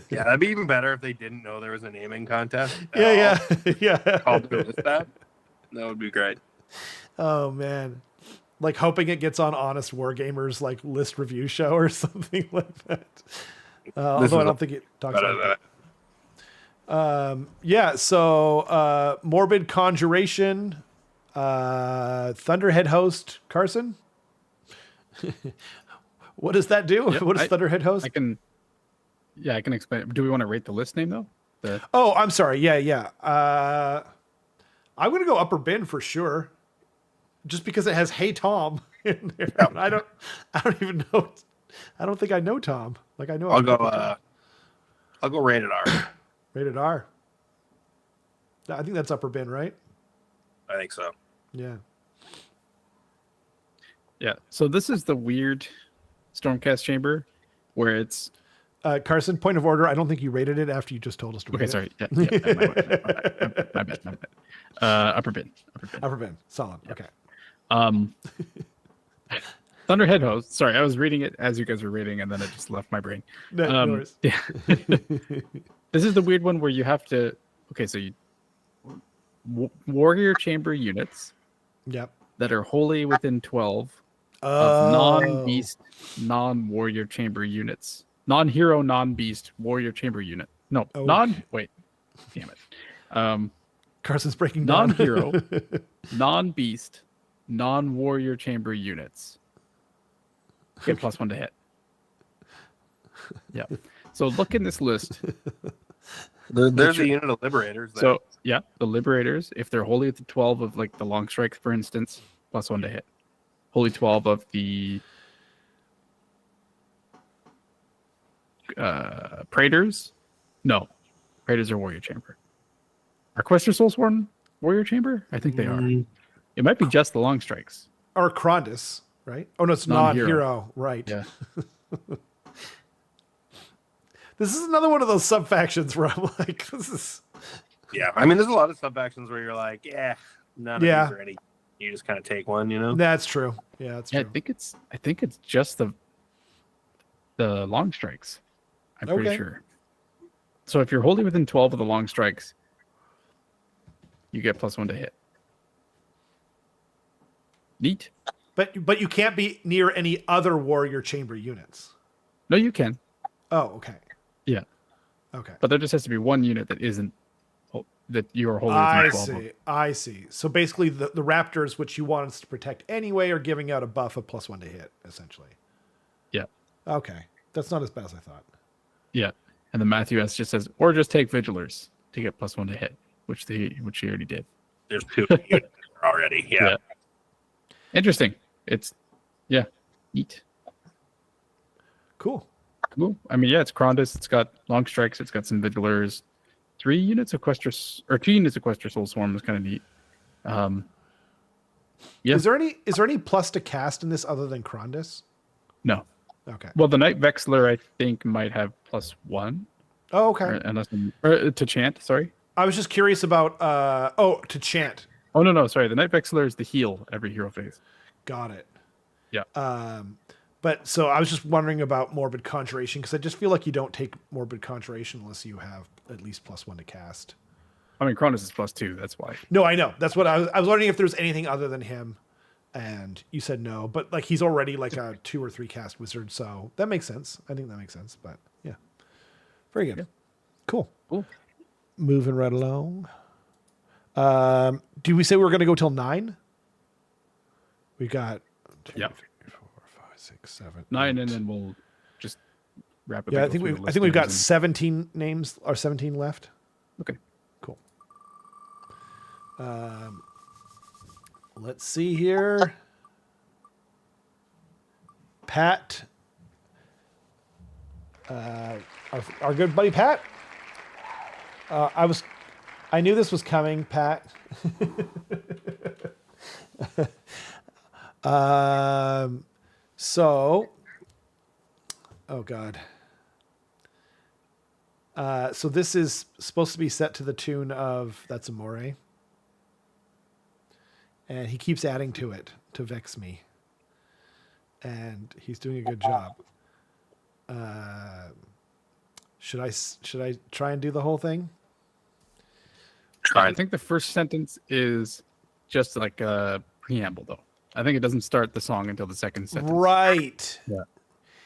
Yeah, that'd be even better if they didn't know there was a naming contest.
Yeah.
Called to list that. That would be great.
Oh man. Like hoping it gets on Honest Wargamers like list review show or something like that. Although I don't think it talks about that. Yeah, so Morbid Conjuration, Thunderhead host Carson. What does that do?
Yep,
what does Thunderhead host?
I can explain. Do we want to rate the list name though?
Oh, I'm sorry. Yeah. I'm going to go upper bin for sure. Just because it has Hey Tom in there.
Yep.
I don't even know. I don't think I know Tom. Like I know.
I'll go rated R.
Rated R. I think that's upper bin, right?
I think so.
Yeah.
Yeah. So this is the weird Stormcast chamber where it's
Carson, point of order. I don't think you rated it after you just told us to rate
okay.
it.
Sorry. Yeah. My bad. Upper bin.
Upper bin. Solid.
Yep.
Okay.
Thunderhead host. Sorry, I was reading it as you guys were reading, and then it just left my brain.
No worries.
Yeah. This is the weird one where you have to. Okay, so you warrior chamber units.
Yep.
That are wholly within 12
Oh.
of non-beast, non-warrior chamber units. Non-hero, non-beast warrior chamber unit. No,
Okay.
wait. Damn it.
Carson's breaking down.
Non-hero, non-beast, non-warrior chamber units. Get +1 to hit. Yeah. So look in this list.
There's a unit of Liberators there.
So yeah, the Liberators, if they're wholly at the 12 of like the long strike, for instance, +1 to hit. Wholly 12 of the Praetors. No, Praetors are warrior chamber. Are Questor Soulsworn warrior chamber? I think they are. It might be just the long strikes.
Or Krondus, right? Oh no, it's non-hero. Right.
Yeah.
This is another one of those sub factions where I'm like, this is.
Yeah, I mean, there's a lot of sub factions where you're like, none of these are any. You just kind of take one, you know.
That's true. Yeah, that's true.
I think it's just the long strikes. I'm pretty sure. So if you're wholly within 12 of the long strikes, you get +1 to hit. Neat.
But you can't be near any other warrior chamber units.
No, you can.
Oh, okay.
Yeah.
Okay.
But there just has to be one unit that isn't that you are wholly within 12 of.
I see. So basically the Raptors, which you want us to protect anyway, are giving out a buff of +1 to hit, essentially.
Yeah.
Okay. That's not as bad as I thought.
Yeah. And then Matthew S just says, or just take Vigilers to get +1 to hit, which he already did.
There's 2 units already. Yeah.
Interesting. It's neat.
Cool.
I mean, yeah, it's Krondus. It's got long strikes. It's got some Vigilers. 2 units of Questor Soulsworn is kind of neat. Yeah.
Is there any plus to cast in this other than Krondus?
No.
Okay.
Well, the Night Vexler, I think, might have +1.
Oh, okay.
Or to chant, sorry.
I was just curious about to chant.
Oh no, sorry. The Night Vexler is the heal every hero phase.
Got it.
Yeah.
But so I was just wondering about Morbid Conjuration because I just feel like you don't take Morbid Conjuration unless you have at least +1 to cast.
I mean, Cronus is +2. That's why.
No, I know. That's what I was wondering if there was anything other than him, and you said no. But like he's already like a 2 or 3 cast wizard, so that makes sense. I think that makes sense. But yeah, very good. Yeah. Cool. Moving right along. Do we say we're going to go till 9? We got 2, 3, 4, 5, 6, 7,
9,
8.
and then we'll just rapidly.
Yeah, I think we've got 17 names or 17 left.
Okay.
Cool. Let's see here. Pat, our good buddy Pat. I knew this was coming, Pat. So, oh God. So this is supposed to be set to the tune of That's Amore. and he keeps adding to it to vex me. And he's doing a good job. Should I try and do the whole thing?
I think the first sentence is just like a preamble, though. I think it doesn't start the song until the second sentence.
Right.
Yeah.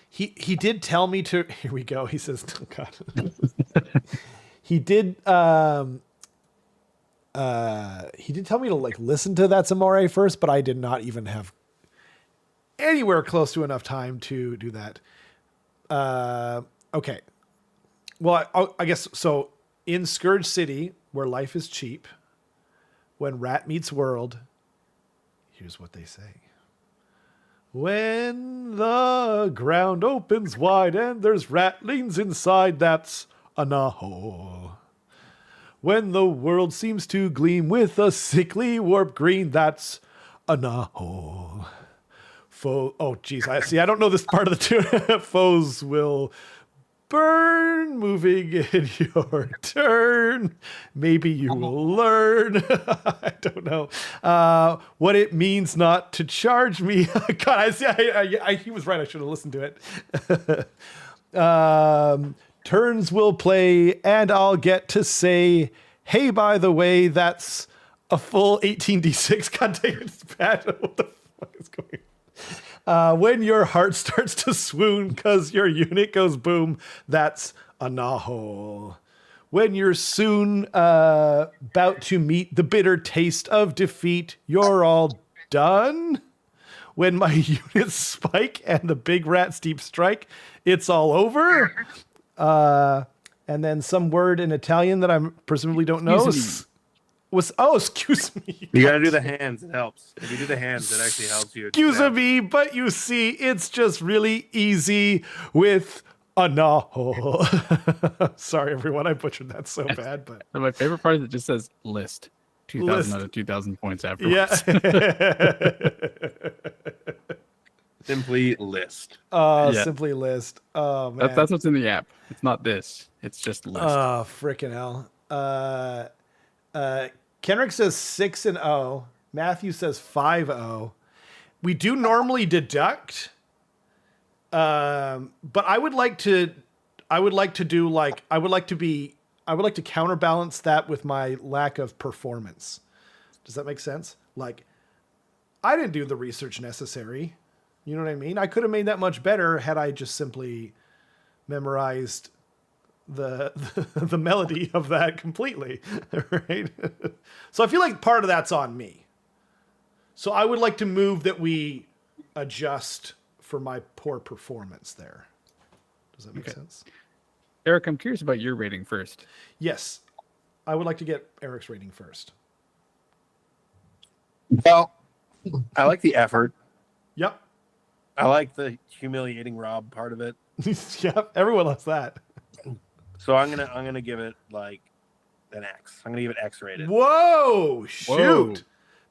He did tell me to. Here we go. He says, oh God. He did tell me to like listen to That's Amore first, but I did not even have anywhere close to enough time to do that. Okay. Well, I guess so. In Scourge City, where life is cheap, when rat meets world, here's what they say. When the ground opens wide and there's ratlings inside, that's a naho. When the world seems to gleam with a sickly warp green, that's a naho. Oh, geez. I don't know this part of the tune. Foes will burn, moving in your turn. Maybe you will learn. I don't know what it means not to charge me. God, he was right. I should have listened to it. Turns will play, and I'll get to say, hey, by the way, that's a full 18d6. God dang it, it's bad. What the fuck is going on? When your heart starts to swoon because your unit goes boom, that's a naho. When you're soon about to meet the bitter taste of defeat, you're all done. When my units spike and the big rat steep strike, it's all over. And then some word in Italian that I presumably don't know. Excuse me.
You gotta do the hands. It helps. If you do the hands, it actually helps you.
Excuse me, but you see, it's just really easy with a naho. Sorry, everyone. I butchered that so bad. But
And my favorite part is it just says list. 2,000 out of 2,000 points afterwards.
yeah.
Simply list.
Simply list. Oh, man.
That's what's in the app. It's not this. It's just list.
Oh, freaking hell. Kenrick says 6-0. Matthew says 5-0. We do normally deduct, but I would like to counterbalance that with my lack of performance. Does that make sense? Like, I didn't do the research necessary. You know what I mean? I could have made that much better had I just simply memorized the melody of that completely, right? So I feel like part of that's on me. So I would like to move that we adjust for my poor performance there. Does that make sense?
Erik, I'm curious about your rating first.
Yes. I would like to get Eric's rating first.
Well, I like the effort.
Yep.
I like the humiliating Rob part of it.
Yep. Everyone loves that.
So I'm gonna give it like an X. I'm gonna give it X rated.
Whoa! Shoot!
Whoa.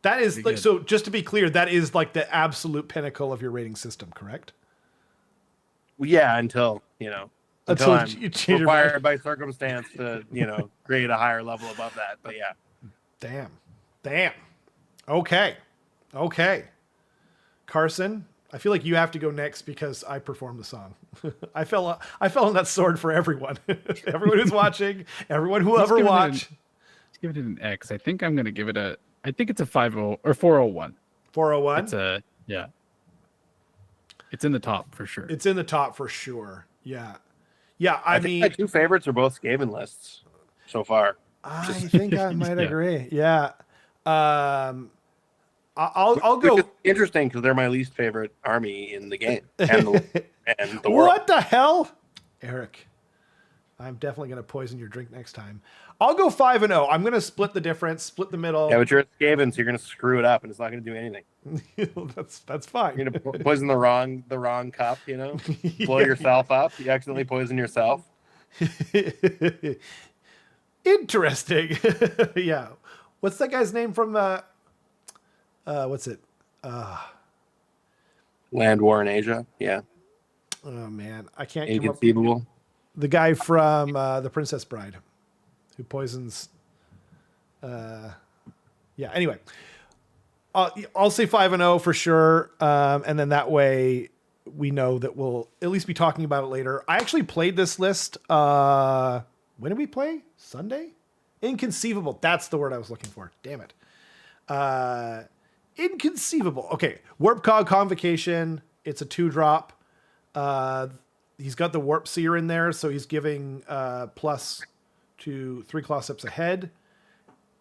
That is
Pretty
like
good.
so. Just to be clear, that is like the absolute pinnacle of your rating system, correct?
Yeah, until
Until
I'm
you change your
required
mind.
by circumstance to grade a higher level above that. But yeah,
Damn. Okay. Carson, I feel like you have to go next because I performed the song. I fell on that sword for everyone. Everyone who's watching, everyone who ever watched.
Let's give it an X. I think I'm going to give it I think it's a 5-0 or 401.
401.
Yeah. It's in the top for sure.
It's in the top for sure. Yeah. I
think
mean,
my two favorites are both Skaven lists so far.
I think I might agree. Yeah. I'll
Which
go.
is interesting because they're my least favorite army in the game and the world.
What the hell, Erik? I'm definitely going to poison your drink next time. I'll go 5-0. I'm going to split the difference, split the middle.
Yeah, but you're a Skaven, so you're going to screw it up, and it's not going to do anything.
That's fine.
You're going to poison the wrong cup. Blow yourself up. You accidentally poison yourself.
Interesting. Yeah. What's that guy's name from the? What's it?
Land war in Asia. Yeah.
Oh man, I can't come up.
Inconceivable.
The guy from The Princess Bride, who poisons. Yeah. Anyway, I'll say 5-0 for sure. And then that way we know that we'll at least be talking about it later. I actually played this list. When did we play? Sunday? Inconceivable. That's the word I was looking for. Damn it. Inconceivable. Okay. Warp Cog Convocation. It's a 2-drop. He's got the Warp Seer in there, so he's giving plus to 3 claw steps ahead.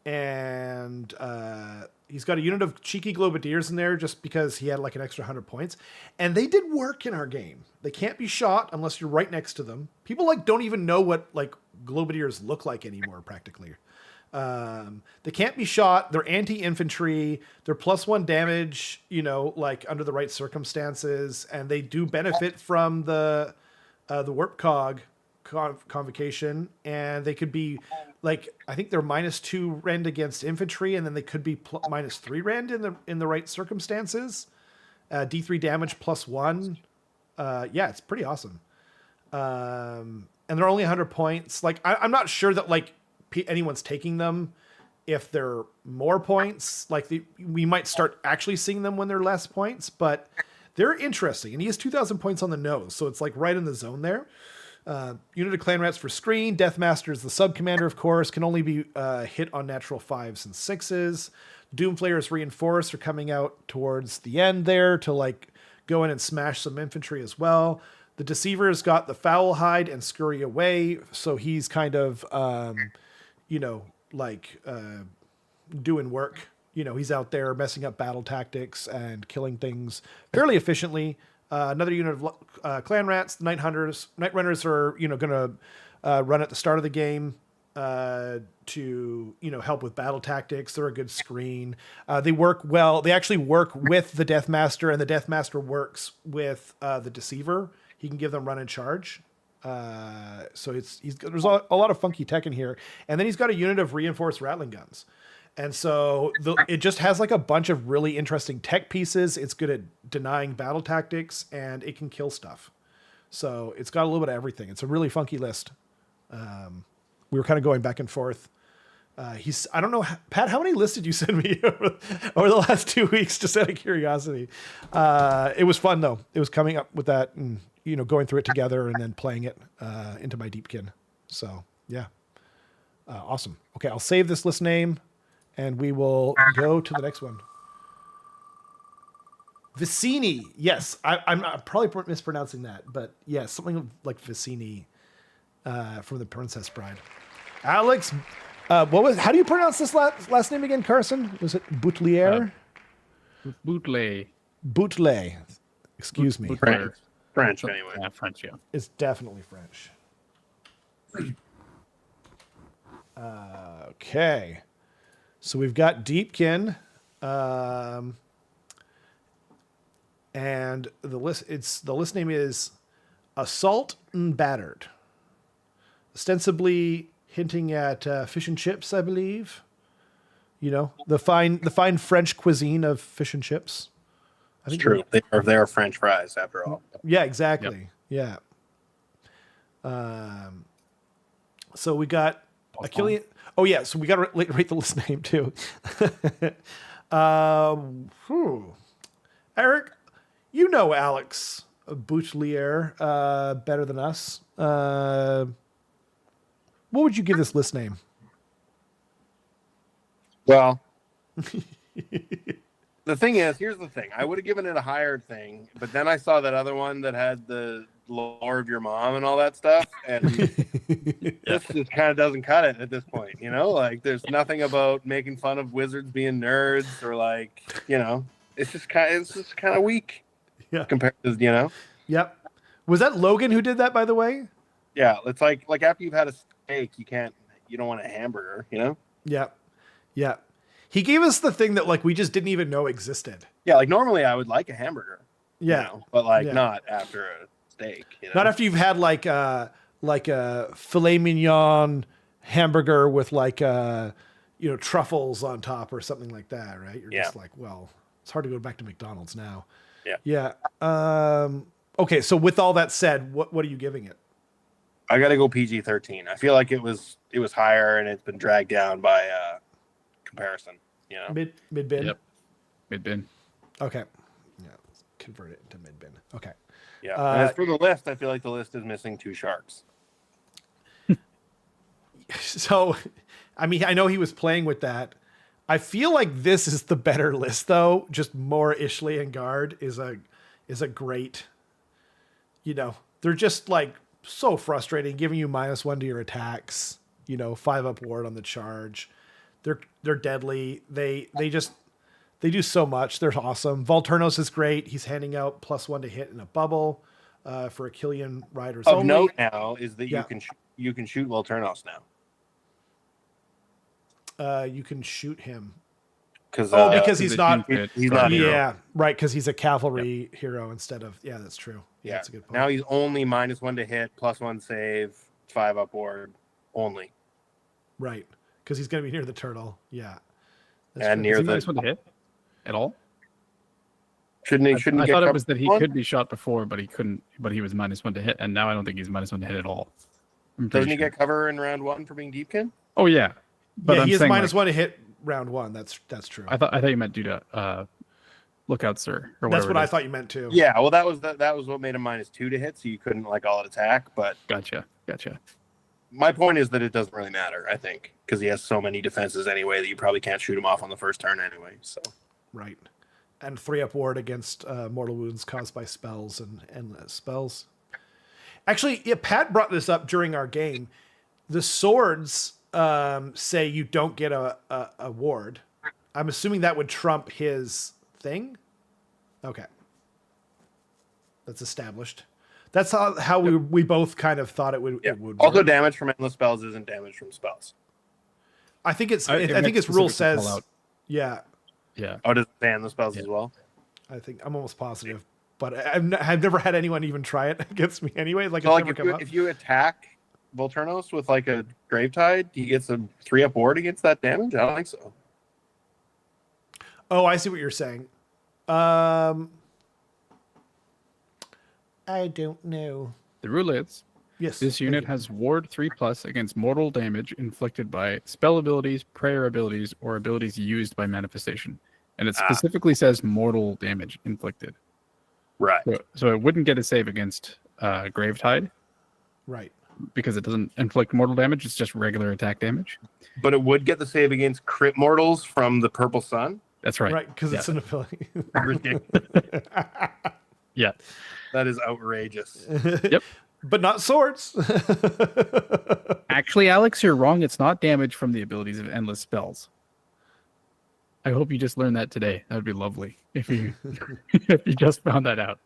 And he's got a unit of Cheeky Globadiers in there just because he had like an extra 100 points. And they did work in our game. They can't be shot unless you're right next to them. People like don't even know what like Globadiers look like anymore, practically. They can't be shot. They're anti-infantry. They're +1 damage, like under the right circumstances. And they do benefit from the Warp Cog Convocation. And they could be like, I think they're -2 rend against infantry. And then they could be -3 rend in the right circumstances. D3 damage +1. Yeah, it's pretty awesome. And they're only 100 points. Like, I'm not sure that like anyone's taking them if they're more points. Like we might start actually seeing them when they're less points, but they're interesting. And he has 2,000 points on the nose, so it's like right in the zone there. Unit of clan rats for screen. Deathmaster is the sub commander, of course. Can only be hit on natural 5s and 6s. Doomflayers reinforced are coming out towards the end there to like go in and smash some infantry as well. The Deceiver's got the Foul Hide and Scurry Away, so he's kind of doing work. He's out there messing up battle tactics and killing things fairly efficiently. Another unit of clan rats, the Night Runners are, going to run at the start of the game to, help with battle tactics. They're a good screen. They work well. They actually work with the Deathmaster, and the Deathmaster works with the Deceiver. He can give them run and charge. So there's a lot of funky tech in here. And then he's got a unit of reinforced rattling guns. And so it just has like a bunch of really interesting tech pieces. It's good at denying battle tactics, and it can kill stuff. So it's got a little bit of everything. It's a really funky list. We were kind of going back and forth. I don't know, Pat, how many lists did you send me over the last 2 weeks, just out of curiosity? It was fun though. It was coming up with that and, going through it together and then playing it into my Deepkin. So yeah. Awesome. Okay. I'll save this list name and we will go to the next one. Vicini. Yes. I'm probably mispronouncing that, but yeah, something like Vicini from The Princess Bride. Alex, how do you pronounce this last name again, Carson? Was it Boutelier? Boutelet. Excuse me.
French, anyway.
Yeah, French, yeah.
It's definitely French. Okay. So we've got Deepkin. And the list name is Assault and Battered. Ostensibly hinting at fish and chips, I believe. The fine French cuisine of fish and chips. I think
it's true. They are French fries, after all.
Yeah, exactly. Yep. Yeah. So we got Achillean. Oh yeah. So we got to rate the list name too. Erik, Alex Boutelier better than us. What would you give this list name?
Well, the thing is, here's the thing. I would have given it a higher thing, but then I saw that other one that had the lore of your mom and all that stuff, and this just kind of doesn't cut it at this point. Like there's nothing about making fun of wizards being nerds or like, it's just kind of weak. Yeah. Compared to,
Yep. Was that Logan who did that, by the way?
Yeah, it's like after you've had a steak, you don't want a hamburger,
Yeah. Yeah. He gave us the thing that like we just didn't even know existed.
Yeah, like normally I would like a hamburger.
Yeah.
But not after a steak,
Not after you've had like a filet mignon hamburger with truffles on top or something like that, right? You're just like, well, it's hard to go back to McDonald's now. Yeah. Yeah. Okay, so with all that said, what are you giving it?
I got to go PG-13. I feel like it was higher and it's been dragged down by comparison.
Mid-bin.
Yep. Mid bin.
Okay. Yeah. Let's convert it into mid bin. Okay.
Yeah. As for the list, I feel like the list is missing 2 sharks.
So, I mean, I know he was playing with that. I feel like this is the better list, though. Just more Ishley and guard is a great. You know, they're just like so frustrating, giving you -1 to your attacks. You know, 5-up ward on the charge. They're deadly. They do so much. They're awesome. Volturnos is great. He's handing out +1 to hit in a bubble for Achillean riders.
Of
only.
note now is that
Yeah.
you can shoot Volturnos now.
You can shoot him.
Because
he's not.
He's not. a hero.
Yeah, right. Because he's a cavalry hero instead of. Yeah, that's true.
Yeah,
that's a good point.
now he's only -1 to hit, +1 save, 5-up ward only,
Right, because he's going to be near the turtle. Yeah,
and
Is
near
he
the.
-1 to hit at all?
Shouldn't he?
I
Get
thought it
covered
was that he
one?
could be shot before, but he couldn't. But he was -1 to hit, and now I don't think he's -1 to hit at all. I'm pretty
Doesn't he
sure.
get cover in round 1 for being deepkin?
Oh yeah, but
yeah,
I'm
he is
saying,
-1 to hit round 1. That's true.
I thought you meant due to look out, sir, or
That's
whatever.
what
it
I
is.
thought you meant too.
Yeah, well, that was what made him -2 to hit, so you couldn't like all attack. But
Gotcha.
my point is that it doesn't really matter. I think because he has so many defenses anyway that you probably can't shoot him off on the first turn anyway. So
Right, and 3-up ward against mortal wounds caused by spells and spells. Actually, yeah, Pat brought this up during our game. The swords say you don't get a ward. I'm assuming that would trump his thing. Okay, that's established. That's how we both kind of thought it would.
yeah.
It would
Also,
work.
damage from endless spells isn't damage from spells.
I think it's.
It
I think
makes
its rule
specific call
says.
out.
Yeah,
Yeah.
Oh, does it say endless spells as well?
I think I'm almost positive, but I've never had anyone even try it against me anyway. Like,
So,
it's
like
never come up.
if you attack Volturnos with like a Gravetide, he gets a 3-up ward against that damage. I don't think so.
Oh, I see what you're saying. I don't know.
The rule is
Yes.
this unit has ward 3+ against mortal damage inflicted by spell abilities, prayer abilities, or abilities used by manifestation, and it specifically says mortal damage inflicted.
Right.
So it wouldn't get a save against Gravetide
Right.
because it doesn't inflict mortal damage. It's just regular attack damage.
But it would get the save against crit mortals from the Purple Sun.
That's right.
Right. Because
Yeah.
it's an ability.
Ridiculous.
Yeah.
That is outrageous.
Yep.
But not swords.
Actually, Alex, you're wrong. It's not damage from the abilities of endless spells. I hope you just learned that today. That would be lovely if you if you just found that out.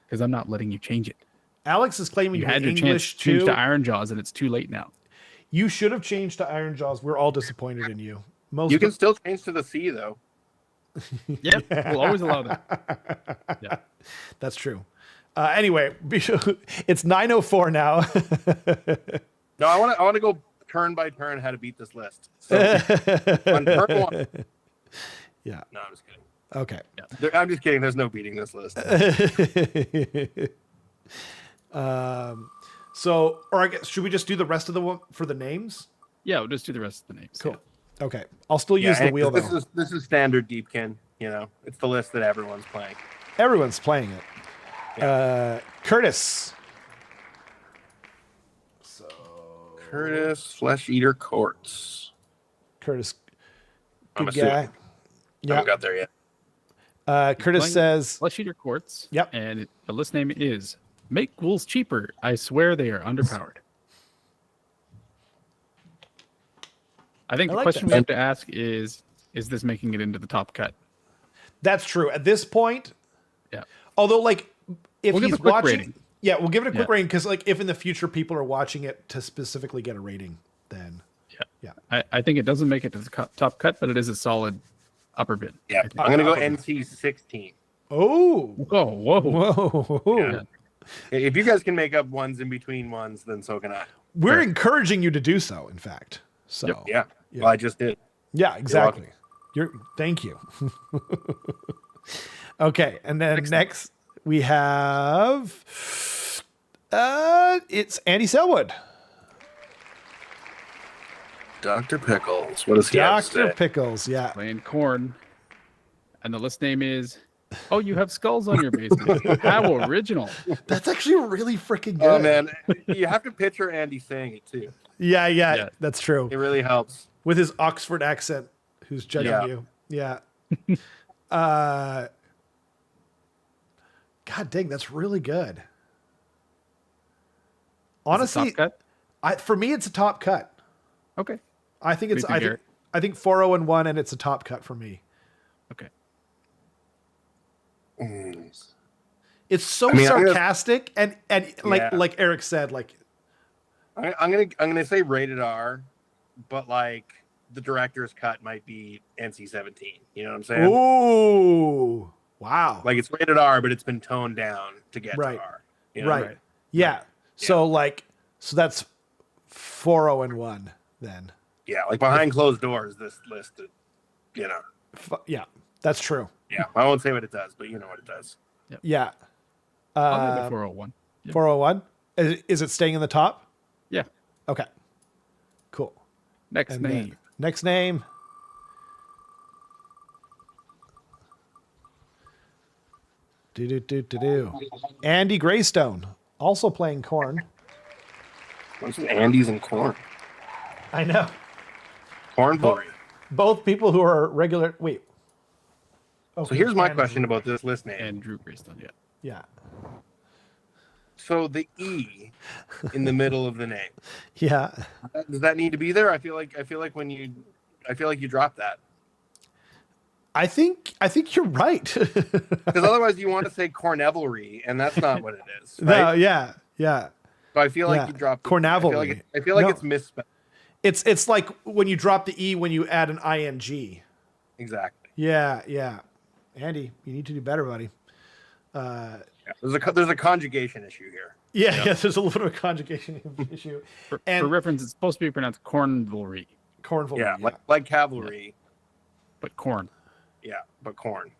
Because I'm not letting you change it.
Alex is claiming
You
to
had your
English
chance to change
too.
to Iron Jaws, and it's too late now.
You should have changed to Iron Jaws. We're all disappointed in you. Most
You
of-
can still change to the sea, though.
Yep, we'll always allow that. Yeah.
That's true. Anyway, it's 9:04 now.
No, I want to go turn by turn how to beat this list. So on turn 1.
Yeah.
No, I'm just kidding.
Okay.
I'm just kidding. There's no beating this list.
So, or I guess, should we just do the rest of the one for the names?
Yeah, we'll just do the rest of the names.
Cool.
Yeah.
Okay. I'll still use the
and
wheel though.
this is standard Deepkin. You know, it's the list that everyone's playing.
Everyone's playing it. Curtis. So
Curtis, Flesh Eater Courts.
Curtis,
I'm
good
assuming.
guy.
I
Yeah.
haven't got there yet.
Curtis
Playing
says,
Flesh Eater Quartz.
Yep.
And the list name is Make Ghouls Cheaper. I swear they are underpowered. I think
I
the
like
question
that.
we have to ask is this making it into the top cut?
that's true. At this point,
Yeah.
although, like, if
We'll give
he's
a quick
watching,
rating.
yeah, we'll give it a quick
Yeah.
rating because, like, if in the future people are watching it to specifically get a rating, then
Yeah. I think it doesn't make it to the top cut, but it is a solid upper bid.
Yeah,
I think.
I'm gonna go
Upper.
NC 16.
oh,
Whoa.
whoa,
Yeah. If you guys can make up ones in between ones, then so can I.
we're
Fair.
encouraging you to do so. In fact, so
Yep.
Yeah.
Yeah.
Well, I just did.
yeah, exactly. Thank you. Okay, and then next we have it's Andy Selwood.
Dr. Pickles. What does he have to
Dr.
say?
Pickles, yeah.
Playing corn. And the list name is, oh, you have skulls on your basement. How original.
That's actually really freaking good.
Oh man, you have to picture Andy saying it too.
Yeah, that's true.
It really helps
with his Oxford accent. Who's judging you? Yeah. God dang, that's really good. Honestly,
top cut?
For me, it's a top cut.
Okay.
I think it's. I think 4-0-1, and it's a top cut for me.
Okay.
It's so sarcastic and like Erik said, like
I'm gonna say rated R, but like the director's cut might be NC-17. You know what I'm saying?
Ooh, wow!
Like it's rated R, but it's been toned down to get to R. You know?
Right. Yeah. So so that's 4-0-1 then.
Yeah, like behind closed doors, this list, you know.
Yeah, that's true.
Yeah, I won't say what it does, but you know what it does.
Yep.
Yeah.
I'll go to 401. Yep.
401? Is it staying in the top?
Yeah.
Okay. Cool.
Next name.
Next name. Andy Greystone, also playing Corn.
What's with Andy's and Corn?
I know.
Cornbury.
Both people who are regular. Wait.
Okay. So here's my question about this list name.
Andrew Greystone, yeah.
Yeah.
So the E in the middle of the name.
Yeah.
Does that need to be there? I feel like you dropped that.
I think you're right.
Because otherwise you want to say Cornevelry, and that's not what it is. Right?
No, yeah.
So I feel like you dropped
Cornevelry.
I feel like it's misspelled.
It's like when you drop the E when you add an ing.
Exactly.
Yeah. Andy, you need to do better, buddy.
There's a conjugation issue here.
Yeah, there's a little bit of a conjugation issue.
For reference, it's supposed to be pronounced Cornvelry.
Cornvelry.
Yeah, like cavalry.
Yeah. But corn.
Yeah, but corn.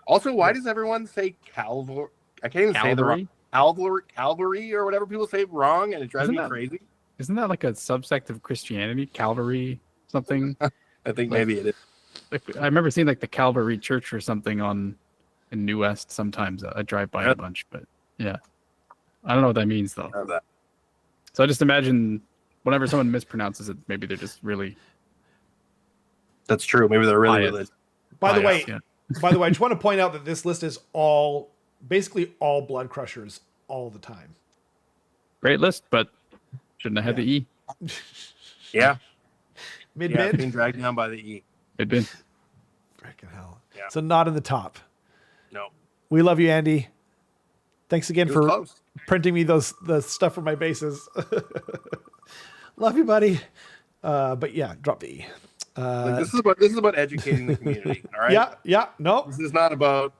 Also, why does everyone say Calvary? I can't even say the wrong Calvary or whatever people say wrong, and it drives me crazy.
Isn't that like a subsect of Christianity? Calvary something?
I think maybe it is.
Like, I remember seeing like the Calvary Church or something in New West sometimes. I drive by a bunch, but yeah. I don't know what that means though. So I just imagine whenever someone mispronounces it, maybe they're just really.
That's true. Maybe they're really religious.
By the way, I just want to point out that this list is basically all blood crushers all the time.
Great list, but shouldn't have had the E.
Yeah.
Mid.
Being dragged down by the E.
Mid.
Freaking hell.
Yeah.
So not in the top.
No.
We love you, Andy. Thanks again for printing me the stuff for my bases. Love you, buddy. But yeah, drop the E.
This is about educating the community. All right.
Yeah. No.
This is not about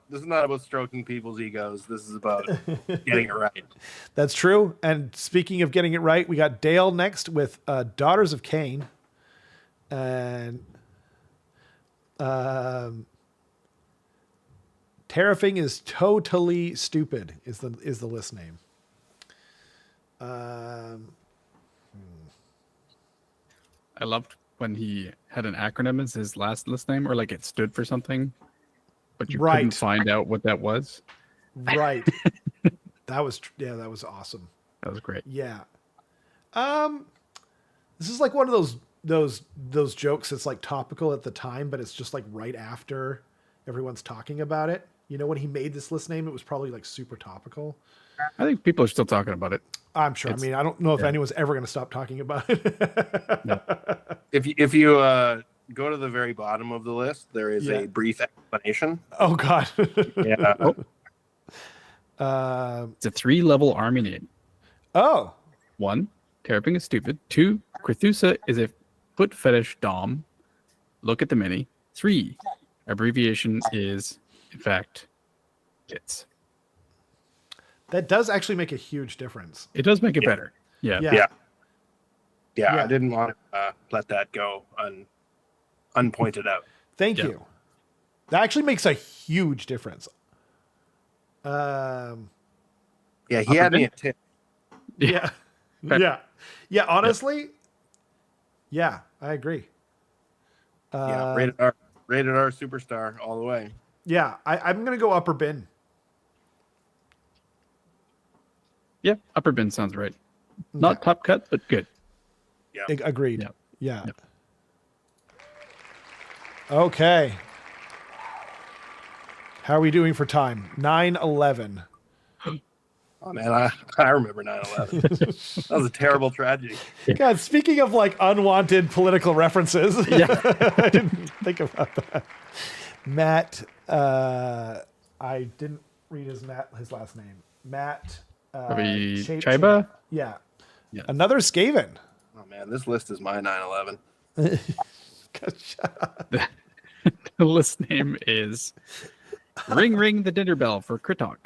stroking people's egos. This is about getting it right.
That's true. And speaking of getting it right, we got Dale next with Daughters of Cain, and Terrafing is totally stupid. Is the list name.
I loved when he had an acronym as his last list name, or like it stood for something, but you couldn't find out what that was.
Right. That was awesome.
That was great.
Yeah. This is like one of those jokes that's like topical at the time, but it's just like right after everyone's talking about it. You know, when he made this list name, it was probably like super topical.
I think people are still talking about it.
I'm sure. I mean, I don't know if anyone's ever going to stop talking about it.
No. If you go to the very bottom of the list, there is a brief explanation.
Oh God.
Yeah.
It's a 3-level army name.
Oh.
1, Terraping is stupid. 2, Crethusa is a foot fetish dom. Look at the mini. 3, abbreviation is, in fact, it's.
That does actually make a huge difference.
It does make it better. Yeah.
I didn't want to let that go unpointed out.
Thank you. That actually makes a huge difference.
He had me at 10.
Yeah. Honestly, I agree.
Rated R superstar all the way.
Yeah, I'm gonna go upper bin.
Yeah, upper bin sounds right. Not top cut, but good.
Yeah.
Agreed.
Yeah.
Yeah.
Yep.
Okay. How are we doing for time? 9:11.
Oh man, I remember 9/11. That was a terrible tragedy.
God, speaking of like unwanted political references,
Yeah.
I didn't think about that. Matt, I didn't read his last name. Matt.
Probably
Shape
Chiba?
Yeah.
Yeah.
Another Skaven.
Oh man, this list is my 9/11.
God, shut up.
The list name is Ring Ring the Dinner Bell for Kritok.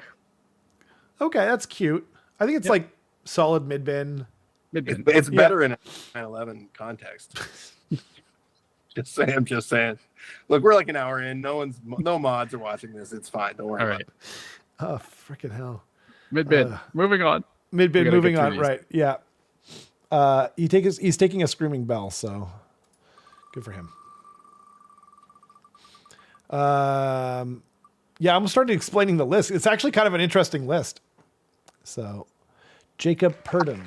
Okay, that's cute. I think it's like solid mid bin.
Mid-bin.
It's better in a 9/11 context. Just saying. Look, we're like an hour in. No mods are watching this. It's fine. Don't worry.
All
about
right.
it.
Oh, freaking hell.
Mid-bin. Moving on.
Mid bin,
We gotta
moving
get through
on.
these.
Right. Yeah. He's taking a screaming bell, so good for him. Yeah, I'm starting explaining the list. It's actually kind of an interesting list. So, Jacob Purdon.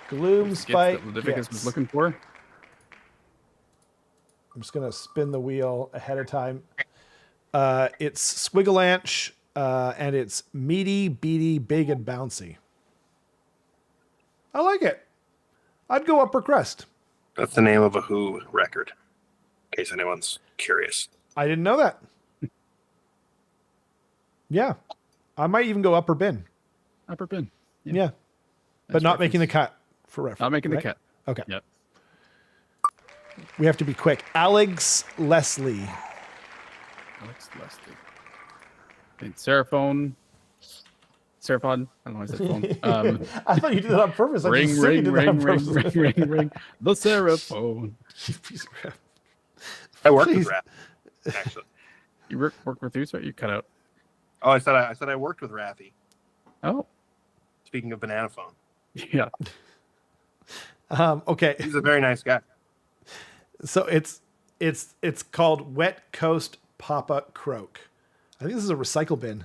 Gloom
Gets
Spike.
that Leviticus
Gets.
was looking for.
I'm just going to spin the wheel ahead of time. It's Squigalanch, and it's meaty, beady, big, and bouncy. I like it. I'd go upper crest.
That's the name of a Who record, in case anyone's curious.
I didn't know that. Yeah. I might even go upper bin.
Upper bin.
Yeah. But
Nice
not making the
reference.
cut for reference.
Not making
right?
the cut.
Okay.
Yep.
We have to be quick. Alex Leslie.
Alex Leslie. And Seraphon. Seraphon. I don't know why I said phone.
I thought you did that on purpose. I
Ring,
just assumed you
ring,
did that
ring,
on
ring,
purpose.
ring, ring, ring. The Seraphon.
Piece of crap.
I worked
Jeez.
with Raph, actually.
You work with who? Sorry, you cut out.
Oh, I said I worked with Raffy.
Oh,
Speaking of banana phone,
yeah.
Okay.
he's a very nice guy.
So it's called Wet Coast Papa Croak. I think this is a recycle bin,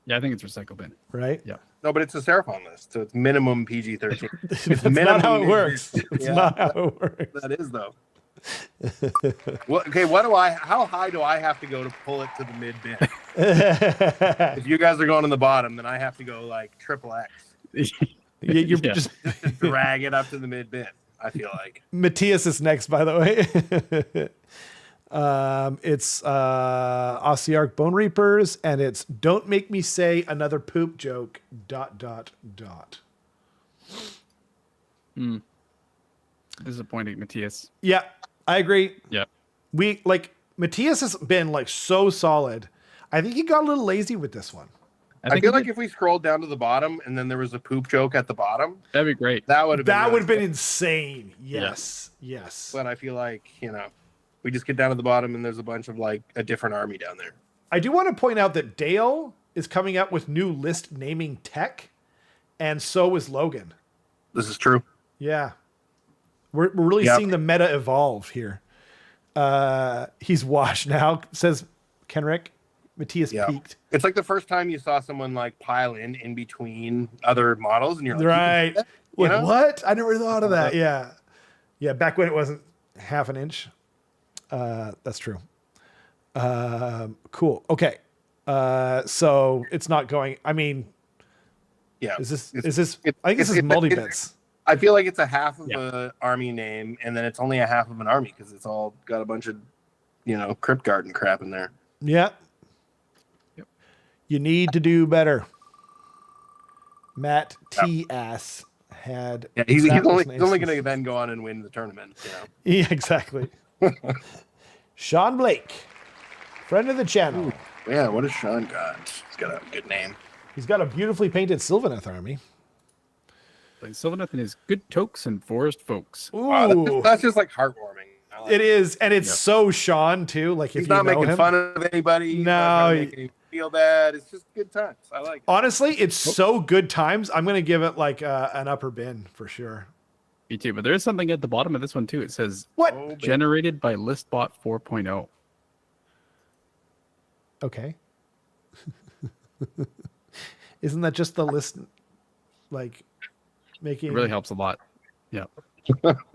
Yeah, I think it's recycle bin.
right?
Yeah.
No, but it's a Seraphon list, so it's minimum PG-13.
That's not how it works. It's
Yeah.
not how it works.
That is though. How high do I have to go to pull it to the mid bin? If you guys are going in the bottom, then I have to go like triple X
You're
Yeah.
just
to drag it up to the mid bin. I feel like.
Matthias is next, by the way. It's Ossiarch Bone Reapers, and it's Don't Make Me Say Another Poop Joke, ...
Disappointing, Matthias.
Yeah, I agree.
Yeah.
Matthias has been like so solid. I think he got a little lazy with this one.
I feel like if we scrolled down to the bottom and then there was a poop joke at the bottom,
that'd be great.
that would have been
That
really
would have been
cool.
insane. Yes. Yes.
But I feel like, we just get down to the bottom and there's a bunch of like a different army down there.
I do want to point out that Dale is coming up with new list naming tech, and so is Logan.
This is true.
Yeah. We're really
Yep.
seeing the meta evolve here. He's washed now, says Kenrick. Matthias
Yeah.
peaked.
It's like the first time you saw someone like pile in between other models and you're like,
Right.
You
Like,
know?
what? I never thought of that. Yeah. Yeah, back when it wasn't half an inch. That's true. Cool. Okay. So it's not going. I mean,
Yeah.
is this?
It's-
I think this is
it's-
multi
it's-
bits.
I feel like it's a half of
Yeah.
a army name and then it's only a half of an army because it's all got a bunch of, crypt garden crap in there.
Yeah.
Yep.
You need to do better. Matt T. Ass had.
Yeah, he's
that
only
was
going
nice.
to then go on and win the tournament.
Yeah, exactly. Sean Blake, friend of the channel.
Yeah, what has Sean got? He's got a good name.
He's got a beautifully painted Sylvaneth army.
Like Sylvaneth and his good tokes and forest folks.
Ooh,
Wow, that's just like heartwarming. I like
it is, and it's
Yep.
so Sean too. Like if
He's
you
not
know
making
him.
fun of anybody. He's
No,
not trying to make anyone feel bad. It's just good times. I like it.
Honestly, it's so good times. I'm gonna give it like an upper bin for sure.
Me too. But there is something at the bottom of this one too. It says
What?
Oh, baby.
generated by ListBot 4.0.
Okay. Isn't that just the list, like making?
It really helps a lot. Yeah.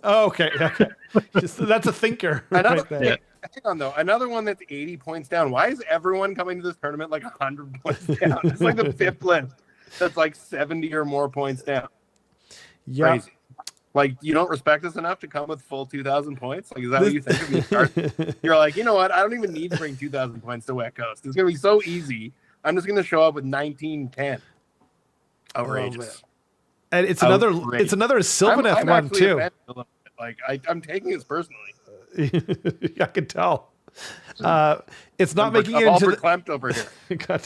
Oh, okay. Okay. That's a thinker.
Another,
Right there.
Yeah.
hang on though. Another one that's 80 points down. Why is everyone coming to this tournament like 100 points down? It's like the fifth list that's like 70 or more points down.
Yeah.
Crazy. Like, you don't respect us enough to come with full 2,000 points? Like, is that what you think of me? Carson? You're like, you know what? I don't even need to bring 2,000 points to West Coast. It's going to be so easy. I'm just going to show up with 1910. Outrageous.
And it's another Sylvaneth
I'm
one
actually
too.
offended a little bit. Like, I'm taking this personally.
I can tell. It's not making it
I'm all
into
verklempt over here.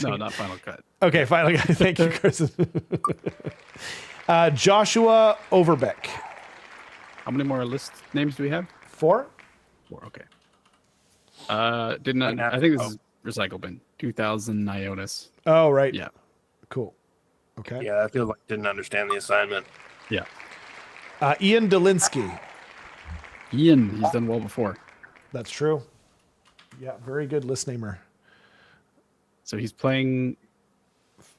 No, not Final Cut.
Okay, finally. Thank you, Carson. Joshua Overbeck.
How many more list names do we have?
4?
4. Okay. Didn't I think this is recycle bin. 2000 Ionis.
Oh, right.
Yeah.
Cool. Okay.
Yeah, I feel like I didn't understand the assignment.
Yeah.
Ian Delinsky.
Ian, he's done well before.
That's true. Yeah, very good list namer.
So he's playing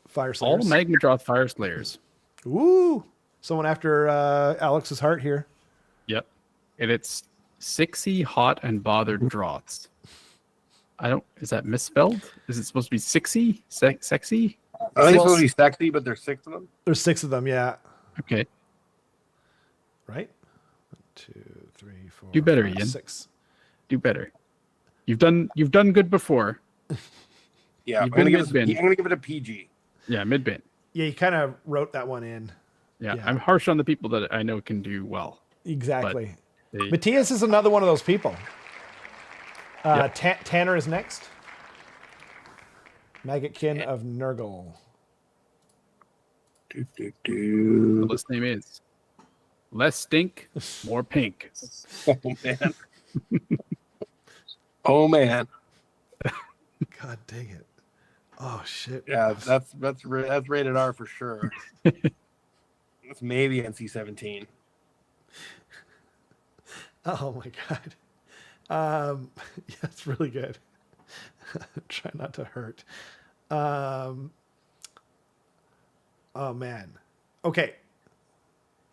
Fire
all
Slayers.
Magmadroth Fire Slayers.
Ooh. Someone after Alex's heart here.
Yep. And it's 6y hot and bothered droths. Is that misspelled? Is it supposed to be 6y? Sexy?
I think it's supposed to be sexy, but there's 6 of them.
There's 6 of them, yeah.
Okay.
Right? 1, 2, 3, 4.
Do better,
5,
Ian.
6.
Do better. You've done good before.
Yeah, I'm
You've
gonna
been
give
mid-bin.
it a PG.
Yeah, mid-bin.
Yeah, you kind of wrote that one in.
Yeah,
Yeah.
I'm harsh on the people that I know can do well.
Exactly.
They-
Matthias is another one of those people.
Yep.
Tanner is next. Maggotkin of Nurgle.
The list name is less stink, more pink.
Oh man. Oh man.
God dang it. Oh shit.
Yeah, that's rated R for sure. That's maybe NC-17.
Oh my god. Yeah, it's really good. Try not to hurt. Oh man. Okay.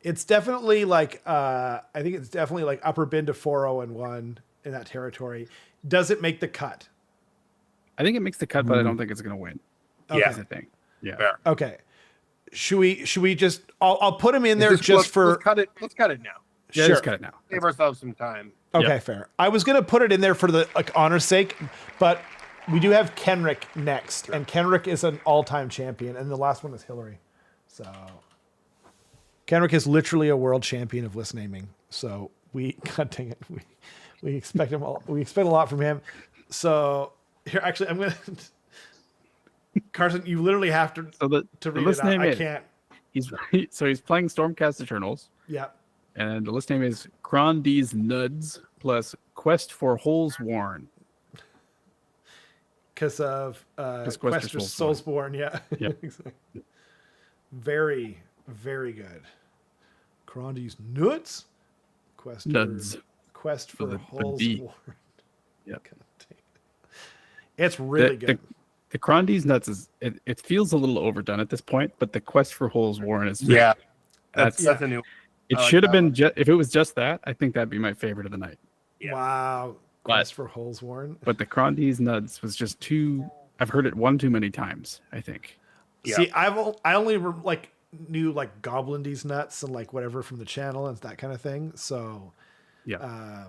It's definitely like I think it's definitely like upper bin to 4-0-1 in that territory. Does it make the cut?
I think it makes the cut, but I don't think it's going to win.
Okay.
Yeah.
That's the thing. Yeah.
Fair.
Okay. Should we just I'll put him in there just for
let's cut it. Let's cut it now.
Yeah,
Sure.
just cut it now.
Save ourselves some time.
Okay,
Yeah.
fair. I was gonna put it in there for the honor's sake, but we do have Kenrick next, and Kenrick is an all-time champion, and the last one is Hillary. So Kenrick is literally a world champion of list naming. So God dang it, we expect him all. We expect a lot from him. So here, actually, I'm gonna. Carson, you literally have to
The
read
list
it out.
name
I
is
can't.
he's playing Stormcast Eternals,
Yeah.
and the list name is Crondy's Nuds plus Quest for Holes Worn.
Because of
Quest for
Quest for Soulsborne, yeah.
Yep.
Exactly. Very, very good. Crondy's nuts. Quest
Nuds.
For
the
Holes
D.
Worn.
Yep.
God dang it. It's really good.
The Crondy's Nuts it feels a little overdone at this point, but the Quest for Holes Worn is
Yeah,
That's-
that's a new.
It
I like
should have
that
been
one.
if it was just that. I think that'd be my favorite of the night.
Yeah.
Wow.
But-
Quest for Holes Worn.
But the Crondy's Nuts was just too. I've heard it one too many times. I think.
Yeah.
See, I only knew like Goblindy's nuts and like whatever from the channel and that kind of thing. So
Yeah.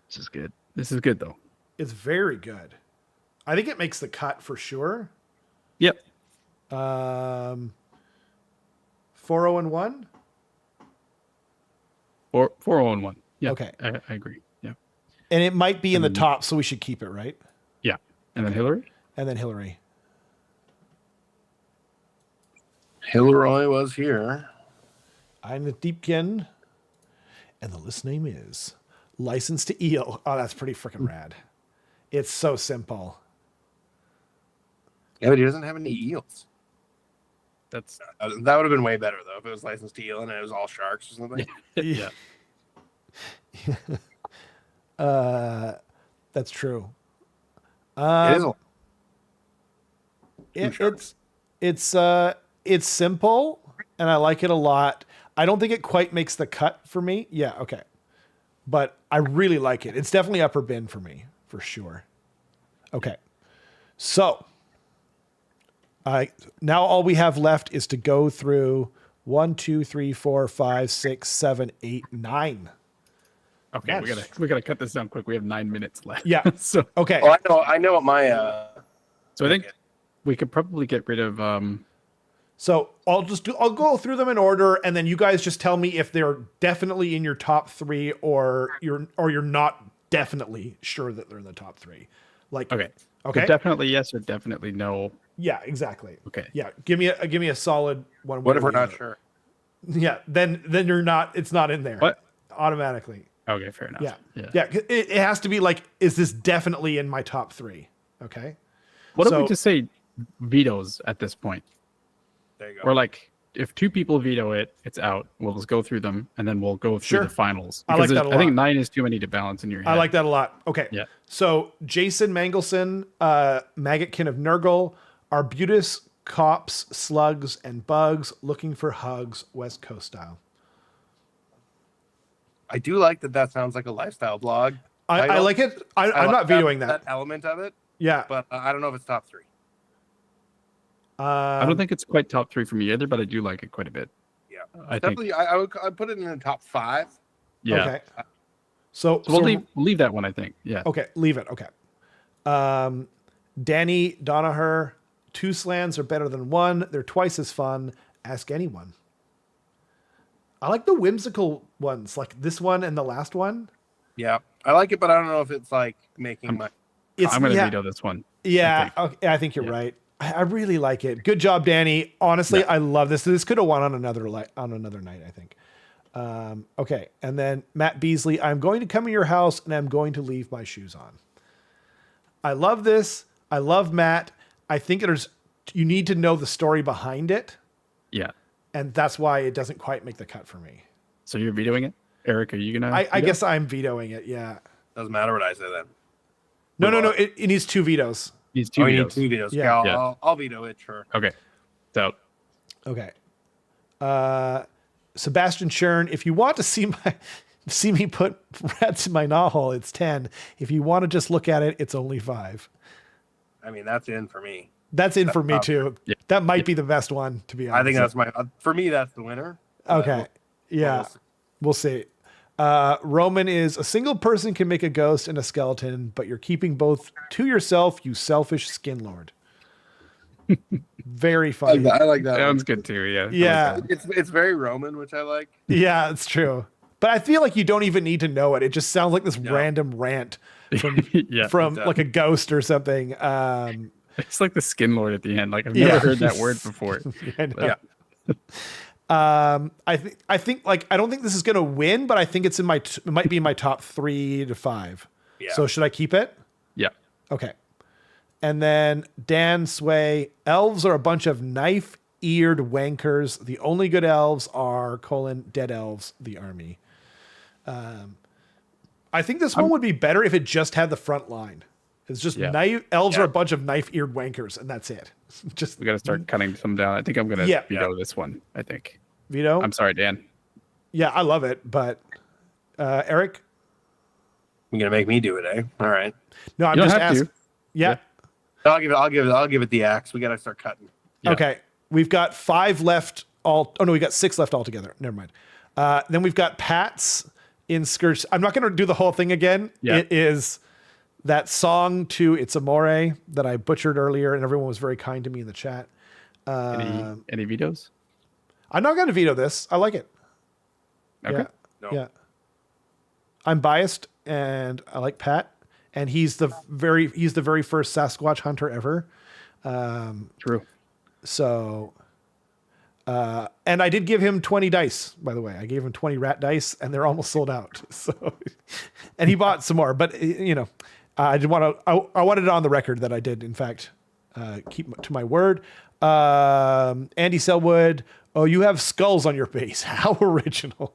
This is good. This is good though.
it's very good. I think it makes the cut for sure.
Yep.
4-0-1.
4-0-1. Yeah.
Okay.
I agree. Yeah.
And it might be in the top, so we should keep it, right?
Yeah. And then Hillary.
And then Hillary.
Hillary was here.
I'm the Deepkin. And the list name is License to Eel. Oh, that's pretty freaking rad. It's so simple.
Yeah, but he doesn't have any eels.
That's
That would have been way better though if it was licensed to eel and it was all sharks or something.
yeah.
That's true.
It is.
It's simple, and I like it a lot. I don't think it quite makes the cut for me. Yeah, okay. But I really like it. It's definitely upper bin for me, for sure. Okay. So, now all we have left is to go through 1, 2, 3, 4, 5, 6, 7, 8, 9.
Okay, we gotta cut this down quick. We have 9 minutes left.
Yeah.
So
okay.
Oh, I know what my.
So I think we could probably get rid of.
So I'll go through them in order, and then you guys just tell me if they're definitely in your top 3, or you're not definitely sure that they're in the top 3. Like
Okay.
So
definitely yes or definitely no.
Yeah, exactly.
Okay.
Yeah, give me a solid one.
What if we're not sure?
Yeah, then you're not. It's not in there.
What?
Automatically.
Okay, fair enough.
Yeah. It has to be like, is this definitely in my top 3? Okay.
What if we just say vetoes at this point?
There you go.
Or like, if 2 people veto it, it's out. We'll just go through them, and then we'll go through the finals.
I like that a lot.
I think 9 is too many to balance in your head.
I like that a lot. Okay.
Yeah.
So Jason Manglesen, Maggotkin of Nurgle, Arbutus, Cops, Slugs, and Bugs, looking for hugs, West Coast style.
I do like that sounds like a lifestyle blog.
I like it. I'm
like
not vetoing that
element of it.
Yeah.
But I don't know if it's top 3.
I don't think it's quite top 3 for me either, but I do like it quite a bit.
Yeah.
I
Definitely, I'd put it in the top 5.
Yeah.
Okay. So
we'll leave that one, I think. Yeah.
Okay, leave it. Okay. Danny Donaher, 2 slams are better than 1. They're twice as fun. Ask anyone. I like the whimsical ones, like this one and the last one.
Yeah, I like it, but I don't know if it's like making my.
I'm going to veto this one.
Yeah, I think you're right. I really like it. Good job, Danny. Honestly, I love this. This could have won on another night, I think. Okay, and then Matt Beasley, I'm going to come to your house and I'm going to leave my shoes on. I love this. I love Matt. I think you need to know the story behind it.
Yeah. And
that's why it doesn't quite make the cut for me.
So you're vetoing it? Eric, are you going to?
I guess I'm vetoing it, yeah.
Doesn't matter what I say then.
No. It needs 2 vetoes.
Needs 2 vetoes.
You need 2 vetoes.
Yeah.
I'll veto it, sure.
Okay. So.
Okay. Sebastian Churn, if you want to see me put rats in my knot it's 10. If you want to just look at it, it's only 5.
I mean, that's in for me.
That's in for me too.
Yeah.
That might be the best one, to be honest.
I think that's for me, that's the winner.
Okay. We'll see. Roman is, a single person can make a ghost and a skeleton, but you're keeping both to yourself, you selfish skin lord. Very funny.
I like that.
Sounds good too. Yeah.
Yeah.
It's very Roman, which I like.
Yeah, it's true. But I feel like you don't even need to know it. It just sounds like this random rant from like a ghost or something.
It's like the skin lord at the end. Like I've never heard that word before.
I think like, I don't think this is going to win, but I think it might be in my top 3 to 5.
Yeah.
So should I keep it?
Yeah.
Okay. And then Dan Sway, elves are a bunch of knife-eared wankers. The only good elves are, dead elves, the army. I think this one would be better if it just had the front line. It's just elves are a bunch of knife-eared wankers, and that's it. Just
we got to start cutting some down. I think I'm going to veto this one. I think.
Veto?
I'm sorry, Dan.
Yeah, I love it, but Erik?
You're going to make me do it, eh? All right.
No, I'm just asking. Yeah.
I'll give it the axe. We got to start cutting.
Yeah. Okay. We've got 5 left we got 6 left altogether. Never mind. Then we've got Pat's in Scourge. I'm not going to do the whole thing again. Yeah. It is that song to It's Amore that I butchered earlier, and everyone was very kind to me in the chat.
Any vetoes?
I'm not going to veto this. I like it.
Okay.
Yeah.
No.
Yeah. I'm biased, and I like Pat, and he's the very first Sasquatch hunter ever.
True.
So, and I did give him 20 dice, by the way. I gave him 20 rat dice, and they're almost sold out. So, and he bought some more, but I did want to. I wanted it on the record that I did, in fact, keep to my word. Andy Selwood. Oh, you have skulls on your base. How original.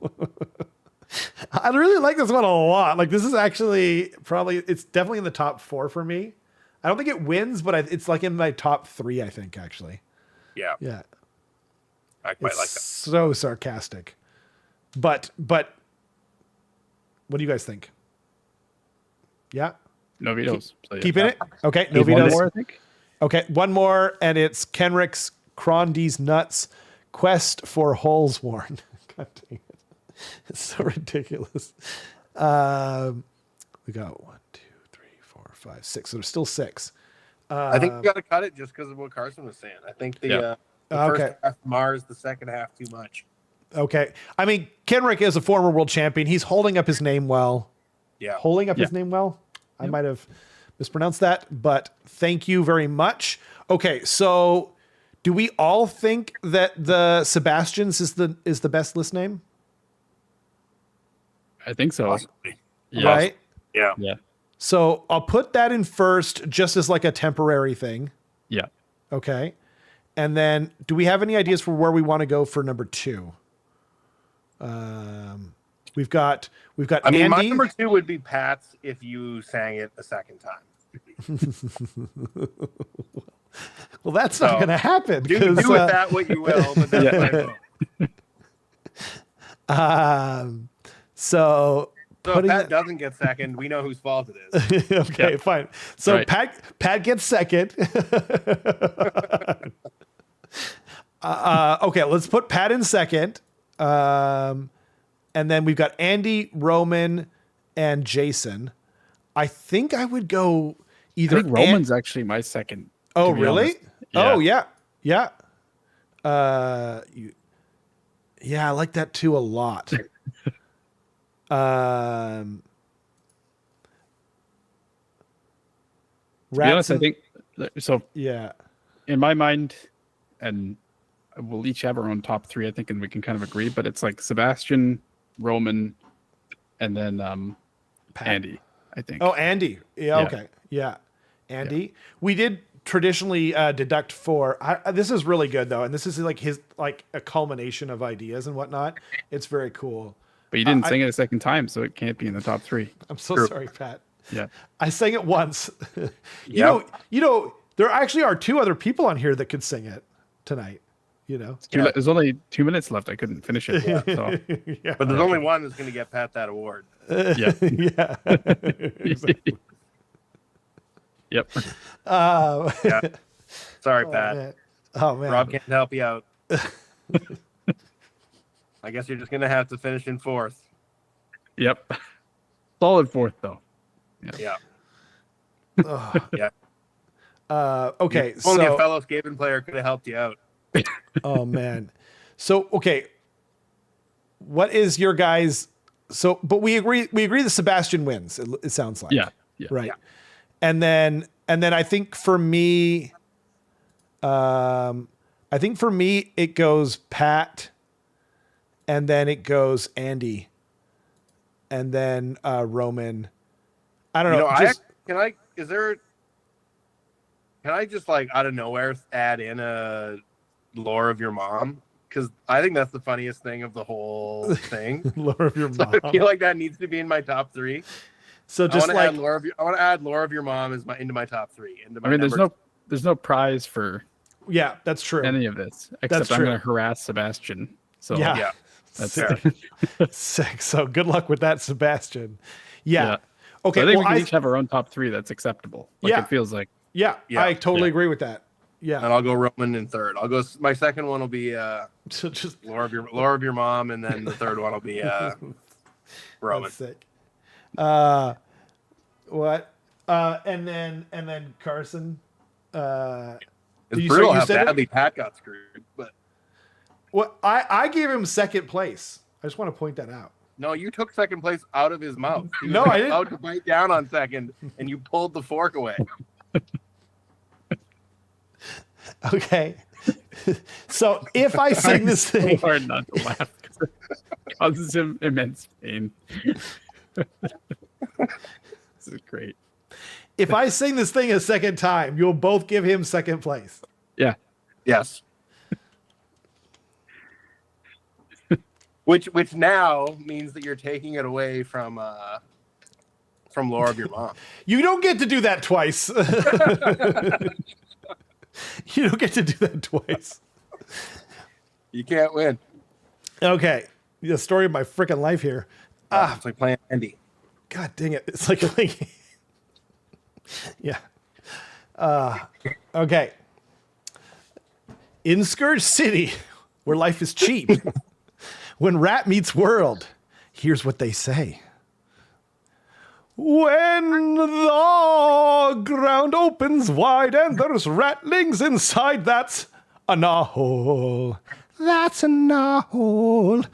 I really like this one a lot. Like this is actually it's definitely in the top 4 for me. I don't think it wins, but it's like in my top 3, I think, actually.
Yeah.
Yeah.
I quite
It's
like that.
so sarcastic. But what do you guys think? Yeah?
No vetoes. So, yeah.
Keeping it? Okay, no
One
vetoes.
more, I think.
Okay, one more, and it's Kenrick's Crondy's Nuts Quest for Holes Worn. God dang it. It's so ridiculous. We got 1, 2, 3, 4, 5, 6. So there's still 6.
I think you got to cut it just because of what Carson was saying. I think the first half Mars, the second half too much.
Okay. I mean, Kenrick is a former world champion. He's holding up his name well.
Yeah.
Holding up his name well. I might have mispronounced that, but thank you very much. Okay, so do we all think that the Sebastian's is the best list name?
I think so.
Possibly.
Yeah.
Right?
Yeah.
Yeah.
So I'll put that in first just as like a temporary thing.
Yeah.
Okay. And then do we have any ideas for where we want to go for number 2? We've got
I mean,
Andy.
my number 2 would be Pat's if you sang it a second time.
Well, that's not going to happen.
Do with that what you will, but that's my vote.
So
if Pat doesn't get second, we know whose fault it is.
Okay, fine. So
Right.
Pat gets second. Okay, let's put Pat in second. And then we've got Andy, Roman, and Jason. I think I would go either.
I think Roman's actually my second.
Oh,
to be
really?
honest. Yeah.
Oh, yeah. Yeah. Yeah, I like that too a lot.
To be honest, I think so.
Yeah.
In my mind, and we'll each have our own top 3, I think, and we can kind of agree. But it's like Sebastian, Roman, and then Andy. I think.
Oh, Andy. Yeah. Okay. Yeah. Andy. Yeah. We did traditionally deduct 4. This is really good though, and this is like his like a culmination of ideas and whatnot. It's very cool.
But you didn't sing it a second time, so it can't be in the top 3.
I'm so sorry, Pat.
Yeah.
I sang it once. You know, there actually are 2 other people on here that could sing it tonight. You know,
There's only 2 minutes left. I couldn't finish it. So.
Yeah.
But there's only one that's going to get Pat that award.
Yeah.
Yeah. Exactly.
Yep.
Yeah. Sorry, Pat.
Man. Oh man.
Rob can't help you out. I guess you're just going to have to finish in 4th.
Yep. Solid 4th though.
Yeah.
Oh.
Yeah.
Okay.
If only a fellow Skaven player could have helped you out.
Oh man. So okay. What is your guys? So, but we agree that Sebastian wins. It sounds like.
Yeah.
Right.
Yeah.
And then I think for me, it goes Pat, and then it goes Andy, and then Roman. I don't know.
Can I just like out of nowhere add in a lore of your mom? Because I think that's the funniest thing of the whole thing.
Lore of your mom.
So I feel like that needs to be in my top 3.
So just
I want to add lore of your mom into my top 3.
I mean, there's no prize for
that's true.
any of this except I'm going to harass Sebastian. So
yeah.
That's
sick. So good luck with that, Sebastian. Yeah. Okay.
So I think we can each have our own top 3 that's acceptable. Like
Yeah.
It feels like.
Yeah. I totally agree with that. Yeah.
And I'll go Roman in 3rd. I'll go. My second one will be
So just
lore of your mom, and then the 3rd one will be Roman.
That's sick. What? And then Carson.
It's brutal how badly Pat got screwed, but
what I gave him second place. I just want to point that out.
no, you took second place out of his mouth.
No, I didn't.
Allowed to bite down on second, and you pulled the fork away.
Okay. So if I sing this thing,
so hard not to laugh because it causes him immense pain. This is great.
if I sing this thing a second time, you'll both give him second place.
Yeah.
Yes. Which now means that you're taking it away from Lore of Your Mom.
You don't get to do that twice. You don't get to do that twice.
You can't win.
Okay. The story of my freaking life here.
It's like playing Andy.
God dang it. It's like yeah. Okay. In Scourge City, where life is cheap, when rat meets world, here's what they say. When the ground opens wide and there's ratlings inside, that's a gnawhole. That's a gnawhole.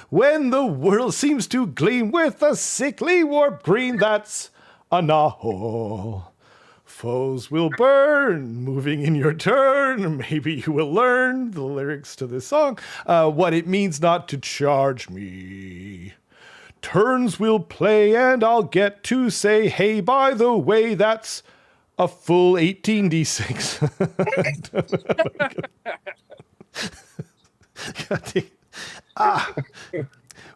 When the world seems to gleam with a sickly warp green, that's a gnawhole. Foes will burn, moving in your turn. Maybe you will learn the lyrics to this song. What it means not to charge me. Turns will play and I'll get to say, hey, by the way, that's a full 18d6.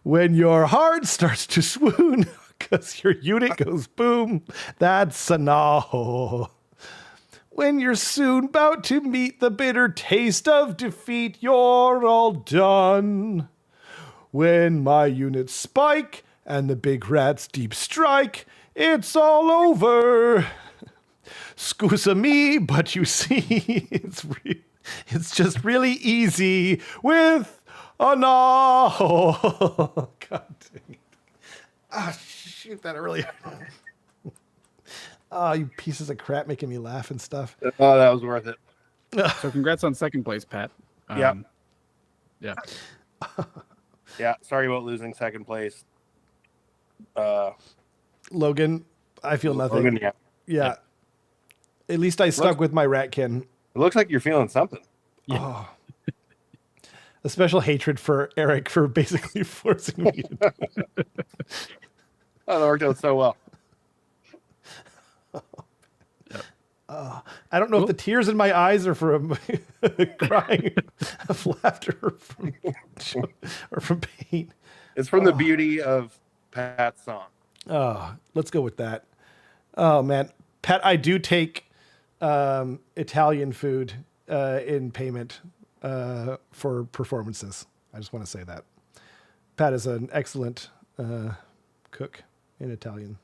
When your heart starts to swoon because your unit goes boom, that's a gnawhole. When you're soon about to meet the bitter taste of defeat, you're all done. When my units spike and the big rats deep strike, it's all over. Scusa me, but you see, it's just really easy with a gnawhole. God dang it. Ah, shoot, that really hurt. Oh, you pieces of crap making me laugh and stuff.
Oh, that was worth it.
So congrats on second place, Pat.
Yeah.
Yeah.
Yeah, sorry about losing second place.
Logan, I feel nothing.
Logan, yeah.
Yeah. At least I stuck with my ratkin.
It looks like you're feeling something.
Yeah.
Oh. A special hatred for Erik for basically forcing me to do it.
Oh, that worked out so well.
I don't know if the tears in my eyes are from crying of laughter or from pain.
It's from the beauty of Pat's song.
Oh, let's go with that. Oh, man. Pat, I do take Italian food in payment for performances. I just want to say that. Pat is an excellent cook in Italian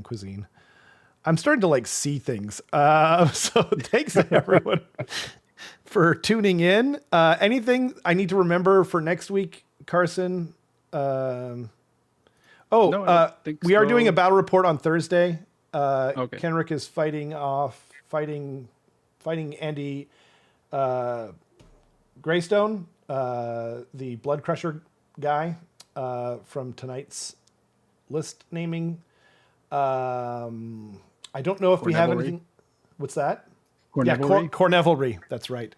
cuisine. I'm starting to like see things. So thanks to everyone for tuning in. Anything I need to remember for next week, Carson? We are doing a battle report on Thursday.
Okay.
Kenrick is fighting Andy Greystone, the Blood Crusher guy from tonight's list naming. I don't know if we have anything. What's that? Cornevelry. That's right.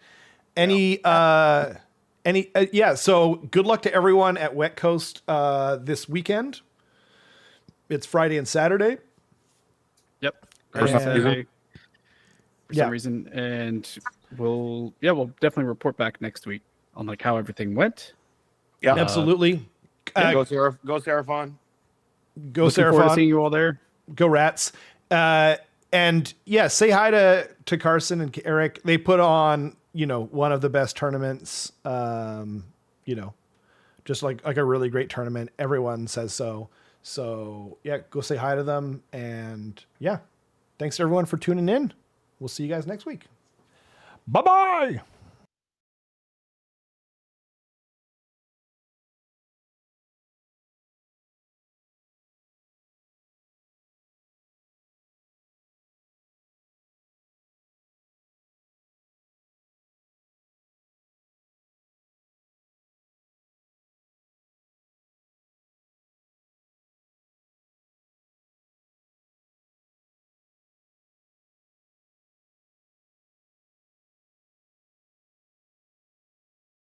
So good luck to everyone at Wet Coast this weekend. It's Friday and Saturday.
Yep.
For some
reason. And we'll definitely report back next week on like how everything went.
Yeah.
Absolutely.
Go Seraphon.
Go
Looking forward to
Seraphon.
seeing you all there.
Go Rats. And yeah, say hi to Carson and Erik. They put on, one of the best tournaments, just like a really great tournament. Everyone says so. So yeah, go say hi to them. And yeah, thanks everyone for tuning in. We'll see you guys next week. Bye-bye.